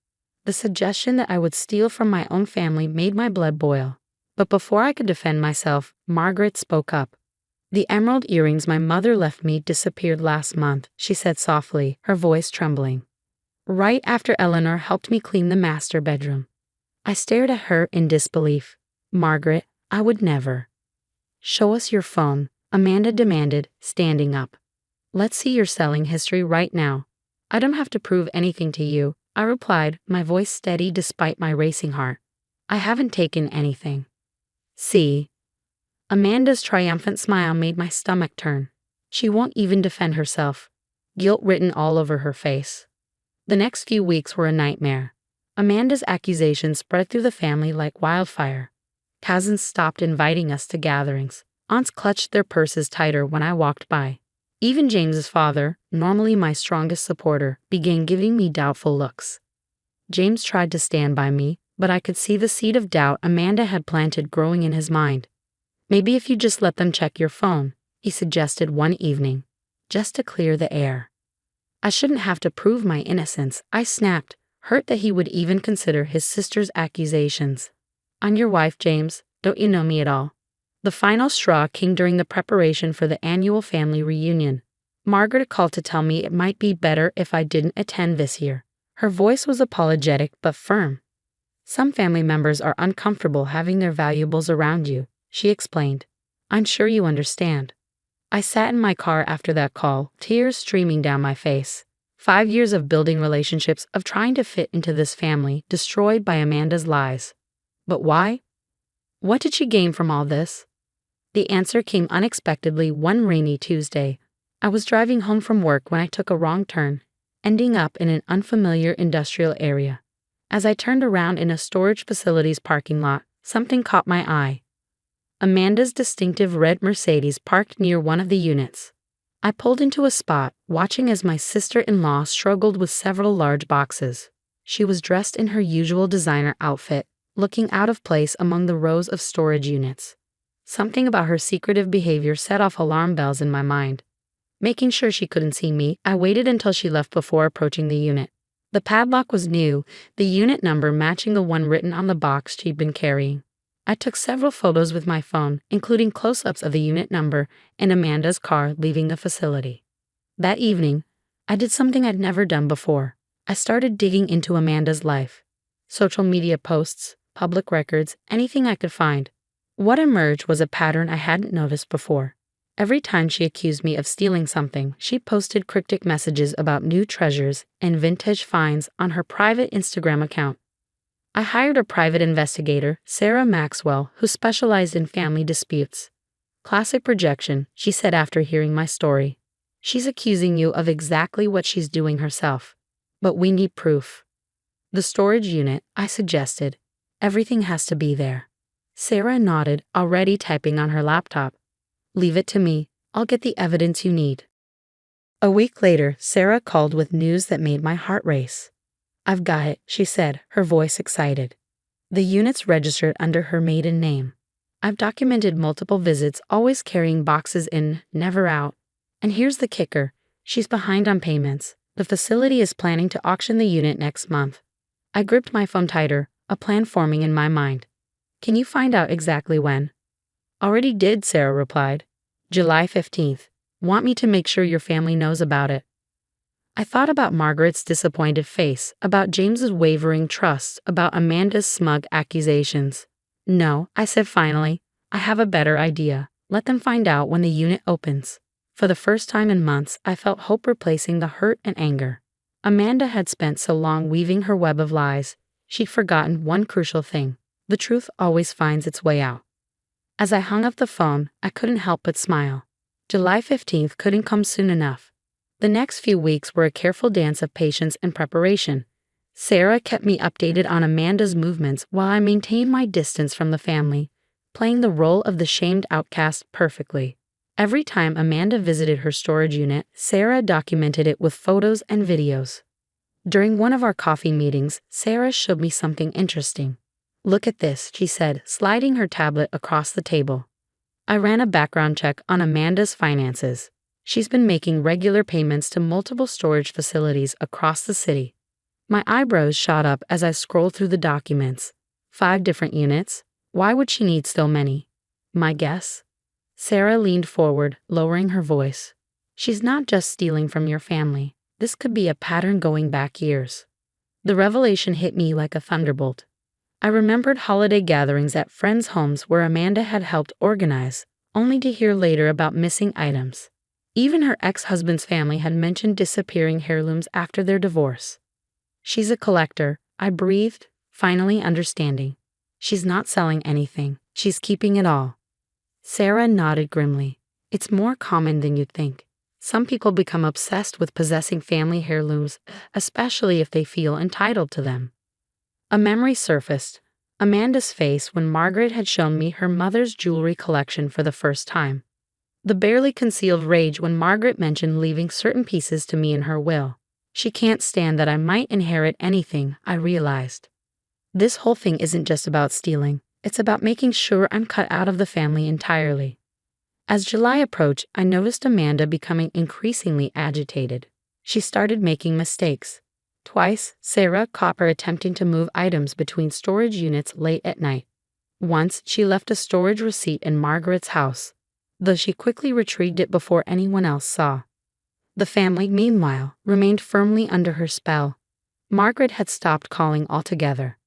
The suggestion that I would steal from my own family made my blood boil. But before I could defend myself, Margaret spoke up. The emerald earrings my mother left me disappeared last month, she said softly, her voice trembling. Right after Eleanor helped me clean the master bedroom. I stared at her in disbelief. Margaret, I would never. Show us your phone, Amanda demanded, standing up. Let's see your selling history right now. I don't have to prove anything to you, I replied, my voice steady despite my racing heart. I haven't taken anything. See? Amanda's triumphant smile made my stomach turn. She won't even defend herself. Guilt written all over her face. The next few weeks were a nightmare. Amanda's accusations spread through the family like wildfire. Cousins stopped inviting us to gatherings. Aunts clutched their purses tighter when I walked by. Even James's father, normally my strongest supporter, began giving me doubtful looks. James tried to stand by me, but I could see the seed of doubt Amanda had planted growing in his mind. Maybe if you just let them check your phone, he suggested one evening, just to clear the air. I shouldn't have to prove my innocence, I snapped, hurt that he would even consider his sister's accusations. I'm your wife, James, don't you know me at all? The final straw came during the preparation for the annual family reunion. Margaret called to tell me it might be better if I didn't attend this year. Her voice was apologetic but firm. Some family members are uncomfortable having their valuables around you, she explained. I'm sure you understand. I sat in my car after that call, tears streaming down my face. 5 years of building relationships, of trying to fit into this family, destroyed by Amanda's lies. But why? What did she gain from all this? The answer came unexpectedly one rainy Tuesday. I was driving home from work when I took a wrong turn, ending up in an unfamiliar industrial area. As I turned around in a storage facility's parking lot, something caught my eye. Amanda's distinctive red Mercedes parked near one of the units. I pulled into a spot, watching as my sister-in-law struggled with several large boxes. She was dressed in her usual designer outfit, looking out of place among the rows of storage units. Something about her secretive behavior set off alarm bells in my mind. Making sure she couldn't see me, I waited until she left before approaching the unit. The padlock was new, the unit number matching the one written on the box she'd been carrying. I took several photos with my phone, including close-ups of the unit number and Amanda's car leaving the facility. That evening, I did something I'd never done before. I started digging into Amanda's life. Social media posts, public records, anything I could find. What emerged was a pattern I hadn't noticed before. Every time she accused me of stealing something, she posted cryptic messages about new treasures and vintage finds on her private Instagram account. I hired a private investigator, Sarah Maxwell, who specialized in family disputes. Classic projection, she said after hearing my story. She's accusing you of exactly what she's doing herself. But we need proof. The storage unit, I suggested. Everything has to be there. Sarah nodded, already typing on her laptop. Leave it to me. I'll get the evidence you need. A week later, Sarah called with news that made my heart race. I've got it, she said, her voice excited. The unit's registered under her maiden name. I've documented multiple visits, always carrying boxes in, never out. And here's the kicker. She's behind on payments. The facility is planning to auction the unit next month. I gripped my phone tighter, a plan forming in my mind. Can you find out exactly when? Already did, Sarah replied. July 15th. Want me to make sure your family knows about it? I thought about Margaret's disappointed face, about James's wavering trust, about Amanda's smug accusations. No, I said finally, I have a better idea. Let them find out when the unit opens. For the first time in months, I felt hope replacing the hurt and anger. Amanda had spent so long weaving her web of lies, she'd forgotten one crucial thing. The truth always finds its way out. As I hung up the phone, I couldn't help but smile. July 15th couldn't come soon enough. The next few weeks were a careful dance of patience and preparation. Sarah kept me updated on Amanda's movements while I maintained my distance from the family, playing the role of the shamed outcast perfectly. Every time Amanda visited her storage unit, Sarah documented it with photos and videos. During one of our coffee meetings, Sarah showed me something interesting. Look at this, she said, sliding her tablet across the table. I ran a background check on Amanda's finances. She's been making regular payments to multiple storage facilities across the city. My eyebrows shot up as I scrolled through the documents. 5 different units. Why would she need so many? My guess? Sarah leaned forward, lowering her voice. She's not just stealing from your family. This could be a pattern going back years. The revelation hit me like a thunderbolt. I remembered holiday gatherings at friends' homes where Amanda had helped organize, only to hear later about missing items. Even her ex-husband's family had mentioned disappearing heirlooms after their divorce. She's a collector, I breathed, finally understanding. She's not selling anything, she's keeping it all. Sarah nodded grimly. It's more common than you'd think. Some people become obsessed with possessing family heirlooms, especially if they feel entitled to them. A memory surfaced. Amanda's face when Margaret had shown me her mother's jewelry collection for the first time. The barely concealed rage when Margaret mentioned leaving certain pieces to me in her will. She can't stand that I might inherit anything, I realized. This whole thing isn't just about stealing, it's about making sure I'm cut out of the family entirely. As July approached, I noticed Amanda becoming increasingly agitated. She started making mistakes. Twice, Sarah caught her attempting to move items between storage units late at night. Once, she left a storage receipt in Margaret's house, though she quickly retrieved it before anyone else saw. The family, meanwhile, remained firmly under her spell. Margaret had stopped calling altogether.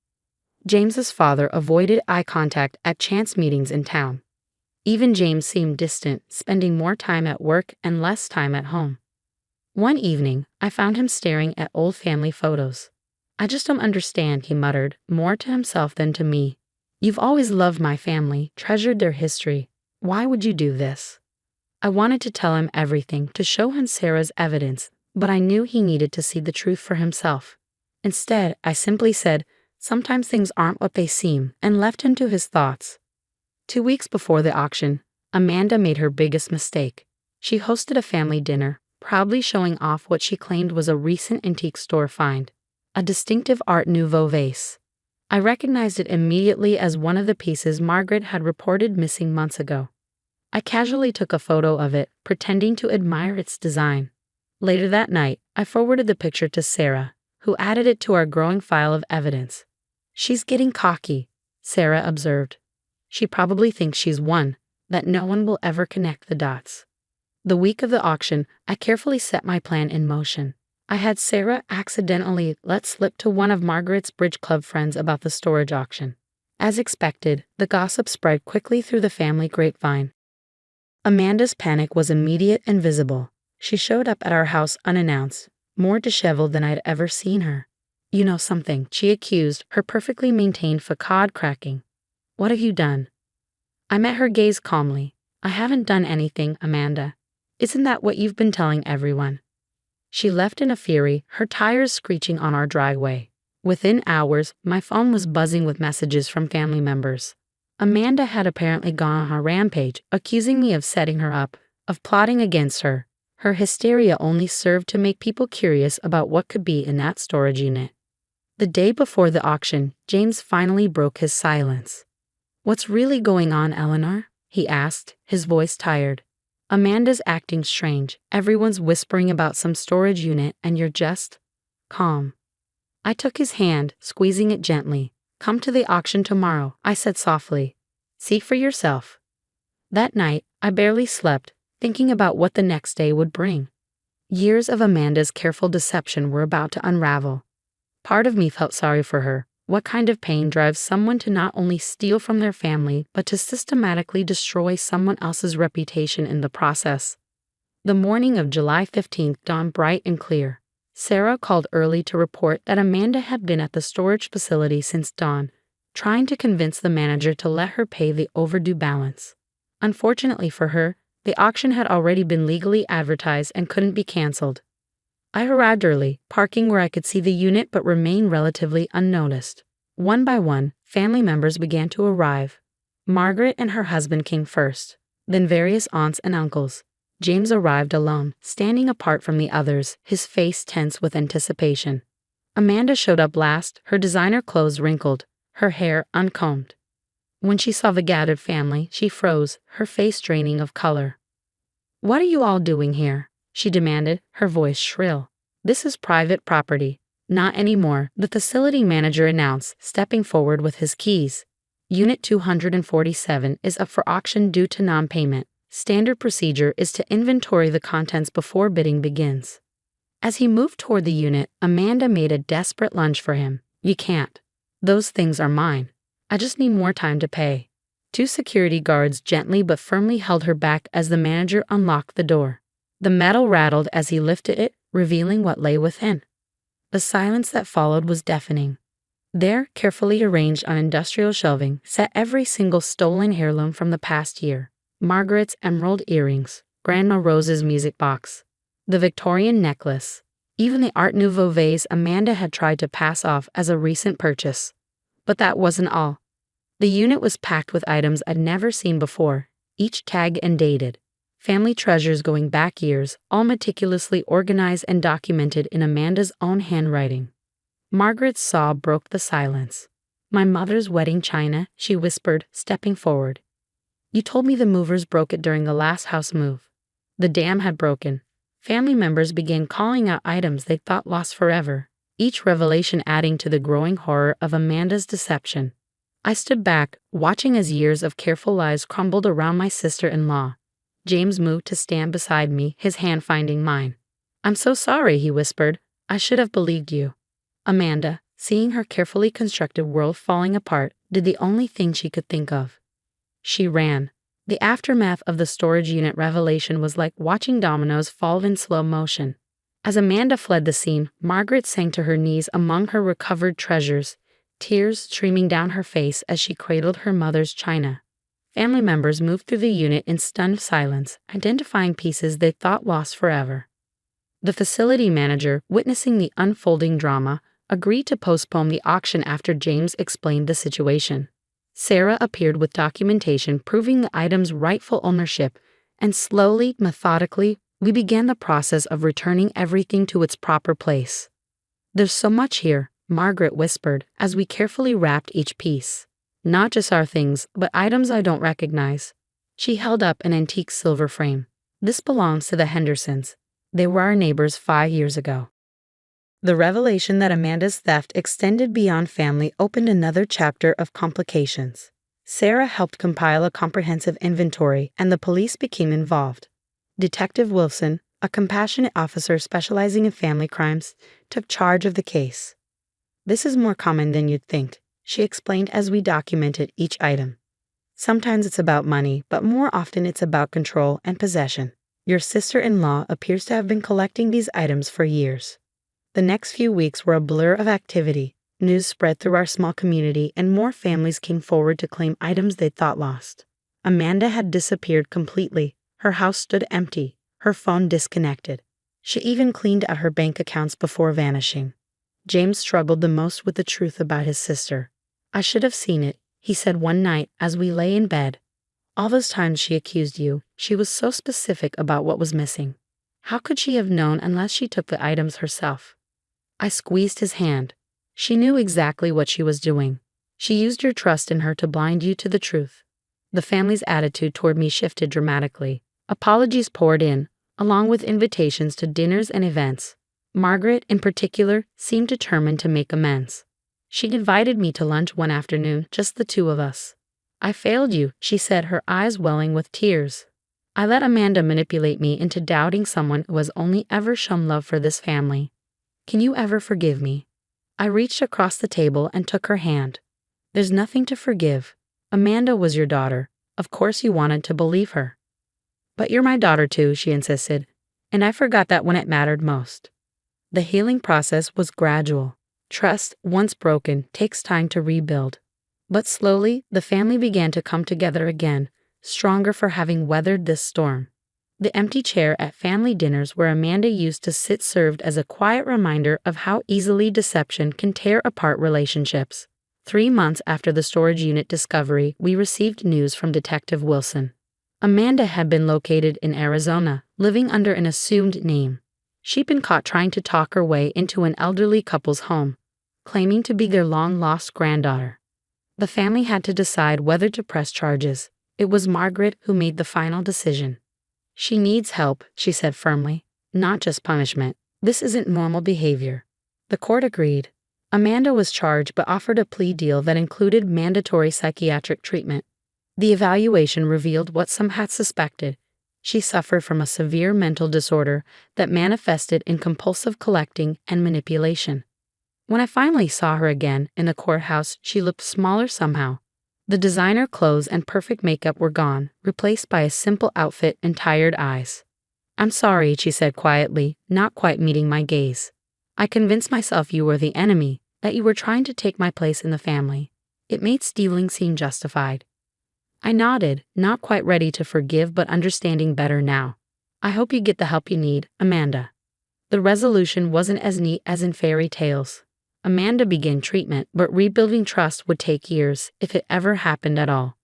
James's father avoided eye contact at chance meetings in town. Even James seemed distant, spending more time at work and less time at home. One evening, I found him staring at old family photos. I just don't understand, he muttered, more to himself than to me. You've always loved my family, treasured their history. Why would you do this? I wanted to tell him everything, to show him Sarah's evidence, but I knew he needed to see the truth for himself. Instead, I simply said, sometimes things aren't what they seem, and left him to his thoughts. 2 weeks before the auction, Amanda made her biggest mistake. She hosted a family dinner, proudly showing off what she claimed was a recent antique store find, a distinctive Art Nouveau vase. I recognized it immediately as one of the pieces Margaret had reported missing months ago. I casually took a photo of it, pretending to admire its design. Later that night, I forwarded the picture to Sarah, who added it to our growing file of evidence. She's getting cocky, Sarah observed. She probably thinks she's won, that no one will ever connect the dots. The week of the auction, I carefully set my plan in motion. I had Sarah accidentally let slip to one of Margaret's bridge club friends about the storage auction. As expected, the gossip spread quickly through the family grapevine. Amanda's panic was immediate and visible. She showed up at our house unannounced, more disheveled than I'd ever seen her. You know something, she accused, her perfectly maintained facade cracking. What have you done? I met her gaze calmly. I haven't done anything, Amanda. Isn't that what you've been telling everyone? She left in a fury, her tires screeching on our driveway. Within hours, my phone was buzzing with messages from family members. Amanda had apparently gone on a rampage, accusing me of setting her up, of plotting against her. Her hysteria only served to make people curious about what could be in that storage unit. The day before the auction, James finally broke his silence. What's really going on, Eleanor? He asked, his voice tired. Amanda's acting strange. Everyone's whispering about some storage unit and you're just calm. I took his hand, squeezing it gently. Come to the auction tomorrow, I said softly. See for yourself. That night, I barely slept, thinking about what the next day would bring. Years of Amanda's careful deception were about to unravel. Part of me felt sorry for her. What kind of pain drives someone to not only steal from their family, but to systematically destroy someone else's reputation in the process? The morning of July 15th dawned bright and clear. Sarah called early to report that Amanda had been at the storage facility since dawn, trying to convince the manager to let her pay the overdue balance. Unfortunately for her, the auction had already been legally advertised and couldn't be canceled. I arrived early, parking where I could see the unit but remain relatively unnoticed. One by one, family members began to arrive. Margaret and her husband came first, then various aunts and uncles. James arrived alone, standing apart from the others, his face tense with anticipation. Amanda showed up last, her designer clothes wrinkled, her hair uncombed. When she saw the gathered family, she froze, her face draining of color. "What are you all doing here?" she demanded, her voice shrill. "This is private property." "Not anymore," the facility manager announced, stepping forward with his keys. "Unit 247 is up for auction due to non-payment. Standard procedure is to inventory the contents before bidding begins." As he moved toward the unit, Amanda made a desperate lunge for him. "You can't. Those things are mine. I just need more time to pay." 2 security guards gently but firmly held her back as the manager unlocked the door. The metal rattled as he lifted it, revealing what lay within. The silence that followed was deafening. There, carefully arranged on industrial shelving, sat every single stolen heirloom from the past year. Margaret's emerald earrings, Grandma Rose's music box, the Victorian necklace, even the Art Nouveau vase Amanda had tried to pass off as a recent purchase. But that wasn't all. The unit was packed with items I'd never seen before, each tagged and dated. Family treasures going back years, all meticulously organized and documented in Amanda's own handwriting. Margaret's sob broke the silence. "My mother's wedding china," she whispered, stepping forward. "You told me the movers broke it during the last house move. The dam had broken. Family members began calling out items they thought lost forever, each revelation adding to the growing horror of Amanda's deception. I stood back, watching as years of careful lies crumbled around my sister-in-law. James moved to stand beside me, his hand finding mine. "I'm so sorry," he whispered. "I should have believed you." Amanda, seeing her carefully constructed world falling apart, did the only thing she could think of. She ran. The aftermath of the storage unit revelation was like watching dominoes fall in slow motion. As Amanda fled the scene, Margaret sank to her knees among her recovered treasures, tears streaming down her face as she cradled her mother's china. Family members moved through the unit in stunned silence, identifying pieces they thought lost forever. The facility manager, witnessing the unfolding drama, agreed to postpone the auction after James explained the situation. Sarah appeared with documentation proving the item's rightful ownership, and slowly, methodically, we began the process of returning everything to its proper place. "There's so much here," Margaret whispered as we carefully wrapped each piece. "Not just our things, but items I don't recognize." She held up an antique silver frame. "This belongs to the Hendersons. They were our neighbors 5 years ago." The revelation that Amanda's theft extended beyond family opened another chapter of complications. Sarah helped compile a comprehensive inventory, and the police became involved. Detective Wilson, a compassionate officer specializing in family crimes, took charge of the case. "This is more common than you'd think," she explained as we documented each item. "Sometimes it's about money, but more often it's about control and possession. Your sister-in-law appears to have been collecting these items for years." The next few weeks were a blur of activity. News spread through our small community, and more families came forward to claim items they thought lost. Amanda had disappeared completely. Her house stood empty, her phone disconnected. She even cleaned out her bank accounts before vanishing. James struggled the most with the truth about his sister. "I should have seen it," he said one night as we lay in bed. "All those times she accused you, she was so specific about what was missing. How could she have known unless she took the items herself?" I squeezed his hand. "She knew exactly what she was doing. She used your trust in her to blind you to the truth." The family's attitude toward me shifted dramatically. Apologies poured in, along with invitations to dinners and events. Margaret, in particular, seemed determined to make amends. She invited me to lunch one afternoon, just the two of us. "I failed you," she said, her eyes welling with tears. "I let Amanda manipulate me into doubting someone who has only ever shown love for this family. Can you ever forgive me?" I reached across the table and took her hand. "There's nothing to forgive. Amanda was your daughter. Of course you wanted to believe her." "But you're my daughter too," she insisted, "and I forgot that when it mattered most." The healing process was gradual. Trust, once broken, takes time to rebuild. But slowly, the family began to come together again, stronger for having weathered this storm. The empty chair at family dinners where Amanda used to sit served as a quiet reminder of how easily deception can tear apart relationships. 3 months after the storage unit discovery, we received news from Detective Wilson. Amanda had been located in Arizona, living under an assumed name. She'd been caught trying to talk her way into an elderly couple's home, claiming to be their long-lost granddaughter. The family had to decide whether to press charges. It was Margaret who made the final decision. "She needs help," she said firmly, "not just punishment. This isn't normal behavior." The court agreed. Amanda was charged but offered a plea deal that included mandatory psychiatric treatment. The evaluation revealed what some had suspected. She suffered from a severe mental disorder that manifested in compulsive collecting and manipulation. When I finally saw her again in the courthouse, she looked smaller somehow. The designer clothes and perfect makeup were gone, replaced by a simple outfit and tired eyes. I'm sorry, she said quietly, not quite meeting my gaze. I convinced myself you were the enemy, that you were trying to take my place in the family. It made stealing seem justified. I nodded, not quite ready to forgive but understanding better now. I hope you get the help you need, Amanda. The resolution wasn't as neat as in fairy tales. Amanda began treatment, but rebuilding trust would take years, if it ever happened at all.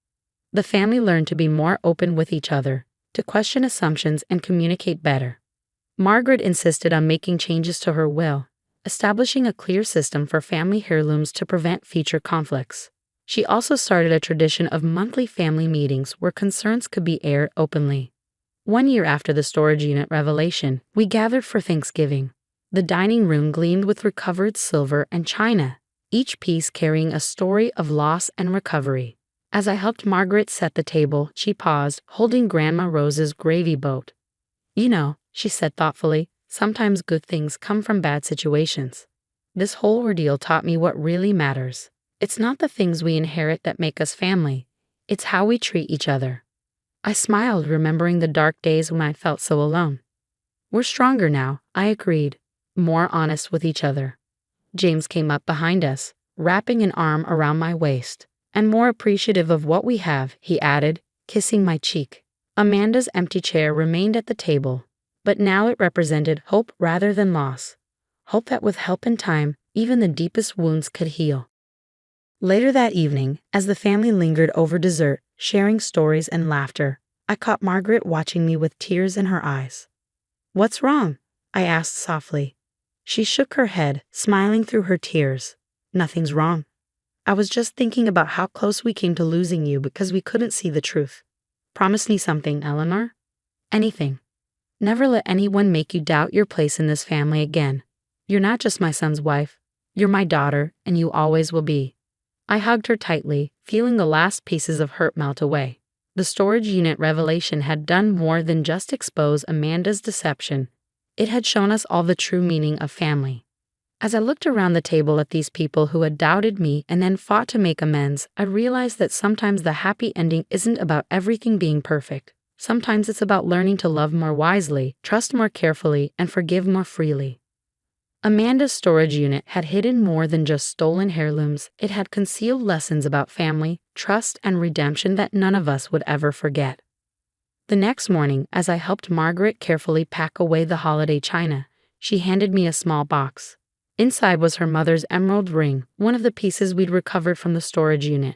The family learned to be more open with each other, to question assumptions and communicate better. Margaret insisted on making changes to her will, establishing a clear system for family heirlooms to prevent future conflicts. She also started a tradition of monthly family meetings where concerns could be aired openly. 1 year after the storage unit revelation, we gathered for Thanksgiving. The dining room gleamed with recovered silver and china, each piece carrying a story of loss and recovery. As I helped Margaret set the table, she paused, holding Grandma Rose's gravy boat. You know, she said thoughtfully, sometimes good things come from bad situations. This whole ordeal taught me what really matters. It's not the things we inherit that make us family. It's how we treat each other. I smiled, remembering the dark days when I felt so alone. We're stronger now, I agreed, more honest with each other. James came up behind us, wrapping an arm around my waist. And more appreciative of what we have, he added, kissing my cheek. Amanda's empty chair remained at the table, but now it represented hope rather than loss. Hope that with help and time, even the deepest wounds could heal. Later that evening, as the family lingered over dessert, sharing stories and laughter, I caught Margaret watching me with tears in her eyes. What's wrong? I asked softly. She shook her head, smiling through her tears. Nothing's wrong. I was just thinking about how close we came to losing you because we couldn't see the truth. Promise me something, Eleanor? Anything. Never let anyone make you doubt your place in this family again. You're not just my son's wife. You're my daughter, and you always will be. I hugged her tightly, feeling the last pieces of hurt melt away. The storage unit revelation had done more than just expose Amanda's deception. It had shown us all the true meaning of family. As I looked around the table at these people who had doubted me and then fought to make amends, I realized that sometimes the happy ending isn't about everything being perfect. Sometimes it's about learning to love more wisely, trust more carefully, and forgive more freely. Amanda's storage unit had hidden more than just stolen heirlooms. It had concealed lessons about family, trust, and redemption that none of us would ever forget. The next morning, as I helped Margaret carefully pack away the holiday china, she handed me a small box. Inside was her mother's emerald ring, one of the pieces we'd recovered from the storage unit.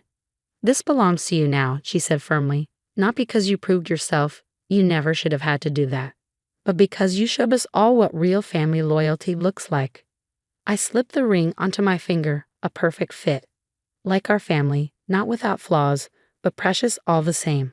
This belongs to you now, she said firmly, not because you proved yourself, you never should have had to do that, but because you showed us all what real family loyalty looks like. I slipped the ring onto my finger, a perfect fit. Like our family, not without flaws, but precious all the same.